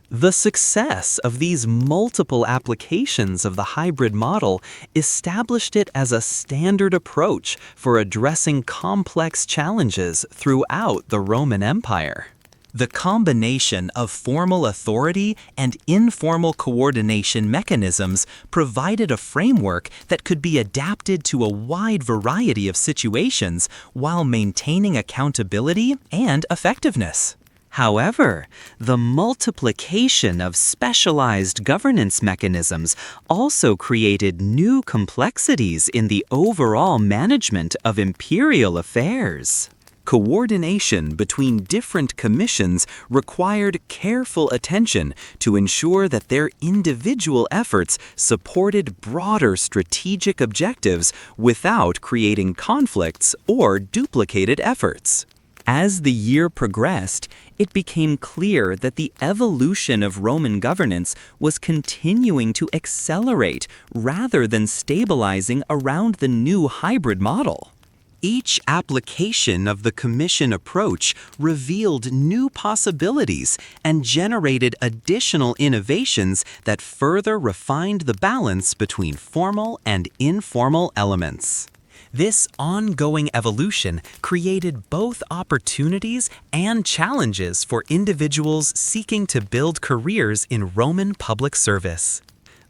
The success of these multiple applications of the hybrid model established it as a standard approach for addressing complex challenges throughout the Roman Empire. The combination of formal authority and informal coordination mechanisms provided a framework that could be adapted to a wide variety of situations while maintaining accountability and effectiveness. However, the multiplication of specialized governance mechanisms also created new complexities in the overall management of imperial affairs. Coordination between different commissions required careful attention to ensure that their individual efforts supported broader strategic objectives without creating conflicts or duplicated efforts. As the year progressed, it became clear that the evolution of Roman governance was continuing to accelerate rather than stabilizing around the new hybrid model. Each application of the commission approach revealed new possibilities and generated additional innovations that further refined the balance between formal and informal elements. This ongoing evolution created both opportunities and challenges for individuals seeking to build careers in Roman public service.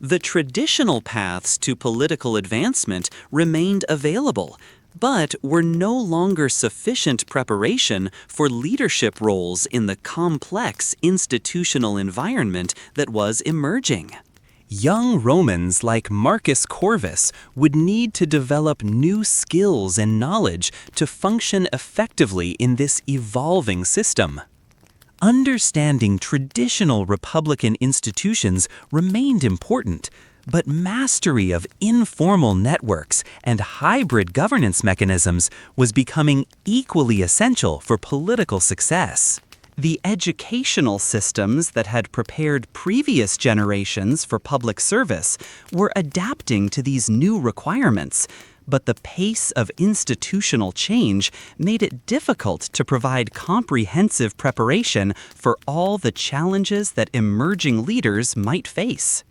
The traditional paths to political advancement remained available, but were no longer sufficient preparation for leadership roles in the complex institutional environment that was emerging. Young Romans like Marcus Corvus would need to develop new skills and knowledge to function effectively in this evolving system. Understanding traditional republican institutions remained important, but mastery of informal networks and hybrid governance mechanisms was becoming equally essential for political success. The educational systems that had prepared previous generations for public service were adapting to these new requirements, But the pace of institutional change made it difficult to provide comprehensive preparation for all the challenges that emerging leaders might face.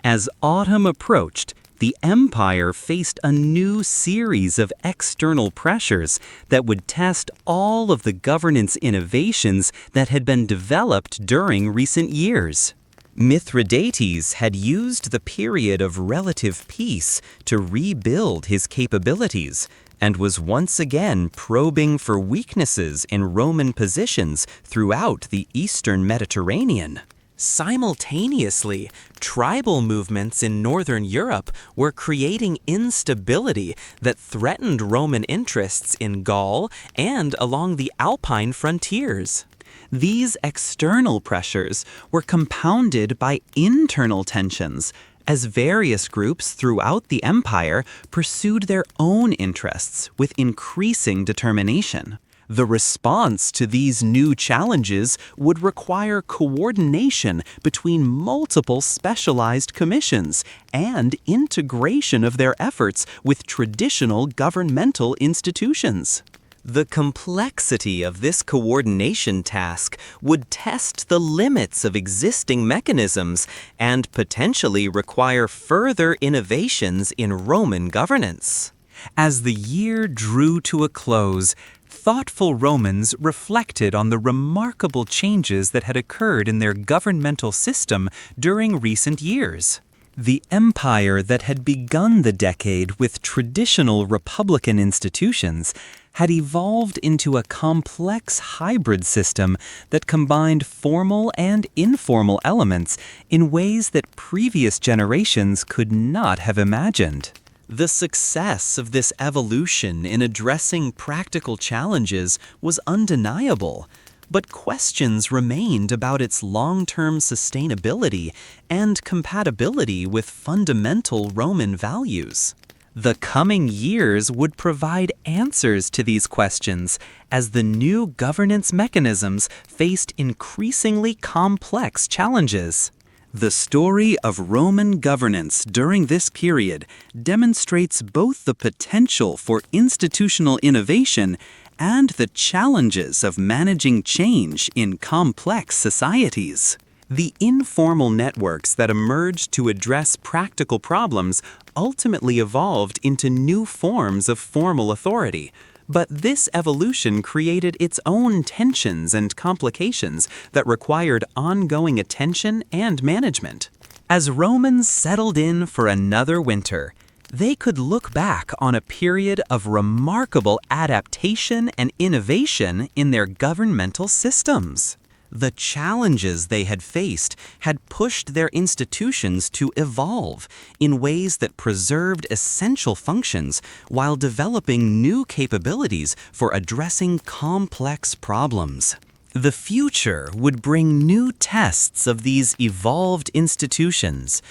As autumn approached, the empire faced a new series of external pressures that would test all of the governance innovations that had been developed during recent years. Mithridates had used the period of relative peace to rebuild his capabilities and was once again probing for weaknesses in Roman positions throughout the eastern Mediterranean. Simultaneously, tribal movements in northern Europe were creating instability that threatened Roman interests in Gaul and along the Alpine frontiers. These external pressures were compounded by internal tensions as various groups throughout the empire pursued their own interests with increasing determination. The response to these new challenges would require coordination between multiple specialized commissions and integration of their efforts with traditional governmental institutions. The complexity of this coordination task would test the limits of existing mechanisms and potentially require further innovations in Roman governance. As the year drew to a close, thoughtful Romans reflected on the remarkable changes that had occurred in their governmental system during recent years. The empire that had begun the decade with traditional republican institutions had evolved into a complex hybrid system that combined formal and informal elements in ways that previous generations could not have imagined. The success of this evolution in addressing practical challenges was undeniable, but questions remained about its long-term sustainability and compatibility with fundamental Roman values. The coming years would provide answers to these questions as the new governance mechanisms faced increasingly complex challenges. The story of Roman governance during this period demonstrates both the potential for institutional innovation and the challenges of managing change in complex societies. The informal networks that emerged to address practical problems ultimately evolved into new forms of formal authority. But this evolution created its own tensions and complications that required ongoing attention and management. As Romans settled in for another winter, they could look back on a period of remarkable adaptation and innovation in their governmental systems. The challenges they had faced had pushed their institutions to evolve in ways that preserved essential functions while developing new capabilities for addressing complex problems. The future would bring new tests of these evolved institutions,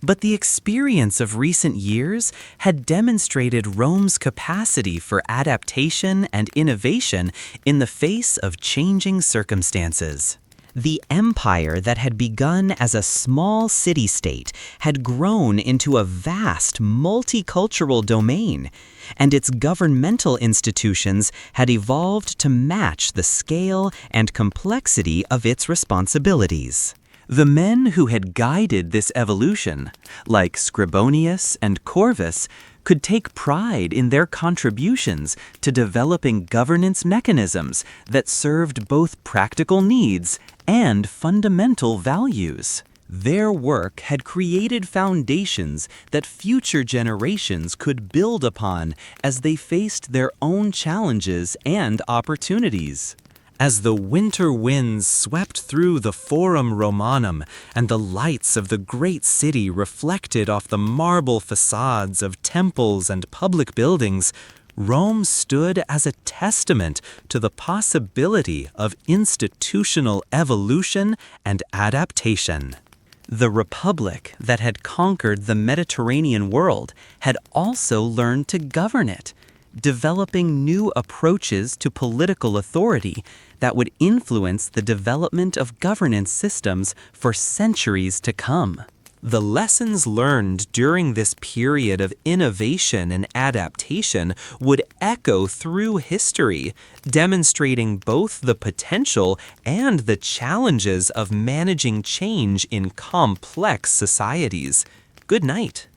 but the experience of recent years had demonstrated Rome's capacity for adaptation and innovation in the face of changing circumstances. The empire that had begun as a small city-state had grown into a vast multicultural domain, and its governmental institutions had evolved to match the scale and complexity of its responsibilities. The men who had guided this evolution, like Scribonius and Corvus, could take pride in their contributions to developing governance mechanisms that served both practical needs and fundamental values. Their work had created foundations that future generations could build upon as they faced their own challenges and opportunities. As the winter winds swept through the Forum Romanum and the lights of the great city reflected off the marble facades of temples and public buildings, Rome stood as a testament to the possibility of institutional evolution and adaptation. The Republic that had conquered the Mediterranean world had also learned to govern it, developing new approaches to political authority that would influence the development of governance systems for centuries to come. The lessons learned during this period of innovation and adaptation would echo through history, demonstrating both the potential and the challenges of managing change in complex societies. Good night.